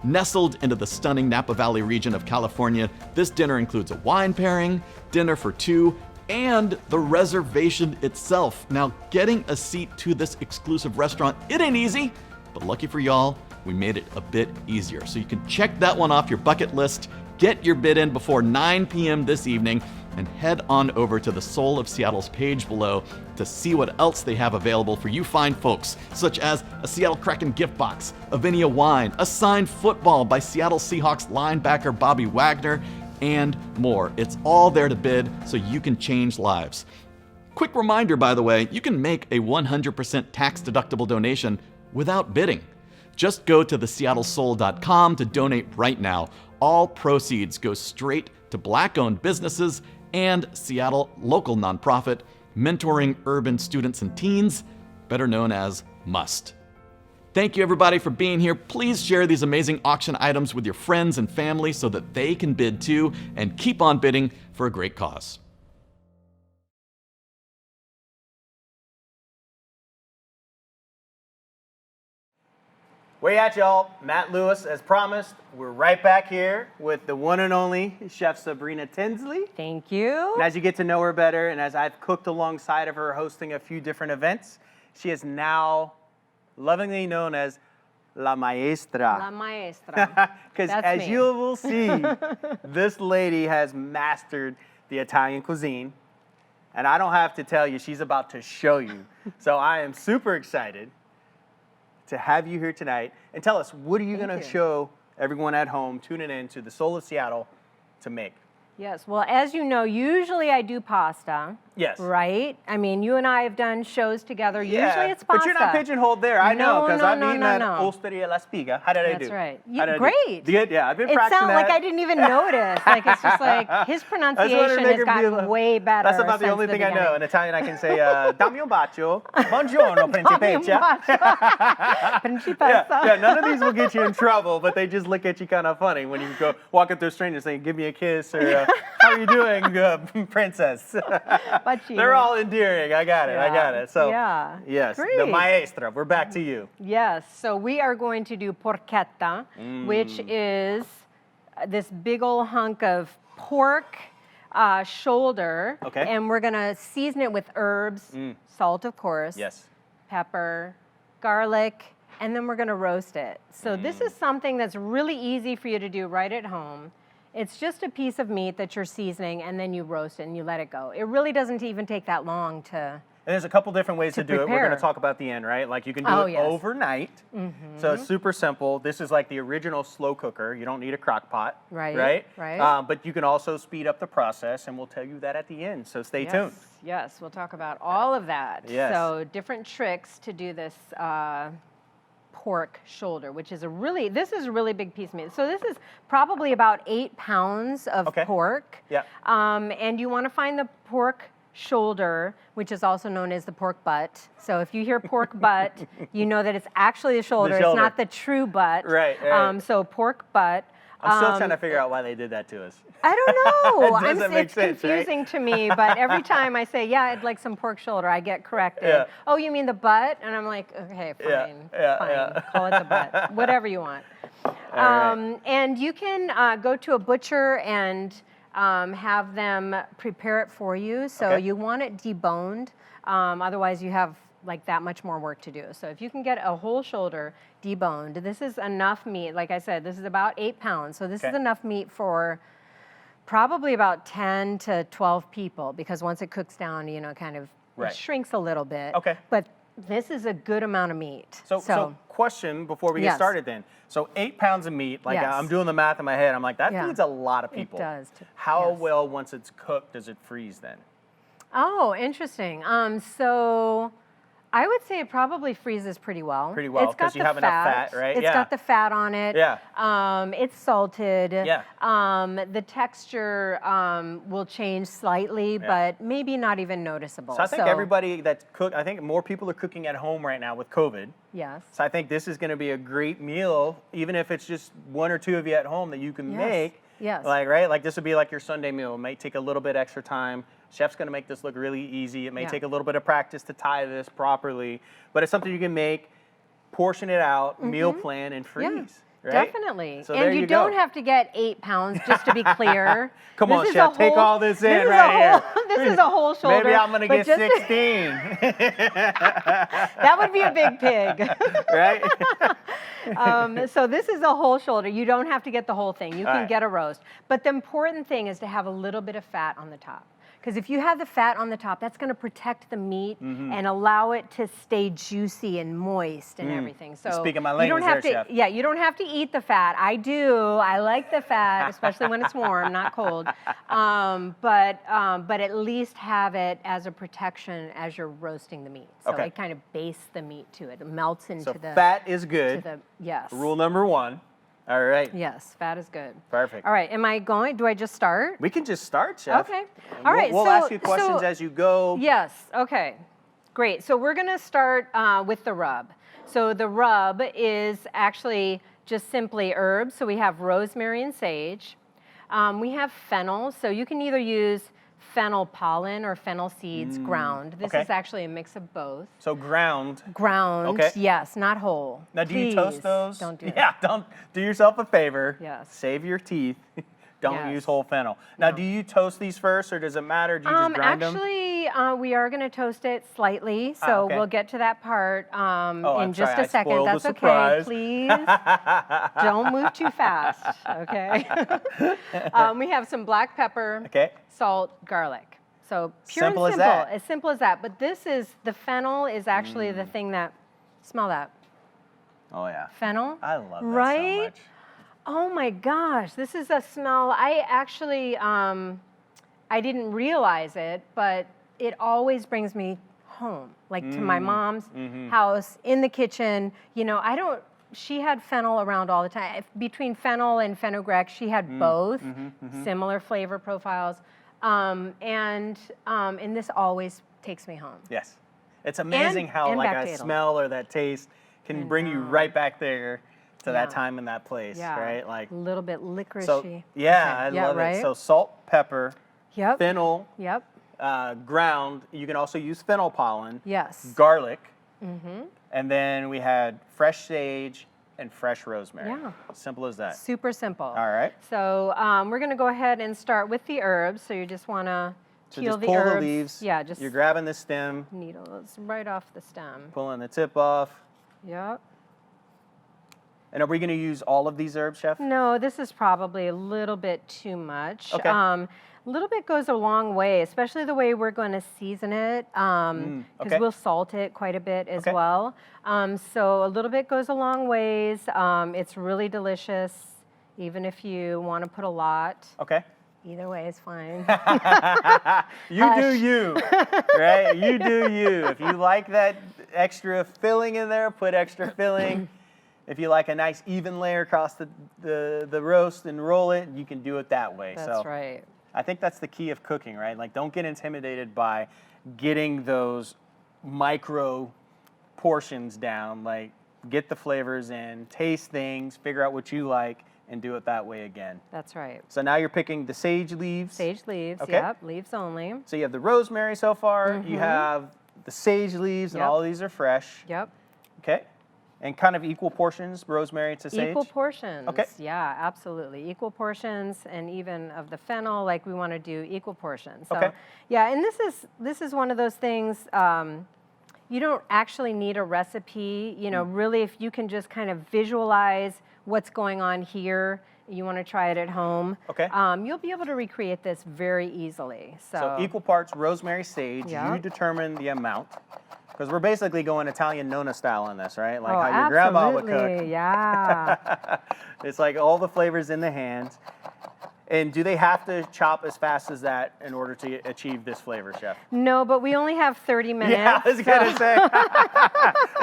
S7: Nestled into the stunning Napa Valley region of California, this dinner includes a wine pairing, dinner for 2, and the reservation itself. Now, getting a seat to this exclusive restaurant, it ain't easy, but lucky for y'all, we made it a bit easier. So you can check that one off your bucket list, get your bid in before 9 p.m. this evening, and head on over to the Soul of Seattle's page below to see what else they have available for you fine folks, such as a Seattle Kraken gift box, a Avinia wine, a signed football by Seattle Seahawks linebacker Bobby Wagner, and more. It's all there to bid so you can change lives. Quick reminder, by the way, you can make a 100% tax-deductible donation without bidding. Just go to theseattlesoul.com to donate right now. All proceeds go straight to Black-owned businesses and Seattle local nonprofit mentoring urban students and teens, better known as MUST. Thank you everybody for being here. Please share these amazing auction items with your friends and family so that they can bid too, and keep on bidding for a great cause.
S4: Way at y'all, Matt Lewis, as promised. We're right back here with the one and only Chef Sabrina Tinsley.
S6: Thank you.
S4: And as you get to know her better, and as I've cooked alongside of her hosting a few different events, she is now lovingly known as La Maestra.
S6: La Maestra.
S4: Because
S6: That's
S4: as
S6: me.
S4: you will see, this lady has mastered the Italian cuisine. And I don't have to tell you, she's about to show you. So I am super excited to have you here tonight. And tell us, what are you going to show everyone at home tuning in to the Soul of Seattle to make?
S6: Yes, well, as you know, usually I do pasta.
S4: Yes.
S6: Right? I mean, you and I have done shows together.
S4: Yeah,
S6: Usually it's pasta.
S4: but you're not pigeonholed there. I know, because I've eaten at
S6: no.
S4: Osteria La Spiga. How did I do?
S6: That's right.
S4: How did I do?
S6: Great.
S4: Good? Yeah, I've been
S6: It
S4: practicing
S6: sounds
S4: that.
S6: like I didn't even notice. Like, it's just like his pronunciation has gotten way better.
S4: That's about the
S6: since
S4: only thing I know.
S6: beginning.
S4: In Italian, I can say, dammi un bacio, buongiorno, principessa.
S6: Principessa.
S4: Yeah, none of these will get you in trouble, but they just look at you kind of funny when you go walking through a stranger saying, give me a kiss, or how are you doing, princess? They're all endearing. I got it. So, yes,
S6: Great.
S4: the maestra. We're back to you.
S6: Yes, so we are going to do porchetta, which is this big old hunk of pork shoulder.
S4: Okay.
S6: And we're going to season it with herbs, salt, of course.
S4: Yes.
S6: Pepper, garlic, and then we're going to roast it. So this is something that's really easy for you to do right at home. It's just a piece of meat that you're seasoning, and then you roast it and you let it go. It really doesn't even take that long to
S4: And there's a couple different ways to do it. We're going
S6: prepare.
S4: to talk about the end, right? Like you can do it
S6: yes.
S4: overnight. So it's super simple. This is like the original slow cooker. You don't need a crock pot.
S6: Right.
S4: But you can also speed up the process, and we'll tell you that at the end. So stay tuned.
S6: Yes, we'll talk about all of that.
S4: Yes.
S6: So different tricks to do this pork shoulder, which is this is a really big piece of meat. So this is probably about 8 pounds of pork.
S4: Yeah.
S6: And you want to find the pork shoulder, which is also known as the pork butt. So if you hear pork butt, you know that it's actually the shoulder. It's not the true butt.
S4: Right.
S6: So pork butt.
S4: I'm still trying to figure out why they did that to us.
S6: I don't know.
S4: It doesn't make
S6: it's
S4: sense, right?
S6: confusing to me, but every time I say, yeah, I'd like some pork shoulder, I get corrected.
S4: Yeah.
S6: Oh, you mean the butt? And I'm like, okay, fine, fine. Call it the butt, whatever you want.
S4: Right.
S6: And you can go to a butcher and have them prepare it for you. So you want it deboned. Otherwise, you have like that much more work to do. So if you can get a whole shoulder deboned, this is enough meat. Like I said, this is about 8 pounds. So this is enough meat for probably about 10 to 12 people, because once it cooks down, you know, kind of it shrinks a little bit.
S4: Okay.
S6: But this is a good amount of meat.
S4: So question before we get started then. So 8 pounds of meat, like I'm doing the math in my head, I'm like, that feeds a lot of people.
S6: It does.
S4: How well, once it's cooked, does it freeze then?
S6: Oh, interesting. So I would say it probably freezes pretty well.
S4: Pretty well, because you have enough fat, right?
S6: It's got the fat on it.
S4: Yeah.
S6: It's salted.
S4: Yeah.
S6: The texture will change slightly, but maybe not even noticeable.
S4: So I think everybody that's I think more people are cooking at home right now with COVID.
S6: Yes.
S4: So I think this is going to be a great meal, even if it's just 1 or 2 of you at home that you can make.
S6: Yes.
S4: Like, right? Like this would be like your Sunday meal. It might take a little bit extra time. Chef's going to make this look really easy. It may take a little bit of practice to tie this properly, but it's something you can make, portion it out, meal plan, and freeze. Right?
S6: Definitely.
S4: So
S6: and you don't have to get 8 pounds, just to be clear.
S4: Come on, Chef, take all this in right here.
S6: This is a whole shoulder.
S4: Maybe I'm going to get 16.
S6: That would be a big pig.
S4: Right?
S6: So this is a whole shoulder. You don't have to get the whole thing. You can get a roast. But the important thing is to have a little bit of fat on the top. Because if you have the fat on the top, that's going to protect the meat and allow it to stay juicy and moist and everything. So
S4: you're speaking my language there, Chef.
S6: Yeah, you don't have to eat the fat. I do. I like the fat, especially when it's warm, not cold. But at least have it as a protection as you're roasting the meat. So it kind of bastes the meat to it. It melts into the
S4: fat is good.
S6: Yes.
S4: Rule number 1. All right.
S6: Yes, fat is good.
S4: Perfect.
S6: All right, do I just start?
S4: We can just start, Chef.
S6: Okay. All right.
S4: We'll ask you questions as you go.
S6: Yes. Okay. Great. So we're going to start with the rub. So the rub is actually just simply herbs. So we have rosemary and sage. We have fennel. So you can either use fennel pollen or fennel seeds ground. This is actually a mix of both.
S4: So ground.
S6: Ground, yes, not whole.
S4: Now, do you toast those?
S6: Don't do that.
S4: Yeah, don't do yourself a favor.
S6: Yes.
S4: Save your teeth. Don't use whole fennel. Now, do you toast these first, or does it matter? Do you just grind them?
S6: Actually, we are going to toast it slightly, so
S4: okay.
S6: we'll get to that part in
S4: I'm
S6: just
S4: sorry,
S6: a second.
S4: spoiled the
S6: That's okay.
S4: surprise.
S6: Please don't move too fast. Okay. We have some black pepper,
S4: Okay.
S6: salt, garlic. So pure
S4: Simple as
S6: and simple,
S4: that.
S6: as simple as that. But this is the fennel is actually the thing that smell that
S4: Oh yeah.
S6: fennel.
S4: I love that
S6: right?
S4: so much.
S6: Oh my gosh, this is a smell. I actually, I didn't realize it, but it always brings me home, like to my mom's house, in the kitchen. You know, she had fennel around all the time. Between fennel and fenugreek, she had both, similar flavor profiles. And this always takes me home.
S4: Yes. It's amazing how
S6: and
S4: like
S6: back
S4: a
S6: to Italy.
S4: smell or that taste can bring you right back there to that
S6: Yeah.
S4: time and that place,
S6: Yeah.
S4: right? Like
S6: A little bit licoricey.
S4: so. Yeah, I
S6: Yeah,
S4: love
S6: right?
S4: it. So salt, pepper,
S6: Yep.
S4: fennel,
S6: Yep.
S4: ground. You can also use fennel pollen.
S6: Yes.
S4: Garlic. And then we had fresh sage and fresh rosemary.
S6: Yeah.
S4: Simple as that.
S6: Super simple.
S4: All right.
S6: So we're going to go ahead and start with the herbs. So you just want to
S4: So
S6: peel
S4: just
S6: the
S4: pull
S6: herbs.
S4: the leaves.
S6: Yeah, just
S4: You're grabbing the stem,
S6: needles right off the stem.
S4: pulling the tip off.
S6: Yep.
S4: And are we going to use all of these herbs, Chef?
S6: No, this is probably a little bit too much.
S4: Okay.
S6: A little bit goes a long way, especially the way we're going to season it, because
S4: okay.
S6: we'll salt it quite a bit as
S4: Okay.
S6: well. So a little bit goes a long ways. It's really delicious, even if you want to put a lot.
S4: Okay.
S6: Either way is fine.
S4: You do you, right? You do you. If you like that extra filling in there, put extra filling. If you like a nice even layer across the roast and roll it, you can do it that way.
S6: That's right.
S4: I think that's the key of cooking, right? Like, don't get intimidated by getting those micro portions down. Like, get the flavors in, taste things, figure out what you like, and do it that way again.
S6: That's right.
S4: So now you're picking the sage leaves.
S6: Sage leaves,
S4: Okay.
S6: yep, leaves only.
S4: So you have the rosemary so far. You have the sage leaves, and
S6: Yep.
S4: all of these are fresh.
S6: Yep.
S4: Okay. And kind of equal portions, rosemary to sage.
S6: Equal portions.
S4: Okay.
S6: Yeah, absolutely. Equal portions, and even of the fennel, like we want to do equal portions. So,
S4: Okay.
S6: yeah, and this is one of those things. You don't actually need a recipe. You know, really, if you can just kind of visualize what's going on here, you want to try it at home.
S4: Okay.
S6: You'll be able to recreate this very easily.
S4: So equal parts rosemary, sage.
S6: Yeah.
S4: You determine the amount. Because we're basically going Italian nonna style in this, right? Like
S6: Oh,
S4: how your grandma would cook.
S6: absolutely, yeah.
S4: It's like all the flavors in the hands. And do they have to chop as fast as that in order to achieve this flavor, Chef?
S6: No, but we only have 30 minutes.
S4: Yeah, I was gonna say.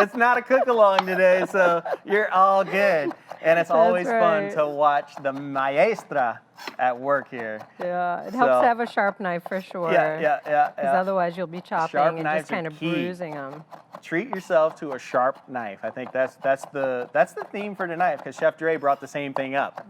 S4: It's not a cook along today, so you're all good. And it's always fun
S6: right.
S4: to watch the maestra at work here.
S6: Yeah, it helps
S4: So-
S6: to have a sharp knife for sure.
S4: Yeah.
S6: Because otherwise you'll be chopping
S4: Sharp
S6: and
S4: knives
S6: just kind
S4: are
S6: of
S4: key.
S6: bruising them.
S4: Treat yourself to a sharp knife. I think that's the theme for tonight, because Chef Dre brought the same thing up.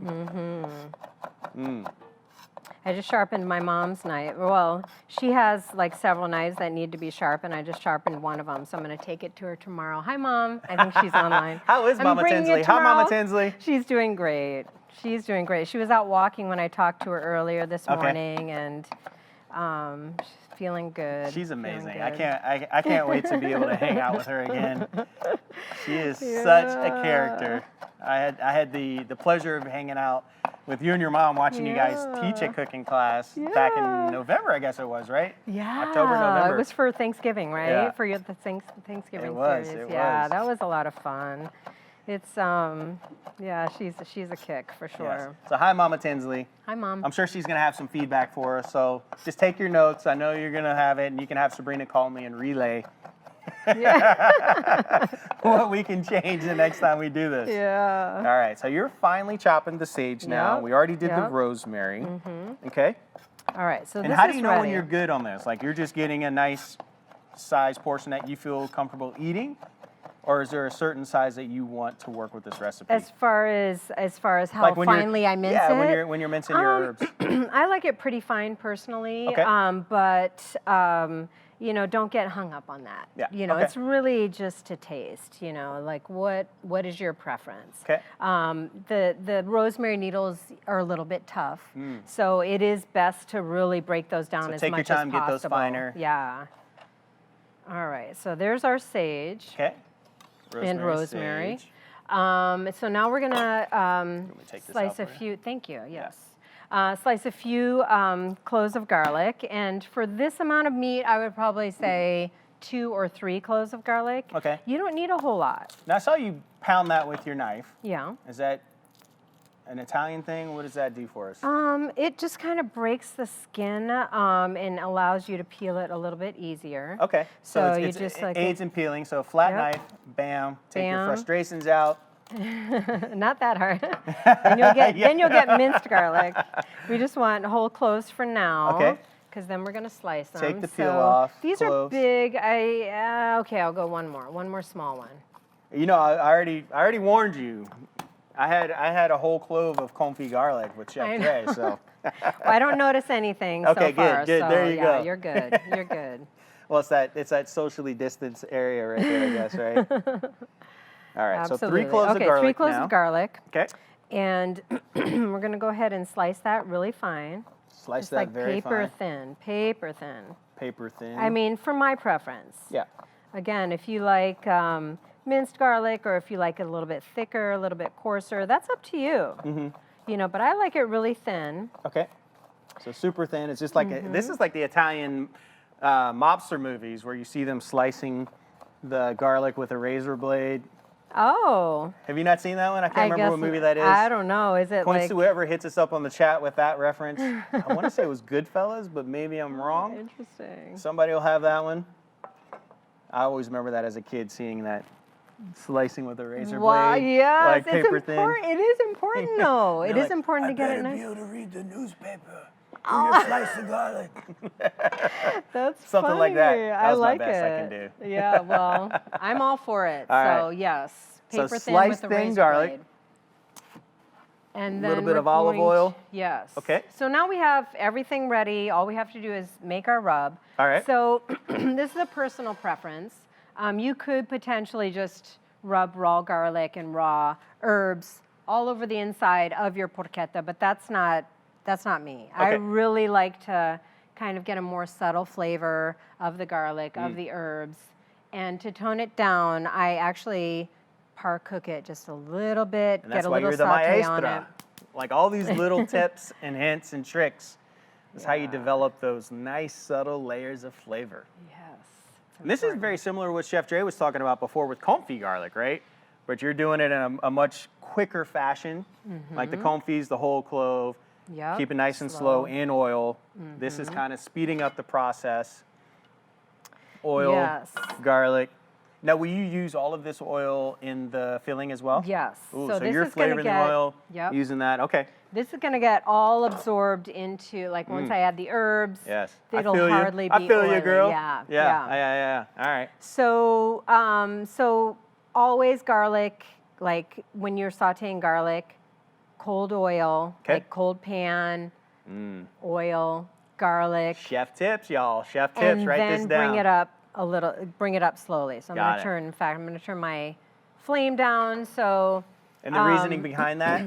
S6: I just sharpened my mom's knife. Well, she has like several knives that need to be sharpened. I just sharpened one of them, so I'm going to take it to her tomorrow. Hi, Mom. I think she's online.
S4: How is
S6: I'm
S4: Mama
S6: bringing it
S4: Tinsley? Hi, Mama
S6: tomorrow.
S4: Tinsley.
S6: She's doing great. She's doing great. She was out walking when I talked to her earlier this
S4: Okay.
S6: morning, and she's feeling good.
S4: She's
S6: feeling
S4: amazing.
S6: good.
S4: I can't wait to be able to hang out with her again. She is such a character. I had the pleasure of hanging out with you and your mom, watching you guys teach a cooking class back in November, I guess it was, right?
S6: Yeah,
S4: October, November.
S6: it was for Thanksgiving, right?
S4: Yeah.
S6: For the Thanksgiving
S4: It was,
S6: series.
S4: it
S6: Yeah,
S4: was.
S6: that was a lot of fun. It's yeah, she's a kick for
S4: Yes.
S6: sure.
S4: So hi, Mama Tinsley.
S6: Hi, Mom.
S4: I'm sure she's gonna have some feedback for us. So just take your notes. I know you're gonna have it, and you can have Sabrina call me and relay what we can change the next time we do this.
S6: Yeah.
S4: All right, so you're finally chopping the sage now.
S6: Yep,
S4: We already did the
S6: yep.
S4: rosemary. Okay.
S6: All right. So
S4: And
S6: this
S4: how do
S6: is
S4: you know
S6: ready.
S4: when you're good on this? Like, you're just getting a nice size portion that you feel comfortable eating, or is there a certain size that you want to work with this recipe?
S6: As far as how
S4: Like when you're-
S6: finely I mince
S4: yeah,
S6: it.
S4: when you're mincing your herbs.
S6: I like it pretty fine personally.
S4: Okay.
S6: But you know, don't get hung up on that.
S4: Yeah,
S6: You know,
S4: okay.
S6: it's really just to taste, you know, like what is your preference?
S4: Okay.
S6: The rosemary needles are a little bit tough, so it is best to really break those down
S4: So
S6: as
S4: take your
S6: much
S4: time,
S6: as
S4: get those
S6: possible.
S4: finer.
S6: Yeah. All right, so there's our sage
S4: Okay.
S6: and rosemary.
S4: sage.
S6: So now we're gonna
S4: me to take this
S6: slice
S4: out
S6: a
S4: for you?
S6: few. Thank you. Yes. Slice a few cloves of garlic, and for this amount of meat, I would probably say 2 or 3 cloves of garlic.
S4: Okay.
S6: You don't need a whole lot.
S4: Now I saw you pound that with your knife.
S6: Yeah.
S4: Is that an Italian thing? What does that do for us?
S6: It just kind of breaks the skin and allows you to peel it a little bit easier.
S4: Okay.
S6: So
S4: it's,
S6: you
S4: it's,
S6: just
S4: it
S6: like
S4: aids in peeling. So flat
S6: Yep.
S4: knife, bam, take your
S6: Bam.
S4: frustrations out.
S6: Not that hard. then you'll get minced garlic. We just want whole cloves for now.
S4: Okay.
S6: Because then we're gonna slice them.
S4: Take the peel
S6: So
S4: off,
S6: These
S4: cloves.
S6: are big. Okay, I'll go one more small one.
S4: You know, I already warned you. I had a whole clove of confit garlic with
S6: I
S4: Chef
S6: know.
S4: Dre, so.
S6: Well, I don't notice anything
S4: Okay,
S6: so far.
S4: good.
S6: So,
S4: There you
S6: yeah,
S4: go.
S6: You're good. You're good.
S4: Well, it's that socially distanced area right there, I guess, right? All right,
S6: Absolutely.
S4: so 3 cloves
S6: okay,
S4: of garlic
S6: 3 cloves
S4: now.
S6: of garlic.
S4: Okay,
S6: And we're gonna go ahead and slice that really fine.
S4: slice
S6: Just
S4: that
S6: like
S4: very
S6: paper
S4: fine.
S6: paper thin.
S4: Paper thin.
S6: I mean, for my preference.
S4: yeah.
S6: Again, if you like minced garlic or if you like it a little bit thicker, a little bit coarser, that's up to you.
S4: Mm-hmm.
S6: You know, but I like it really thin.
S4: Okay. So super thin. It's just like this is like the Italian mobster movies where you see them slicing the garlic with a razor blade.
S6: Oh.
S4: Have you not seen that one? I can't remember what movie that is.
S6: I don't know. Is it
S4: Points
S6: like
S4: to whoever hits us up on the chat with that reference. I want to say it was Goodfellas, but maybe I'm wrong.
S6: interesting?
S4: Somebody will have that one. I always remember that as a kid, seeing that slicing with a razor
S6: Wow,
S4: blade,
S6: yes,
S4: like
S6: it's
S4: paper thin.
S6: important. It is important though. It
S4: You're
S6: is
S4: like,
S6: important to get it nice.
S5: able to read the newspaper. You slice the garlic.
S6: That's
S4: Something
S6: funny.
S4: like that. That
S6: I
S4: was my
S6: like
S4: best
S6: it.
S4: I can do.
S6: Yeah, well, I'm all for it.
S4: All
S6: So
S4: right.
S6: yes,
S4: So
S6: paper thin
S4: sliced
S6: with a
S4: thin
S6: razor
S4: garlic.
S6: blade. And
S4: Little
S6: then
S4: bit
S6: we're
S4: of olive
S6: going
S4: oil.
S6: Yes.
S4: Okay.
S6: So now we have everything ready. All we have to do is make our rub.
S4: All right.
S6: So this is a personal preference. You could potentially just rub raw garlic and raw herbs all over the inside of your porchetta, but that's not me. I
S4: Okay.
S6: really like to kind of get a more subtle flavor of the garlic, of the herbs. And to tone it down, I actually par cook it just a little bit,
S4: And
S6: get
S4: that's
S6: a
S4: why
S6: little
S4: you're the
S6: saute on it.
S4: maestra. Like all these little tips and hints and tricks is how you develop those nice subtle layers of flavor.
S6: Yes.
S4: And this is very similar to what Chef Dre was talking about before with confit garlic, right? But you're doing it in a much quicker fashion, like the confits, the whole clove.
S6: Yep.
S4: Keep it nice and slow in oil. This is kind of speeding up the process. Oil,
S6: Yes.
S4: garlic. Now, will you use all of this oil in the filling as well?
S6: Yes.
S4: Ooh,
S6: So
S4: so
S6: this
S4: you're
S6: is gonna
S4: flavoring
S6: get-
S4: the oil,
S6: Yep.
S4: using that. Okay.
S6: This is gonna get all absorbed into, like once I add the herbs,
S4: Yes.
S6: it'll
S4: I feel
S6: hardly
S4: you.
S6: be
S4: I feel
S6: oily.
S4: you, girl.
S6: Yeah.
S4: Yeah. All right.
S6: So, so always garlic, like when you're sauteing garlic, cold oil,
S4: 'Kay.
S6: like cold pan, oil, garlic,
S4: Chef tips, y'all. Chef tips.
S6: and
S4: Write
S6: then
S4: this down.
S6: bring it up a little, bring it up slowly. So I'm
S4: Got
S6: gonna
S4: it.
S6: turn, in fact, I'm gonna turn my flame down. So,
S4: And the reasoning behind that?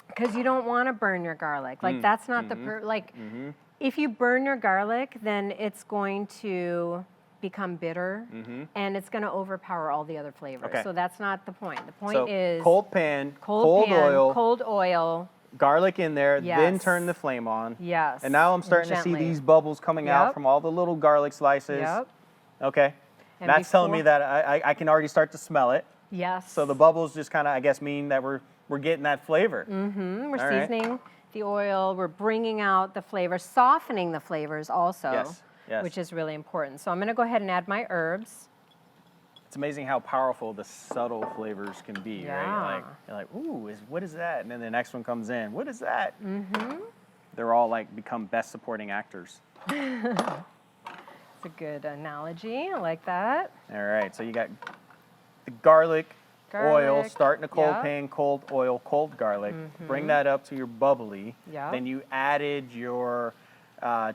S6: because you don't want to burn your garlic. Like that's not the if you burn your garlic, then it's going to become bitter and it's going to overpower all the other flavors.
S4: Okay.
S6: So that's not the point. The point
S4: So
S6: is
S4: cold pan,
S6: cold pan,
S4: oil,
S6: cold oil.
S4: garlic in there, then
S6: Yes.
S4: turn the flame on.
S6: Yes.
S4: And now I'm starting to see
S6: gently.
S4: these bubbles coming out
S6: Yep.
S4: from all the little garlic slices.
S6: Yep.
S4: Okay.
S6: And
S4: That's telling me
S6: before-
S4: that I can already start to smell it.
S6: Yes.
S4: So the bubbles just kind of, I guess, mean that we're getting that flavor.
S6: We're
S4: all right.
S6: seasoning the oil. We're bringing out the flavor, softening the flavors also,
S4: Yes, yes.
S6: which is really important. So I'm going to go ahead and add my herbs.
S4: It's amazing how powerful the subtle flavors can be, right?
S6: Yeah.
S4: Like, you're like, ooh, what is that? And then the next one comes in. What is that? They're all like become best supporting actors.
S6: It's a good analogy. I like that.
S4: All right, so you got the garlic, oil,
S6: Garlic,
S4: start in a cold
S6: yep.
S4: pan, cold oil, cold garlic. Bring that up to your bubbly.
S6: Yep.
S4: Then you added your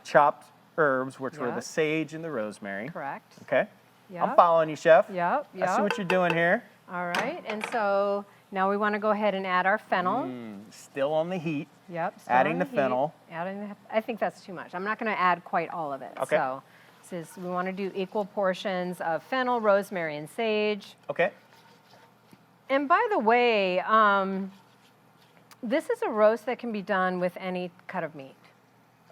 S4: chopped herbs, which were
S6: Yep.
S4: the sage and the rosemary.
S6: Correct.
S4: Okay.
S6: Yep.
S4: I'm following you, Chef.
S6: Yep. Yep.
S4: I see what you're doing here.
S6: All right. And so now we want to go ahead and add our fennel.
S4: Still on the heat.
S6: Yep. still
S4: Adding
S6: on
S4: the
S6: heat.
S4: fennel.
S6: I think that's too much. I'm not going to add quite all of it.
S4: Okay.
S6: So since we want to do equal portions of fennel, rosemary, and sage.
S4: Okay.
S6: And by the way, this is a roast that can be done with any cut of meat.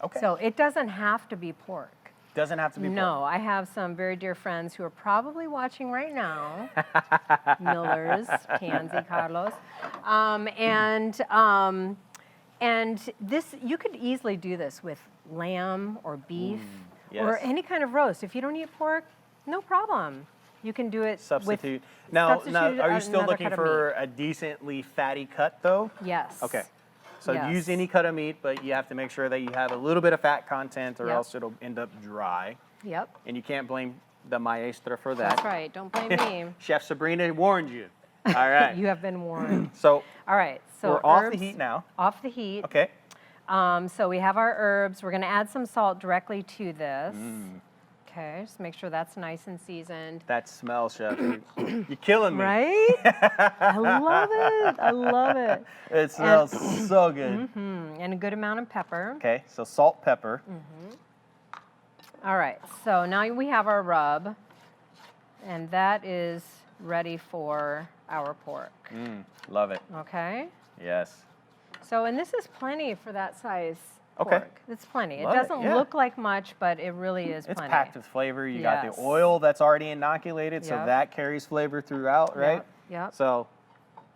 S4: Okay.
S6: So it doesn't have to be pork.
S4: Doesn't have to be
S6: No,
S4: pork.
S6: I have some very dear friends who are probably watching right now. Millers, Tansy, Carlos. And this, you could easily do this with lamb or beef or
S4: yes.
S6: any kind of roast. If you don't eat pork, no problem. You can do it
S4: Substitute.
S6: with
S4: Now,
S6: substitute
S4: are you still
S6: another
S4: looking
S6: cut of
S4: for a decently fatty cut, though?
S6: meat. Yes.
S4: Okay. So
S6: Yes.
S4: use any cut of meat, but you have to make sure that you have a little bit of fat content, or
S6: Yep.
S4: else it'll end up dry.
S6: Yep.
S4: And you can't blame the maestra for that.
S6: That's right. Don't blame me.
S4: Chef Sabrina warned you. All right.
S6: You have been warned.
S4: So
S6: All right. So
S4: we're off the
S6: herbs-
S4: heat now.
S6: Off the heat.
S4: Okay.
S6: So we have our herbs. We're going to add some salt directly to this. Okay, just make sure that's nice and seasoned.
S4: That smell, Chef. You're killing me.
S6: Right? I love it. I love it.
S4: It smells so good.
S6: And a good amount of pepper.
S4: Okay, so salt, pepper.
S6: All right, so now we have our rub, and that is ready for our pork.
S4: Love it.
S6: Okay?
S4: Yes.
S6: So, and this is plenty for that size
S4: Okay.
S6: pork. It's plenty.
S4: Love
S6: It
S4: it,
S6: doesn't
S4: yeah.
S6: look like much, but it really is
S4: It's
S6: plenty.
S4: packed with flavor. You got
S6: Yes.
S4: the oil that's already inoculated, so
S6: Yep.
S4: that carries flavor throughout, right?
S6: Yep.
S4: So,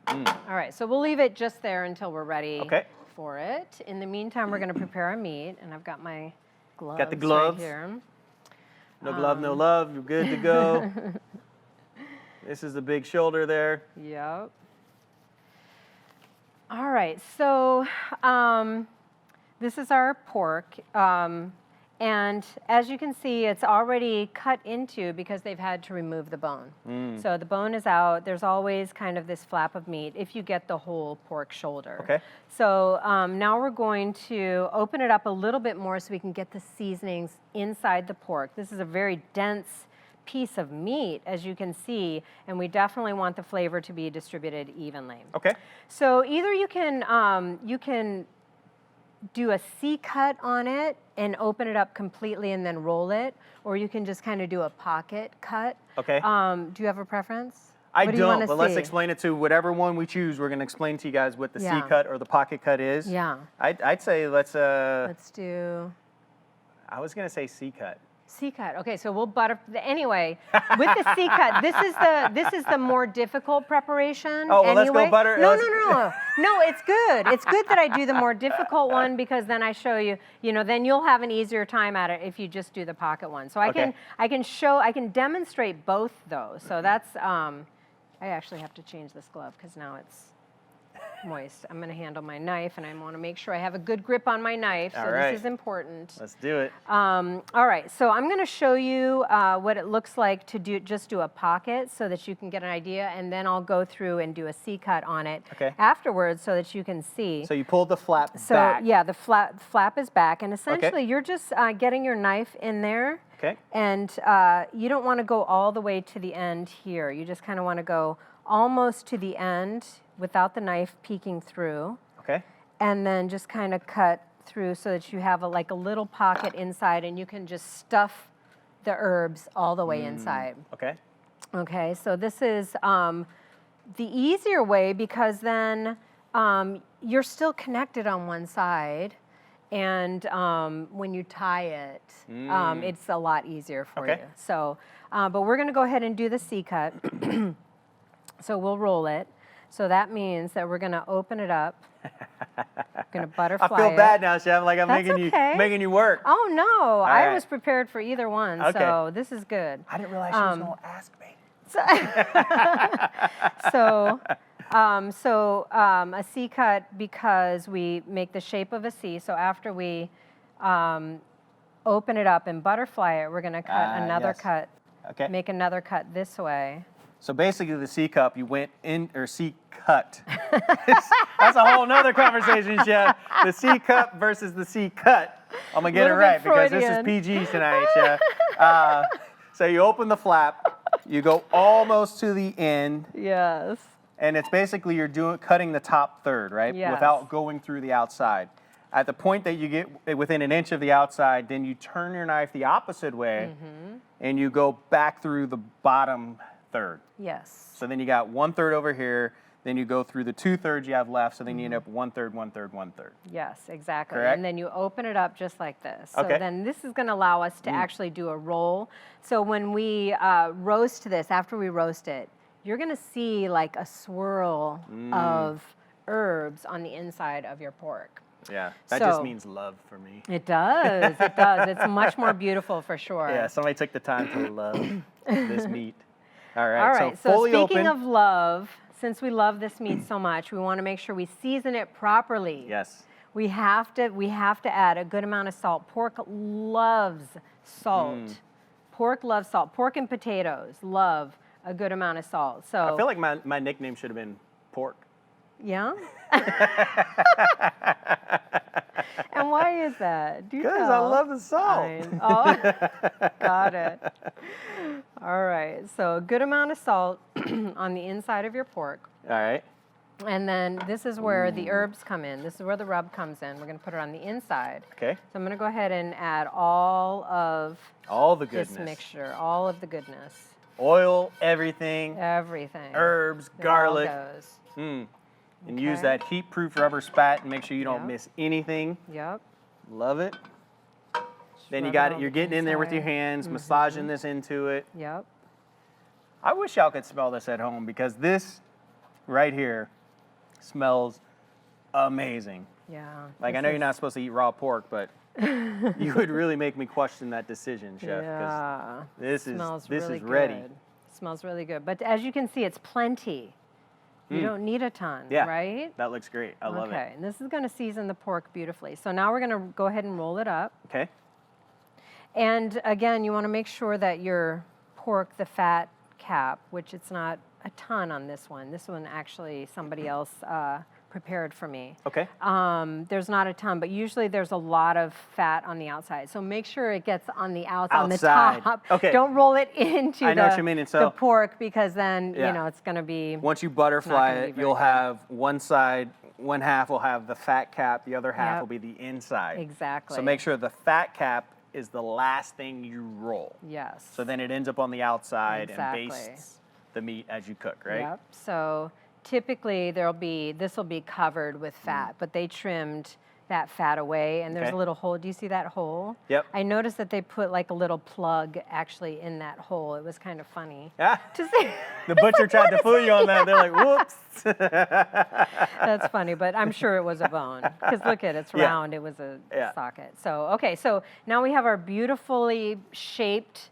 S6: All right, so we'll leave it just there until we're ready
S4: Okay.
S6: for it. In the meantime, we're going to prepare our meat, and I've got my gloves.
S4: Got the gloves.
S6: right here.
S4: no glove, no love. You're good to go. This is the big shoulder there.
S6: Yep. All right, so this is our pork. And as you can see, it's already cut into because they've had to remove the bone. So the bone is out. There's always kind of this flap of meat if you get the whole pork shoulder.
S4: Okay.
S6: So now we're going to open it up a little bit more so we can get the seasonings inside the pork. This is a very dense piece of meat, as you can see, and we definitely want the flavor to be distributed evenly.
S4: Okay.
S6: So either you can do a C-cut on it and open it up completely and then roll it, or you can just kind of do a pocket cut.
S4: Okay.
S6: Do you have a preference?
S4: I
S6: What do you
S4: don't,
S6: wanna
S4: but let's
S6: see?
S4: explain it to whatever one we choose. We're going to explain to you guys what the
S6: Yeah.
S4: C-cut or the pocket cut is.
S6: Yeah.
S4: I'd say let's
S6: do
S4: I was going to say C-cut.
S6: C-cut. Okay, so we'll butter. Anyway, with the C-cut, this is the more difficult preparation.
S4: Oh, well, let's
S6: anyway.
S4: go butter.
S6: No, no, it's good. It's good that I do the more difficult one because then I show you. Then you'll have an easier time at it if you just do the pocket one. So I
S4: Okay.
S6: can demonstrate both those. So that's. I actually have to change this glove because now it's moist. I'm going to handle my knife, and I want to make sure I have a good grip on my knife. So
S4: All right.
S6: this is important.
S4: Let's do it.
S6: All right, so I'm going to show you what it looks like to do a pocket so that you can get an idea, and then I'll go through and do a C-cut on it
S4: Okay.
S6: afterwards so that you can see.
S4: So you pulled the flap
S6: So,
S4: back.
S6: yeah, the flap is back, and essentially you're just getting your knife in there,
S4: Okay.
S6: and you don't want to go all the way to the end here. You just kind of want to go almost to the end without the knife peeking through.
S4: Okay.
S6: And then just kind of cut through so that you have like a little pocket inside and you can just stuff the herbs all the way inside.
S4: Okay.
S6: Okay, so this is the easier way because then you're still connected on one side, and when you tie it, it's a lot easier for
S4: Okay.
S6: you. So, but we're going to go ahead and do the C-cut. So we'll roll it. So that means that we're going to open it up. Going to butterfly
S4: I feel
S6: it.
S4: bad now, Chef. Like I'm
S6: That's
S4: making
S6: okay.
S4: making you work.
S6: Oh no, I
S4: right.
S6: was prepared for either one,
S4: Okay.
S6: so this is good.
S4: I didn't realize she was going to ask me.
S6: A C cut because we make the shape of a C. So after we open it up and butterfly it, we're going to cut another
S4: yes.
S6: cut.
S4: Okay.
S6: Make another cut this way.
S4: So basically, the C cup, you went in, or C cut. That's a whole nother conversation, Chef. The C cup versus the C cut. I'm gonna get it
S6: Little bit
S4: right because this is
S6: Freudian.
S4: PG tonight, Chef. So you open the flap, you go almost to the end,
S6: Yes.
S4: and it's basically you're cutting the top third, right?
S6: Yes.
S4: Without going through the outside. At the point that you get within an inch of the outside, then you turn your knife the opposite way, and you go back through the bottom third.
S6: Yes.
S4: So then you got 1/3 over here, then you go through the 2/3 you have left, so then you end up 1/3, 1/3, 1/3.
S6: Yes, exactly.
S4: Correct?
S6: And then you open it up just like this. So
S4: Okay.
S6: then this is going to allow us to actually do a roll. So when we roast this, after we roast it, you're going to see like a swirl of herbs on the inside of your pork.
S4: Yeah, that just
S6: So-
S4: means love for me.
S6: It does. It does. It's much more beautiful for sure.
S4: Yeah, somebody took the time to love this meat. All right,
S6: All right. So
S4: fully
S6: speaking
S4: open.
S6: of love, since we love this meat so much, we want to make sure we season it properly.
S4: Yes.
S6: We have to add a good amount of salt. Pork loves salt. Pork loves salt. Pork and potatoes love a good amount of salt. So
S4: I feel like my nickname should have been Pork.
S6: yeah. And why is that? Do you
S4: Because I
S6: tell?
S4: love the salt.
S6: Fine. Oh, got it. All right. So a good amount of salt on the inside of your pork.
S4: All right.
S6: And then this is where the herbs come in. This is where the rub comes in. We're going to put it on the inside.
S4: Okay.
S6: So I'm going to go ahead and add all of
S4: All the
S6: this
S4: goodness.
S6: mixture, all of the goodness,
S4: Oil, everything,
S6: everything.
S4: herbs,
S6: It all
S4: garlic.
S6: goes.
S4: And use
S6: Okay.
S4: that heat-proof rubber spat and make sure you don't
S6: Yep.
S4: miss anything.
S6: Yep.
S4: Love it. Then you
S6: rub
S4: got
S6: it
S4: it. You're
S6: on the
S4: getting in there with your
S6: inside.
S4: hands, massaging this into it.
S6: Yep.
S4: I wish y'all could smell this at home because this right here smells amazing.
S6: Yeah.
S4: Like I
S6: this
S4: know you're
S6: is-
S4: not supposed to eat raw pork, but you would really make me question that decision, Chef. 'cause
S6: Yeah.
S4: This
S6: Smells
S4: is
S6: really
S4: ready.
S6: good. Smells really good. But as you can see, it's plenty. You don't need a ton,
S4: Yeah.
S6: right?
S4: That looks great. I love
S6: Okay,
S4: it.
S6: and this is going to season the pork beautifully. So now we're going to go ahead and roll it up.
S4: Okay.
S6: And again, you want to make sure that your pork, the fat cap, which it's not a ton on this one. This one actually somebody else prepared for me.
S4: Okay.
S6: There's not a ton, but usually there's a lot of fat on the outside. So make sure it gets on the outside, on the
S4: Outside.
S6: top.
S4: Okay.
S6: Don't roll it into
S4: I know what you mean, and
S6: the
S4: so-
S6: pork because then
S4: Yeah.
S6: you know it's going to be.
S4: Once you butterfly
S6: gonna be
S4: it,
S6: very
S4: you'll
S6: good.
S4: have one side, one half will have the fat cap, the other half
S6: Yep.
S4: will be the inside.
S6: Exactly.
S4: So make sure the fat cap is the last thing you roll.
S6: Yes.
S4: So then it ends up on the outside
S6: Exactly.
S4: and bastes the meat as you cook, right?
S6: Yep. So typically this will be covered with fat, but they trimmed that fat away, and there's
S4: Okay.
S6: a little hole. Do you see that hole?
S4: Yep.
S6: I noticed that they put like a little plug actually in that hole. It was kind of funny
S4: Yeah.
S6: to see.
S4: The butcher tried to fool you on that. They're like, whoops.
S6: That's funny, but I'm sure it was a bone because look at it, it's
S4: Yeah.
S6: round. It was a
S4: Yeah.
S6: socket. So okay, so now we have our beautifully shaped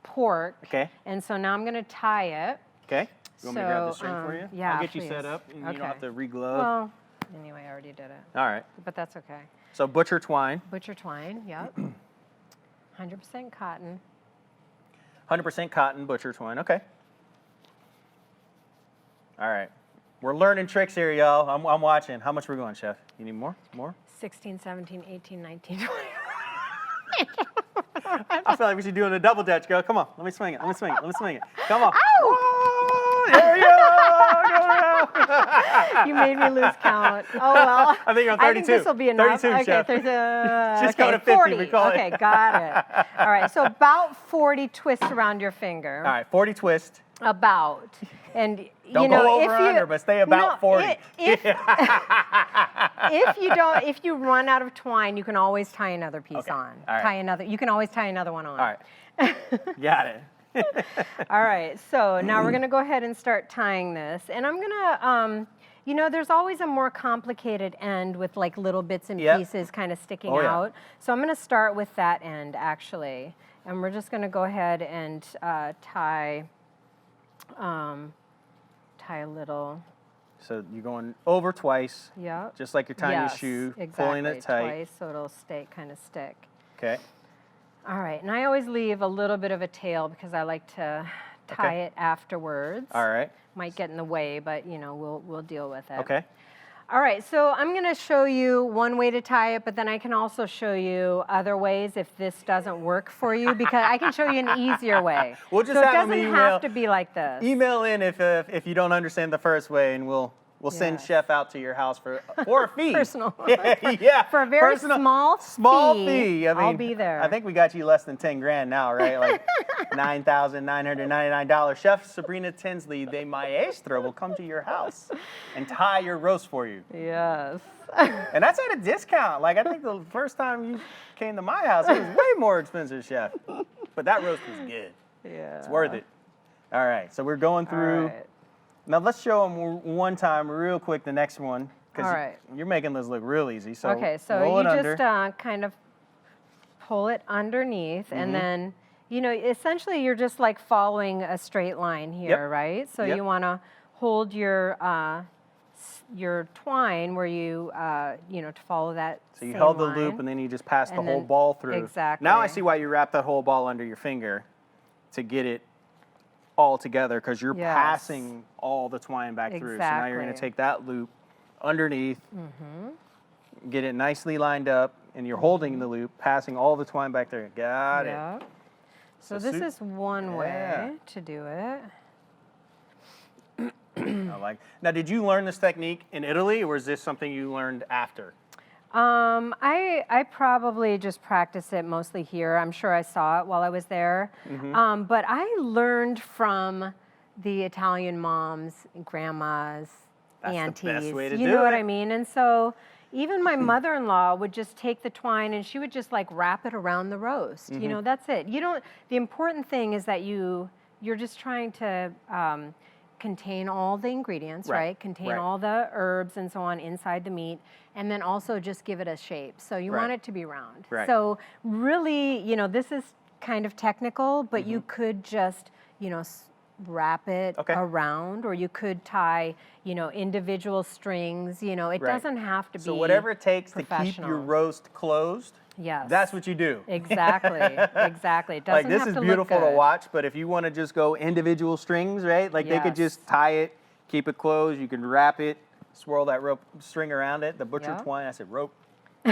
S6: pork.
S4: Okay.
S6: And so now I'm going to tie it.
S4: Okay. You want me to grab the
S6: So,
S4: string for you?
S6: yeah,
S4: I'll get you set
S6: please.
S4: up and you
S6: Okay.
S4: don't have to re-glove.
S6: Well, anyway, I already did it,
S4: All right.
S6: but that's okay.
S4: So butcher twine,
S6: Butcher twine, yep. 100% cotton.
S4: 100% cotton butcher twine. Okay. All right. We're learning tricks here, y'all. I'm watching. How much we're going, Chef? You need more? More?
S6: 16, 17, 18, 19, 20.
S4: I feel like we should do it in a double dutch, girl. Come on. Let me swing it. Let me swing it. Let me swing it. Come on. Oh, there you go.
S6: You made me lose count. Oh, well.
S4: I think you're on
S6: I think
S4: 32.
S6: this will be enough.
S4: 32,
S6: okay,
S4: Chef. Just go
S6: okay,
S4: to 50,
S6: 40.
S4: we call it.
S6: Okay, got it. All right, so about 40 twists around your finger.
S4: All right, 40 twist.
S6: About. And
S4: Don't
S6: you know,
S4: go
S6: if
S4: over or
S6: you,
S4: under, but stay about
S6: no,
S4: 40.
S6: If you run out of twine, you can always tie another piece
S4: Okay,
S6: on.
S4: all right.
S6: You can always tie another one on.
S4: All right. Got it.
S6: All right, so now we're gonna go ahead and start tying this. And I'm gonna, you know, there's always a more complicated end with like little bits and
S4: Yep.
S6: pieces kind of sticking
S4: Oh, yeah.
S6: out. So I'm gonna start with that end actually. And we're just gonna go ahead and tie a little,
S4: So you're going over twice,
S6: yep.
S4: just like you're tying
S6: Yes,
S4: your shoe,
S6: exactly,
S4: pulling it tight.
S6: twice, so it'll stay, kind of stick.
S4: Okay.
S6: All right, and I always leave a little bit of a tail because I like to tie
S4: Okay.
S6: it afterwards.
S4: All right.
S6: Might get in the way, but you know, we'll deal with it.
S4: Okay.
S8: All right, so I'm going to show you one way to tie it, but then I can also show you other ways if this doesn't work for you, because I can show you an easier way.
S4: We'll just
S8: so it
S4: have them
S8: doesn't
S4: email-
S8: have to be like this.
S4: Email in if you don't understand the first way, and we'll send
S8: Yes.
S4: Chef out to your house for a fee.
S8: Personal.
S4: Yeah.
S8: For a very
S4: small fee. I mean,
S8: I'll be there.
S4: I think we got you less than 10 grand now, right? Like $9,999. Chef Sabrina Tinsley, the maestro, will come to your house and tie your roast for you.
S8: Yes.
S4: And that's at a discount. Like, I think the first time you came to my house, it was way more expensive, Chef. But that roast was good.
S8: Yeah.
S4: It's worth it. All right, so we're going through.
S8: All right.
S4: Now let's show them one time real quick, the next one.
S8: All right.
S4: You're making this look real easy. So
S8: Okay, so
S4: roll
S8: you
S4: it under.
S8: just kind of pull it underneath, and then, you know, essentially you're just like following a straight line here,
S4: Yep.
S8: right? So
S4: Yep.
S8: you want to hold your twine where you to follow that.
S4: So you
S8: same
S4: held the
S8: line.
S4: loop and then you just passed the
S8: And
S4: whole
S8: then-
S4: ball through.
S8: exactly.
S4: Now I see why you wrap that whole ball under your finger to get it all together, because you're
S8: Yes.
S4: passing all the twine back through. So now you're going to
S8: Exactly.
S4: take that loop underneath, get it nicely lined up, and you're holding the loop, passing all the twine back there. Got it.
S8: Yeah. So
S4: So
S8: this
S4: su-
S8: is one
S4: Yeah.
S8: way to do it.
S4: I like. Now, did you learn this technique in Italy, or is this something you learned after?
S8: I probably just practice it mostly here. I'm sure I saw it while I was there. But I learned from the Italian moms, grandmas,
S4: That's the
S8: aunties.
S4: best way to
S8: you
S4: do
S8: know what
S4: it.
S8: I mean? And so even my mother-in-law would just take the twine and she would just like wrap it around the roast. You know, that's it. You don't. The important thing is that you're just trying to contain all the ingredients, right? Contain
S4: right.
S8: all the herbs and so on inside the meat, and then also just give it a shape. So you want
S4: Right.
S8: it to be round.
S4: Right.
S8: So really, you know, this is kind of technical, but you could just, you know, wrap it
S4: Okay.
S8: around, or you could tie, you know, individual strings. You know, it
S4: Right.
S8: doesn't have to be.
S4: So whatever it takes to keep your
S8: professional.
S4: roast closed,
S8: Yes.
S4: that's what you do.
S8: Exactly. Exactly. It doesn't
S4: Like, this
S8: have
S4: is
S8: to look
S4: beautiful to
S8: good.
S4: watch, but if you want to just go individual strings, right? Like, they could
S8: Yes.
S4: just tie it, keep it closed. You can wrap it, swirl that rope string around it. The butcher
S8: Yeah.
S4: twine. I said rope. I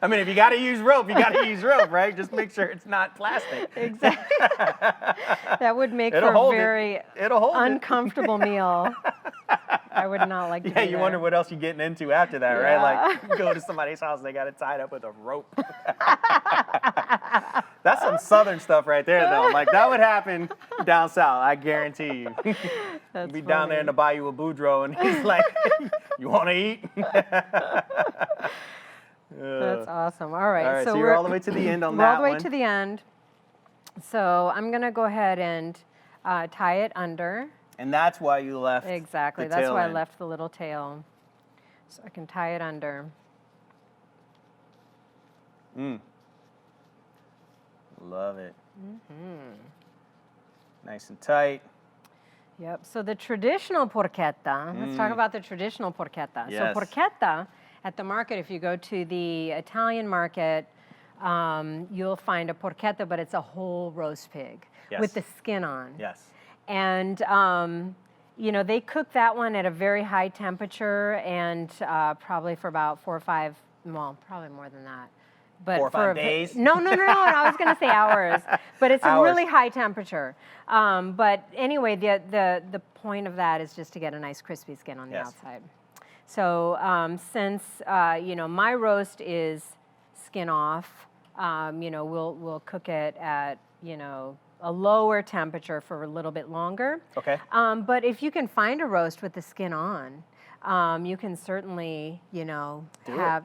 S4: mean, if you got to use rope, you got to use rope, right? Just make sure it's not plastic.
S8: Exactly. That would make
S4: It'll
S8: for a
S4: hold it.
S8: very
S4: It'll hold it.
S8: uncomfortable meal. I would not like to
S4: Yeah,
S8: be
S4: you
S8: there.
S4: wonder what else you're getting into after that, right?
S8: Yeah.
S4: Like, you go to somebody's house, they got it tied up with a rope. That's some southern stuff right there, though. Like, that would happen down south, I guarantee you.
S8: That's
S4: You'd be down there in the
S8: funny.
S4: bayou of Boudreaux, and he's like, you want to eat?
S8: That's awesome. All right.
S4: All right, so
S8: we're
S4: you're all the way to the end on
S8: we're all
S4: that
S8: the way
S4: one.
S8: to the end. So I'm going to go ahead and tie it under.
S4: And that's why you left
S8: Exactly.
S4: the
S8: That's
S4: tail
S8: why I
S4: end.
S8: left the little tail. So I can tie it under.
S4: Love it. Nice and tight.
S8: Yep. So the traditional porchetta, let's talk about the traditional porchetta.
S4: Yes.
S8: So porchetta at the market, if you go to the Italian market, you'll find a porchetta, but it's a whole roast pig with the skin on.
S4: Yes.
S8: And, you know, they cook that one at a very high temperature and probably for about 4 or 5, well, probably more than that. But
S4: 4 or 5
S8: for
S4: days?
S8: No, I was going to say hours. But it's a
S4: Hours.
S8: really high temperature. But anyway, the point of that is just to get a nice crispy skin on the
S4: Yes.
S8: outside. So since, you know, my roast is skin off, you know, we'll cook it at, you know, a lower temperature for a little bit longer.
S4: Okay.
S8: But if you can find a roast with the skin on, you can certainly, you know, have.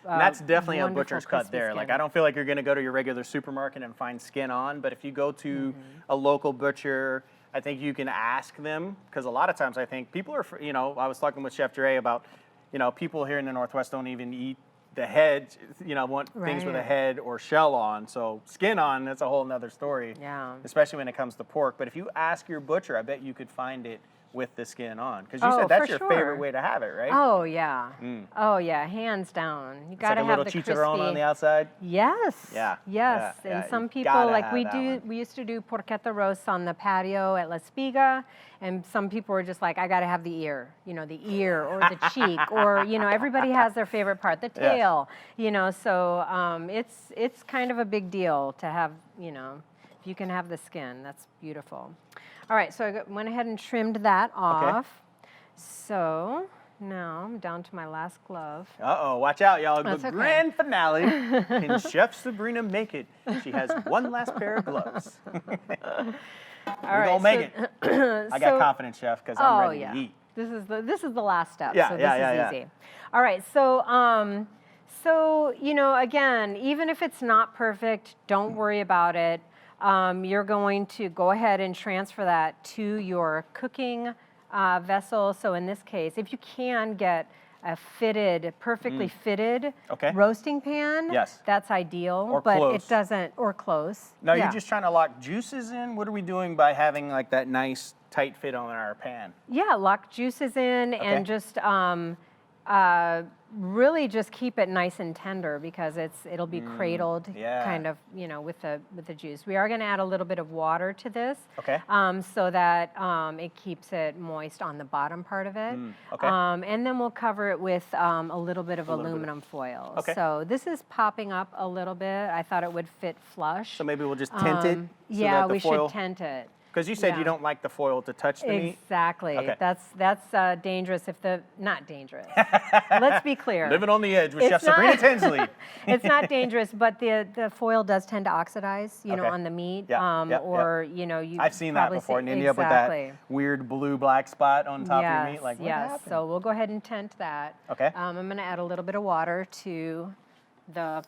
S4: And that's definitely a
S8: wonderful
S4: butcher's cut
S8: crispy
S4: there. Like,
S8: skin.
S4: I don't feel like you're going to go to your regular supermarket and find skin on, but if you go to a local butcher, I think you can ask them, because a lot of times I think people are, you know, I was talking with Chef Dre about, you know, people here in the Northwest don't even eat the head, you know, want things with a
S8: Right.
S4: head or shell on. So skin on, that's a whole nother story.
S8: Yeah.
S4: Especially when it comes to pork. But if you ask your butcher, I bet you could find it with the skin on? Because you
S8: Oh,
S4: said that's
S8: for
S4: your
S8: sure.
S4: favorite way to have it, right?
S8: Oh yeah. Oh yeah, hands down. You
S4: It's
S8: got to
S4: like a
S8: have
S4: little
S8: the
S4: chicharron
S8: crispy.
S4: on the outside.
S8: Yes.
S4: Yeah,
S8: Yes.
S4: yeah,
S8: And
S4: yeah,
S8: some
S4: you
S8: people,
S4: gotta
S8: like
S4: have
S8: we
S4: that
S8: do,
S4: one.
S8: we used to do porchetta roasts on the patio at La Spiga, and some people were just like, I got to have the ear, the ear or the cheek, or everybody has their favorite part, the tail, So it's kind of a big deal to have, if you can have the skin, that's beautiful. All right, so I went ahead and trimmed that off. So now I'm down to my last glove.
S4: Uh-oh, watch out, y'all.
S8: That's
S4: The
S8: okay.
S4: grand finale. Can Chef Sabrina make it? She has one last pair of gloves. We're gonna make it. I got confidence, Chef, because I'm ready to eat.
S8: This is the last step.
S4: Yeah,
S8: so this
S4: yeah,
S8: is easy. All right, so again, even if it's not perfect, don't worry about it. You're going to go ahead and transfer that to your cooking vessel. So in this case, if you can get a perfectly fitted roasting pan, that's ideal.
S4: Or
S8: but
S4: close.
S8: it doesn't, or close.
S4: No, you're just trying to lock juices in? What are we doing by having like that nice tight fit on our pan?
S8: Yeah, lock juices in and just really just keep it nice and tender because it'll be cradled kind of, with the juice. We are going to add a little bit of water to this so that it keeps it moist on the bottom part of it. And then we'll cover it with a little bit of aluminum foil. So this is popping up a little bit. I thought it would fit flush.
S4: So maybe we'll just tint it?
S8: Yeah, we should tint it.
S4: Because you said you don't like the foil to touch the meat?
S8: Exactly.
S4: Okay.
S8: That's dangerous not dangerous. Let's be clear.
S4: Living on the edge with Chef Sabrina Tinsley.
S8: It's not dangerous, but the foil does tend to oxidize, on the meat.
S4: I've seen that before, and end up with that weird blue-black spot on top of your meat. Like, what happened?
S8: So we'll go ahead and tint that.
S4: Okay.
S8: I'm going to add a little bit of water to the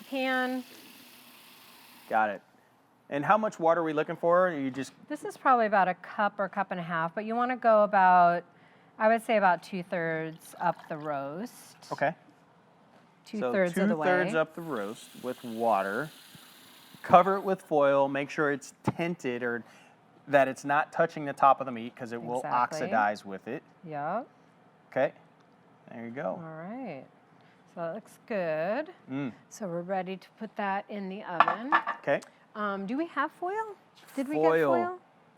S8: pan.
S4: Got it. And how much water are we looking for?
S8: This is probably about a cup or cup and a half, but you want to go about, I would say about 2/3 up the roast.
S4: Okay.
S8: 2/3 of the way.
S4: 2/3 up the roast with water. Cover it with foil. Make sure it's tinted or that it's not touching the top of the meat because it will oxidize with it.
S8: Yep.
S4: Okay. There you go.
S8: All right. So that looks good. So we're ready to put that in the oven.
S4: Okay.
S8: Do we have foil? Did we get foil?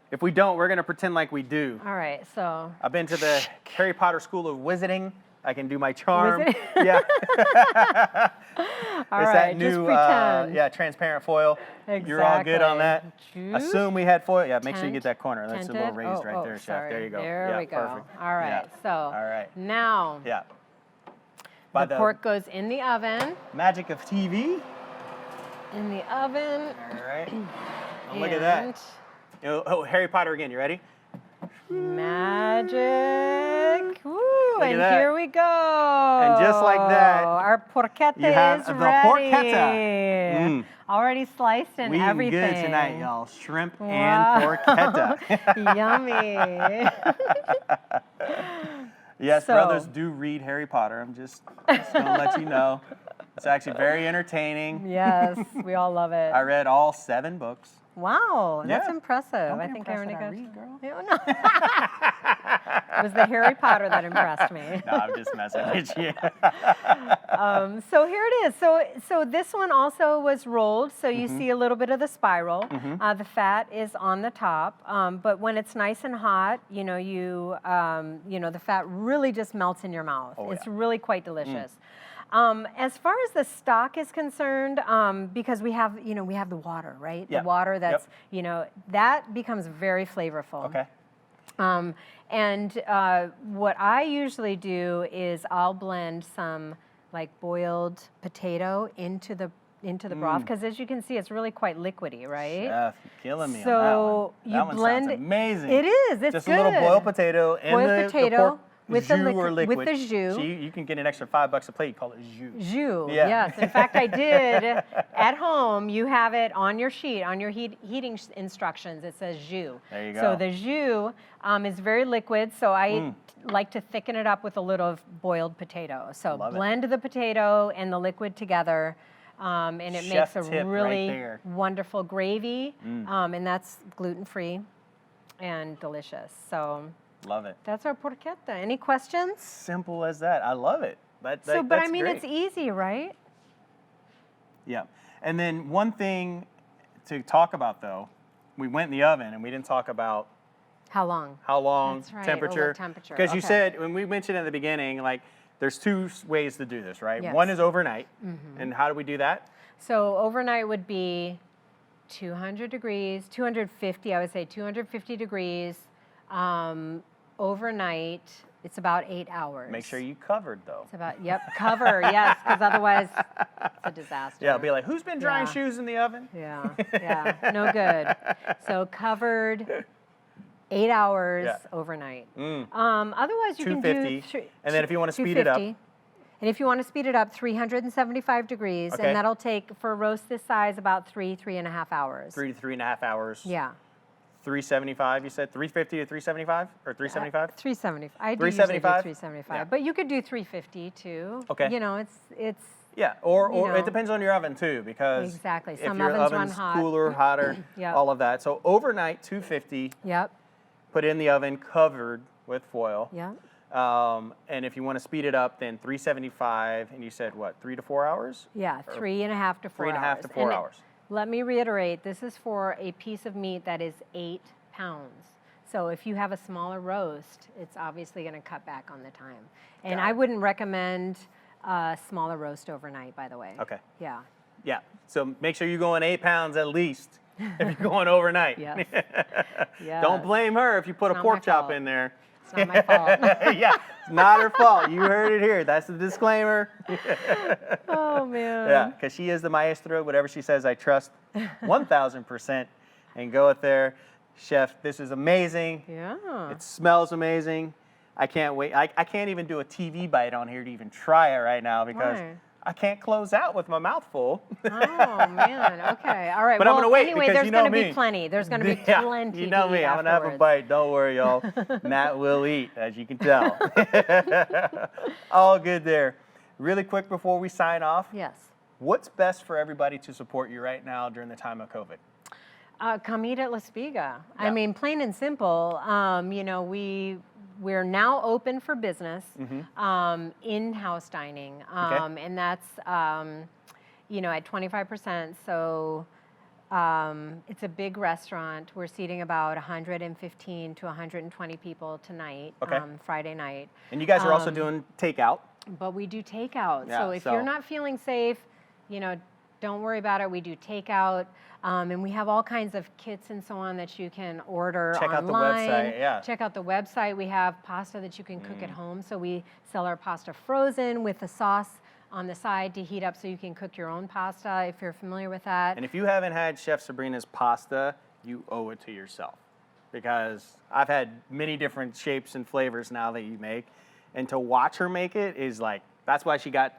S4: If we don't, we're going to pretend like we do.
S8: All right, so.
S4: I've been to the Harry Potter School of Wizarding. I can do my charm. Yeah.
S8: All
S4: it's
S8: right,
S4: that new,
S8: just pretend.
S4: transparent foil.
S8: Exactly.
S4: You're all good on that?
S8: Juice.
S4: Assume we had foil. Yeah, make sure you get that corner. That's a little
S8: Tinted.
S4: raised right there, Chef.
S8: Sorry.
S4: There you go.
S8: There we go.
S4: Perfect.
S8: All right, so.
S4: All right.
S8: Now.
S4: Yeah.
S8: The pork goes in the oven.
S4: Magic of TV.
S8: In the oven.
S4: All right. Oh, look at that. Oh, Harry Potter again. You ready?
S8: Magic. Woo, and
S4: that.
S8: here we go.
S4: And just like that,
S8: our porchetta
S4: you have
S8: is
S4: the
S8: ready.
S4: porchetta.
S8: Already sliced and
S4: we
S8: everything.
S4: Good tonight, y'all. Shrimp and porchetta.
S8: Yummy.
S4: Yes, brothers do read Harry Potter. I'm just going to let you know. It's actually very entertaining.
S8: Yes, we all love it.
S4: I read all 7 books.
S8: Wow, that's impressive.
S4: Don't
S8: I
S4: be
S8: think
S4: impressed
S8: I
S4: when I
S8: already
S4: read, girl.
S8: No. It was the Harry Potter that impressed me.
S4: No, I'm just messing with you.
S8: So here it is. So this one also was rolled. So you see a little bit of the spiral. The fat is on the top. But when it's nice and hot, the fat really just melts in your mouth. It's really quite delicious. As far as the stock is concerned, because we have the water, right?
S4: Yep.
S8: The water that's, that becomes very flavorful.
S4: Okay.
S8: And what I usually do is I'll blend some like boiled potato into the broth, because as you can see, it's really quite liquidy, right?
S4: Chef, you're killing me
S8: so
S4: on that one.
S8: you
S4: That one
S8: blend
S4: sounds amazing.
S8: It is. It's
S4: just
S8: good.
S4: a little boiled potato and the pork
S8: with
S4: jus
S8: the
S4: or liquid.
S8: with the jus.
S4: So you can get an extra $5 a plate. You call it jus.
S8: Jus,
S4: Yeah.
S8: yes. In fact, I did at home. You have it on your sheet, on your heating instructions. It says jus.
S4: There you go.
S8: So the jus is very liquid. So I like to thicken it up with a little boiled potato. So blend the potato and the liquid together. And it
S4: Chef
S8: makes a
S4: tip
S8: really
S4: right there.
S8: wonderful gravy. And that's gluten-free. and delicious. So
S4: Love it.
S8: that's our porchetta. Any questions?
S4: Simple as that. I love it.
S8: But
S4: That's
S8: I mean,
S4: great.
S8: it's easy, right?
S4: Yeah. And then one thing to talk about, though, we went in the oven and we didn't talk about
S8: How long?
S4: how long,
S8: That's right.
S4: temperature.
S8: What temperature?
S4: Because you
S8: Okay.
S4: said, when we mentioned in the beginning, like, there's two ways to do this, right?
S8: Yes.
S4: One is overnight. And how do we do that?
S8: So overnight would be 200 degrees, 250, I would say 250 degrees. Overnight, it's about 8 hours.
S4: Make sure you covered, though.
S8: It's about, cover, yes, because otherwise it's a disaster.
S4: Yeah, I'll be like, who's been drying
S8: Yeah.
S4: shoes in the oven?
S8: Yeah, no good. So covered 8 hours
S4: Yeah.
S8: overnight. Otherwise, you can do
S4: 250. And then if you want to speed it up.
S8: 250. And if you want to speed it up, 375 degrees,
S4: Okay.
S8: and that'll take, for a roast this size, about 3.5 hours.
S4: 3 to 3.5 hours.
S8: Yeah.
S4: 375, you said 350 to 375 or 375?
S8: 375. I do usually do
S4: 375?
S8: 375,
S4: Yeah.
S8: but you could do 350 too.
S4: Okay.
S8: You know, it's
S4: Yeah, or
S8: you
S4: it
S8: know.
S4: depends on your oven too, because
S8: Exactly.
S4: if
S8: Some
S4: your
S8: ovens run
S4: oven's
S8: hot.
S4: cooler, hotter,
S8: Yep.
S4: all of that. So overnight, 250,
S8: Yep.
S4: put it in the oven, covered with foil.
S8: Yep.
S4: And if you want to speed it up, then 375, and you said what, 3 to 4 hours?
S8: Yeah, 3.5 to 4 hours.
S4: 3.5 to 4
S8: And
S4: hours.
S8: Let me reiterate, this is for a piece of meat that is 8 pounds. So if you have a smaller roast, it's obviously going to cut back on the time. And I wouldn't recommend a smaller roast overnight, by the way.
S4: Okay.
S8: Yeah.
S4: Yeah. So make sure you're going 8 pounds at least if you're going overnight.
S8: Yes.
S4: Don't blame her if you put a
S8: not
S4: pork
S8: my
S4: chop
S8: fault.
S4: in there.
S8: It's not my fault.
S4: Yeah, it's not her fault. You heard it here. That's the disclaimer.
S8: Oh, man.
S4: Yeah, because she is the maestro. Whatever she says, I trust 1,000% and go with there. Chef, this is amazing.
S8: Yeah.
S4: It smells amazing. I can't wait. I can't even do a TV bite on here to even try it right now because
S8: Why?
S4: I can't close out with my mouth full.
S8: Oh, man. Okay. All right.
S4: But I'm
S8: well,
S4: gonna wait
S8: anyway,
S4: because
S8: there's
S4: you know
S8: going to
S4: me.
S8: be plenty. There's going to be
S4: Yeah,
S8: plenty.
S4: you know
S8: to
S4: me.
S8: eat
S4: I'm going to have a
S8: afterwards.
S4: bite. Don't worry, y'all. Matt will eat, as you can tell. All good there. Really quick before we sign off,
S8: Yes.
S4: what's best for everybody to support you right now during the time of COVID?
S8: Come eat at La Spiga.
S4: Yeah.
S8: I mean, plain and simple. You know, we're now open for business, in-house dining, and that's you know, at 25%. So it's a big restaurant. We're seating about 115 to 120 people tonight,
S4: Okay.
S8: Friday night.
S4: And you guys are also doing takeout.
S8: But we do takeout.
S4: Yeah,
S8: so if
S4: so-
S8: you're not feeling safe, you know, don't worry about it. We do takeout. And we have all kinds of kits and so on that you can order
S4: Check out the
S8: online.
S4: website, yeah.
S8: Check out the website. We have pasta that you can cook at home. So we sell our pasta frozen with the sauce on the side to heat up so you can cook your own pasta if you're familiar with that.
S4: And if you haven't had Chef Sabrina's pasta, you owe it to yourself. Because I've had many different shapes and flavors now that you make. And to watch her make it is like, that's why she got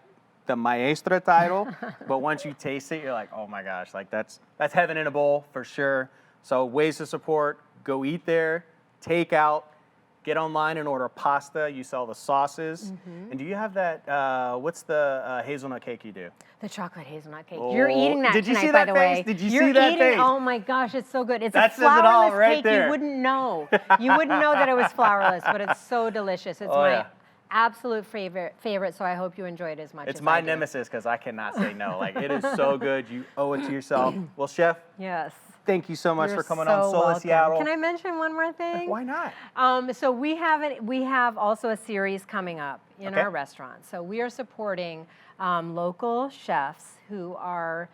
S4: the maestra title. But once you taste it, you're like, oh my gosh, like that's heaven in a bowl for sure. So ways to support, go eat there, take out, get online and order pasta. You sell the sauces. And do you have that, what's the hazelnut cake you do?
S8: The chocolate hazelnut cake.
S4: Oh,
S8: You're eating that
S4: did you
S8: tonight,
S4: see
S8: by
S4: that
S8: the
S4: face?
S8: way.
S4: Did you
S8: You're
S4: see that
S8: eating,
S4: face?
S8: Oh my gosh, it's so good. It's
S4: That
S8: a
S4: says it all
S8: flourless
S4: right
S8: cake.
S4: there.
S8: You wouldn't know. You wouldn't know that it was flourless, but it's so delicious. It's
S4: Oh,
S8: my
S4: yeah.
S8: absolute favorite. So I hope you enjoy it as much
S4: It's
S8: as
S4: my
S8: I do.
S4: nemesis because I cannot say no. Like, it is so good. You owe it to yourself. Well, Chef,
S8: Yes.
S4: thank you so much
S8: You're
S4: for coming
S8: so
S4: on Soul of
S8: welcome.
S4: Seattle.
S8: Can I mention one more thing?
S4: Why not?
S8: So we have also a series coming up in
S4: Okay.
S8: our restaurant. So we are supporting local chefs who are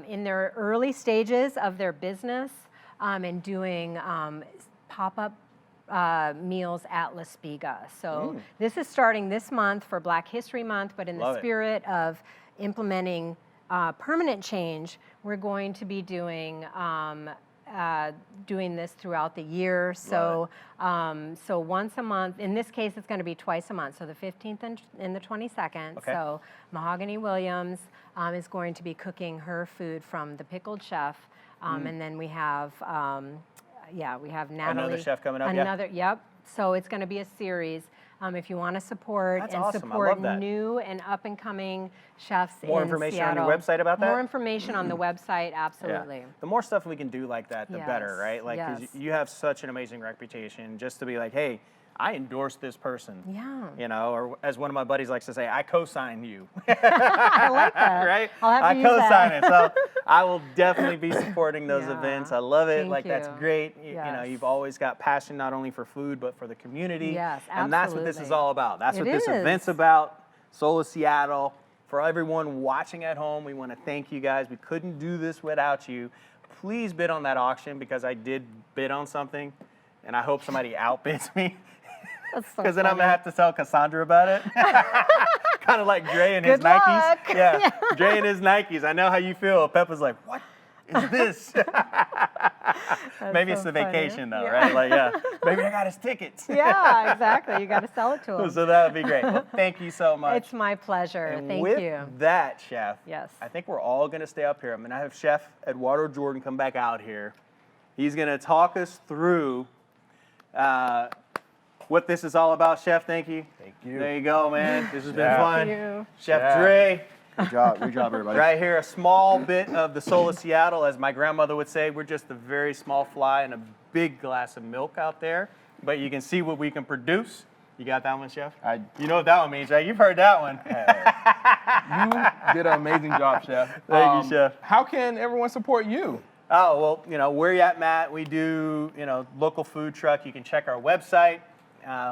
S8: in their early stages of their business and doing pop-up meals at La Spiga. So this is starting this month for Black History Month, but in
S4: Love
S8: the
S4: it.
S8: spirit of implementing permanent change, we're going to be doing this throughout the year. So, so once a month. In this case, it's going to be twice a month. So the 15th and the 22nd.
S4: Okay.
S8: So Mahogany Williams is going to be cooking her food from The Pickled Chef, and then we have. We have Natalie.
S4: Another chef coming up, yeah.
S8: Another, yep. So it's going to be a series. If you want to support
S4: That's
S8: and
S4: awesome. I
S8: support
S4: love that.
S8: new and up and coming chefs
S4: More
S8: in
S4: information on your
S8: Seattle.
S4: website about that?
S8: More information on the website, absolutely.
S4: Yeah. The more stuff we can do like that, the better,
S8: Yes,
S4: right? Like, 'cause
S8: yes.
S4: you have such an amazing reputation, just to be like, hey, I endorse this person.
S8: Yeah.
S4: You know, or as one of my buddies likes to say, I co-sign you.
S8: I like that.
S4: Right?
S8: I'll have to
S4: I
S8: use
S4: co-sign
S8: that.
S4: it. So I will definitely be supporting those
S8: Yeah.
S4: events. I love it.
S8: Thank
S4: Like, that's
S8: you.
S4: great. You know,
S8: Yes.
S4: you've always got passion not only for food, but for the community.
S8: Yes,
S4: And that's what this is
S8: absolutely.
S4: all about. That's
S8: It
S4: what this
S8: is.
S4: event's about. Soul of Seattle. For everyone watching at home, we want to thank you guys. We couldn't do this without you. Please bid on that auction, because I did bid on something, and I hope somebody outbids me.
S8: That's so
S4: Because then I'm
S8: funny.
S4: going to have to tell Cassandra about it. Kind of like Dre and his
S8: Good luck.
S4: Nikes. Yeah, Dre and his Nikes. I know how you feel. Peppa's like, what is this? Maybe it's
S8: so
S4: the
S8: funny.
S4: vacation, though,
S8: Yeah.
S4: right? Like, yeah, maybe I got his tickets.
S8: Yeah, exactly. You got to sell it to them.
S4: So that would be great. Well, thank you so much.
S8: It's my pleasure.
S4: And
S8: Thank
S4: with
S8: you.
S4: that, Chef,
S8: Yes.
S4: I think we're all going to stay up here. I'm going to have Chef Eduardo Jordan come back out here. He's going to talk us through what this is all about. Chef, thank you.
S5: Thank you.
S4: There you go, man. This has been
S5: Yeah.
S4: fun.
S8: Thank you.
S4: Chef
S5: Yeah.
S4: Dre,
S5: Good job, everybody.
S4: right here, a small bit of the soul of Seattle. As my grandmother would say, we're just a very small fly in a big glass of milk out there. But you can see what we can produce. You got that one, Chef? You know what that one means, right? You've heard that one.
S1: You did an amazing job, Chef.
S4: Thank you, Chef.
S1: How can everyone support you?
S4: Oh, well, you know, where you at, Matt? We do, you know, local food truck. You can check our website.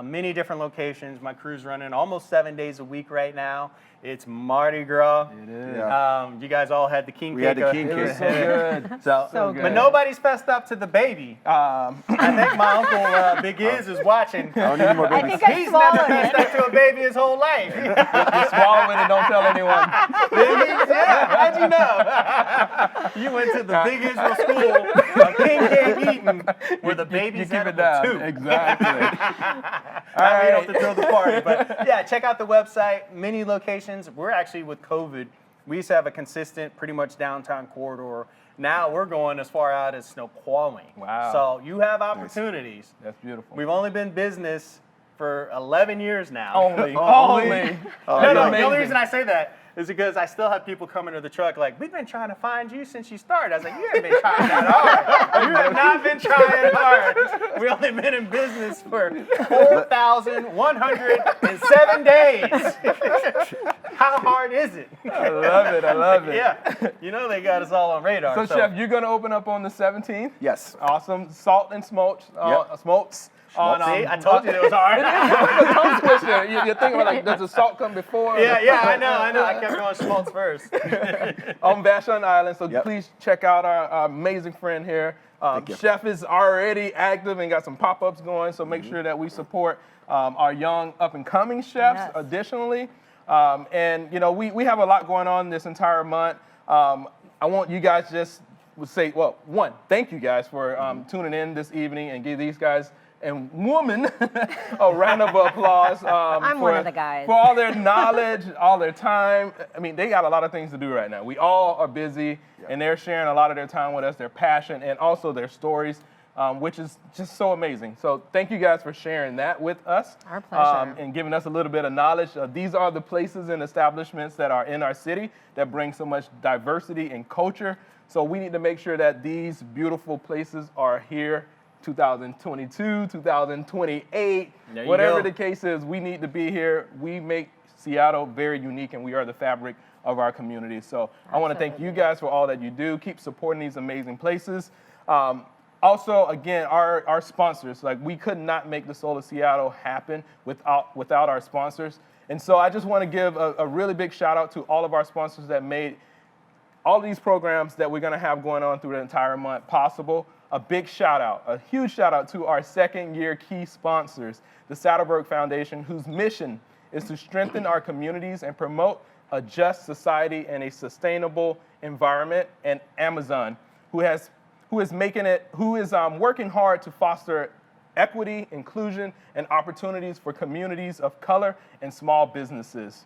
S4: Many different locations. My crew's running almost 7 days a week right now. It's Mardi Gras.
S1: It is.
S5: Yeah.
S4: You guys all had the king
S5: We
S4: cake.
S5: had the king
S1: It was
S5: cake.
S1: so good.
S4: So
S1: good.
S4: But nobody's fessed up to the baby. I think my uncle Big Iz is watching.
S5: I don't need any more
S8: I
S5: babies.
S8: think I
S4: He's never
S8: swallowed
S4: fessed
S8: it.
S4: up to a baby his whole life.
S1: Just swallow it and don't tell anyone.
S4: Big Iz, yeah, how'd you know? You went to the Big Israel school of king cake eating, where the baby's
S1: You keep it
S4: edible
S1: down.
S4: too.
S1: Exactly.
S4: I mean, off to throw the party, but yeah, check out the website. Many locations. We're actually, with COVID, we used to have a consistent, pretty much downtown corridor. Now we're going as far out as Snoqualmie.
S1: Wow.
S4: So you have opportunities.
S1: That's beautiful.
S4: We've only been business for 11 years now.
S1: Only.
S4: No,
S1: That's
S4: the
S1: amazing.
S4: only reason I say that is because I still have people coming to the truck like, we've been trying to find you since you started. I was like, you haven't been trying that hard. You have not been trying hard. We only been in business for 4,107 days. How hard is it?
S1: I love it. I love it.
S4: Yeah. You know they got us all on radar.
S1: So, Chef, you're going to open up on the 17th?
S5: Yes.
S1: Awesome. Salt and smokes. Smokes. On,
S4: See, I told you it was hard.
S1: It's a tongue twister. You're thinking about, like, does the salt come before?
S4: Yeah, I know. I kept going smokes first.
S1: On Vashon Island. So
S5: Yep.
S1: please check out our amazing friend here.
S5: Thank you.
S1: Chef is already active and got some pop-ups going. So make sure that we support our young up-and-coming chefs.
S8: Yes.
S1: Additionally, and you know we have a lot going on this entire month. I want you guys just would say, well, one, thank you guys for tuning in this evening and give these guys and woman a round of applause.
S8: I'm one of the guys.
S1: For all their knowledge, all their time. I mean, they got a lot of things to do right now. We all are busy, and they're sharing a lot of their time with us, their passion, and also their stories, which is just so amazing. So thank you guys for sharing that with us.
S8: Our pleasure.
S1: And giving us a little bit of knowledge. These are the places and establishments that are in our city that bring so much diversity and culture. So we need to make sure that these beautiful places are here 2022, 2028,
S4: There you
S1: whatever
S4: go.
S1: the case is, we need to be here. We make Seattle very unique, and we are the fabric of our community. So I want to thank you guys for all that you do. Keep supporting these amazing places. Also, again, our sponsors, like we could not make the Soul of Seattle happen without our sponsors. And so I just want to give a really big shout out to all of our sponsors that made all these programs that we're going to have going on through the entire month possible. A big shout out, a huge shout out to our second-year key sponsors, the Saddleberg Foundation, whose mission is to strengthen our communities and promote a just society and a sustainable environment, and Amazon, who is working hard to foster equity, inclusion, and opportunities for communities of color and small businesses.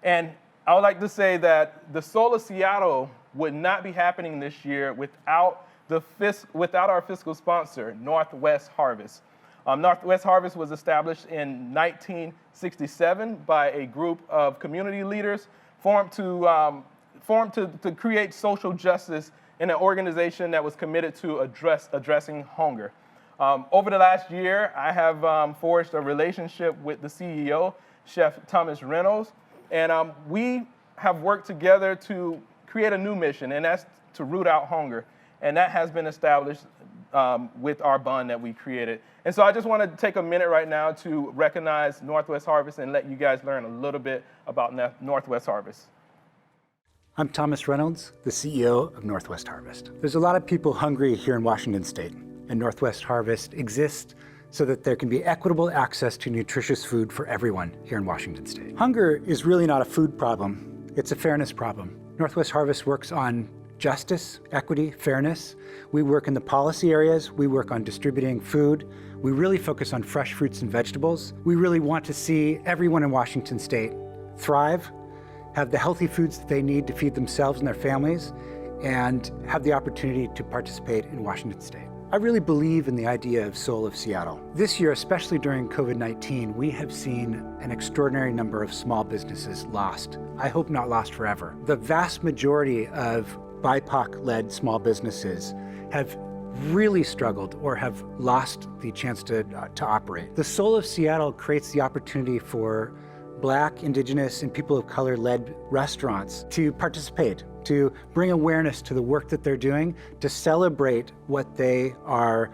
S1: And I would like to say that the Soul of Seattle would not be happening this year without our fiscal sponsor, Northwest Harvest. Northwest Harvest was established in 1967 by a group of community leaders formed to create social justice in an organization that was committed to addressing hunger. Over the last year, I have forged a relationship with the CEO, Chef Thomas Reynolds, and we have worked together to create a new mission, and that's to root out hunger. And that has been established with our bond that we created. And so I just want to take a minute right now to recognize Northwest Harvest and let you guys learn a little bit about Northwest Harvest.
S9: I'm Thomas Reynolds, the CEO of Northwest Harvest. There's a lot of people hungry here in Washington State, and Northwest Harvest exists so that there can be equitable access to nutritious food for everyone here in Washington State. Hunger is really not a food problem, it's a fairness problem. Northwest Harvest works on justice, equity, fairness. We work in the policy areas, we work on distributing food. We really focus on fresh fruits and vegetables. We really want to see everyone in Washington State thrive, have the healthy foods that they need to feed themselves and their families, and have the opportunity to participate in Washington State. I really believe in the idea of Soul of Seattle. This year, especially during COVID-19, we have seen an extraordinary number of small businesses lost. I hope not lost forever. The vast majority of BIPOC-led small businesses have really struggled or have lost the chance to operate. The Soul of Seattle creates the opportunity for Black, Indigenous, and people of color-led restaurants to participate, to bring awareness to the work that they're doing, to celebrate what they are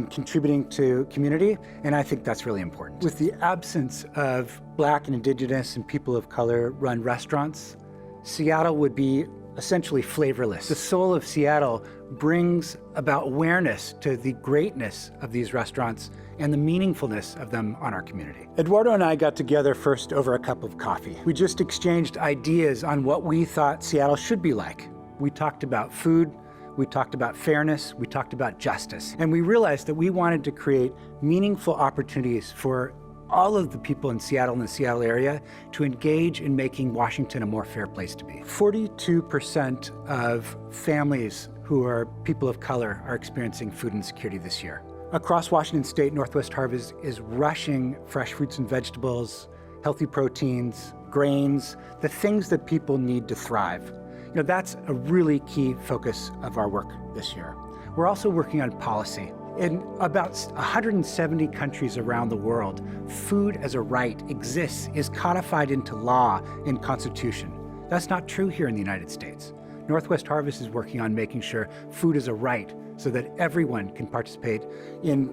S9: contributing to community, and I think that's really important. With the absence of Black and Indigenous and people of color-run restaurants, Seattle would be essentially flavorless. The Soul of Seattle brings about awareness to the greatness of these restaurants and the meaningfulness of them on our community. Eduardo and I got together first over a cup of coffee. We just exchanged ideas on what we thought Seattle should be like. We talked about food, we talked about fairness, we talked about justice. And we realized that we wanted to create meaningful opportunities for all of the people in Seattle and the Seattle area to engage in making Washington a more fair place to be. 42% of families who are people of color are experiencing food insecurity this year. Across Washington State, Northwest Harvest is rushing fresh fruits and vegetables, healthy proteins, grains, the things that people need to thrive. You know, that's a really key focus of our work this year. We're also working on policy. In about 170 countries around the world, food as a right exists, is codified into law and constitution. That's not true here in the United States. Northwest Harvest is working on making sure food is a right so that everyone can participate in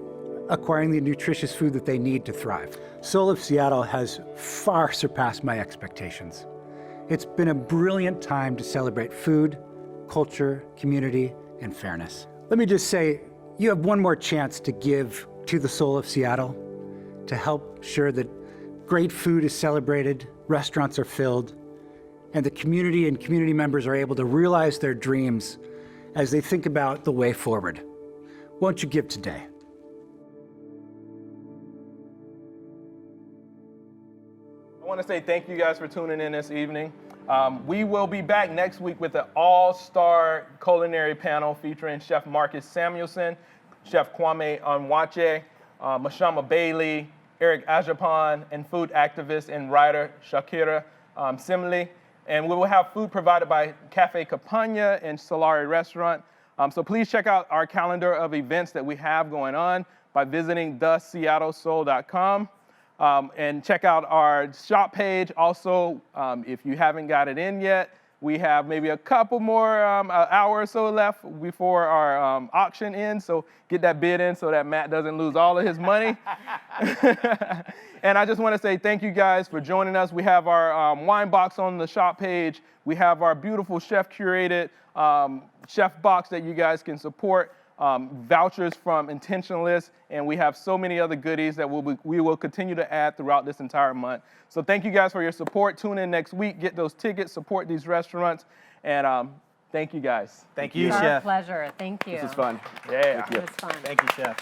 S9: acquiring the nutritious food that they need to thrive. Soul of Seattle has far surpassed my expectations. It's been a brilliant time to celebrate food, culture, community, and fairness. Let me just say, you have one more chance to give to the Soul of Seattle to help sure that great food is celebrated, restaurants are filled, and the community and community members are able to realize their dreams as they think about the way forward. Won't you give today?
S1: I want to say thank you guys for tuning in this evening. We will be back next week with an all-star culinary panel featuring Chef Marcus Samuelson, Chef Kwame Onwache, Mashama Bailey, Eric Ajapan, and food activist and writer Shakira Simley. And we will have food provided by Cafe Campagna and Solari Restaurant. So please check out our calendar of events that we have going on by visiting theseattlesoul.com. And check out our shop page. Also, if you haven't got it in yet, we have maybe a couple more hour or so left before our auction ends. So get that bid in so that Matt doesn't lose all of his money. And I just want to say thank you guys for joining us. We have our wine box on the shop page. We have our beautiful chef-curated chef box that you guys can support. Vouchers from Intentionalists, and we have so many other goodies that we will continue to add throughout this entire month. So thank you guys for your support. Tune in next week, get those tickets, support these restaurants, and thank you guys.
S4: Thank you,
S8: It's
S4: Chef.
S8: our pleasure. Thank you.
S5: This is fun.
S1: Yeah.
S8: It was fun.
S4: Thank you, Chef.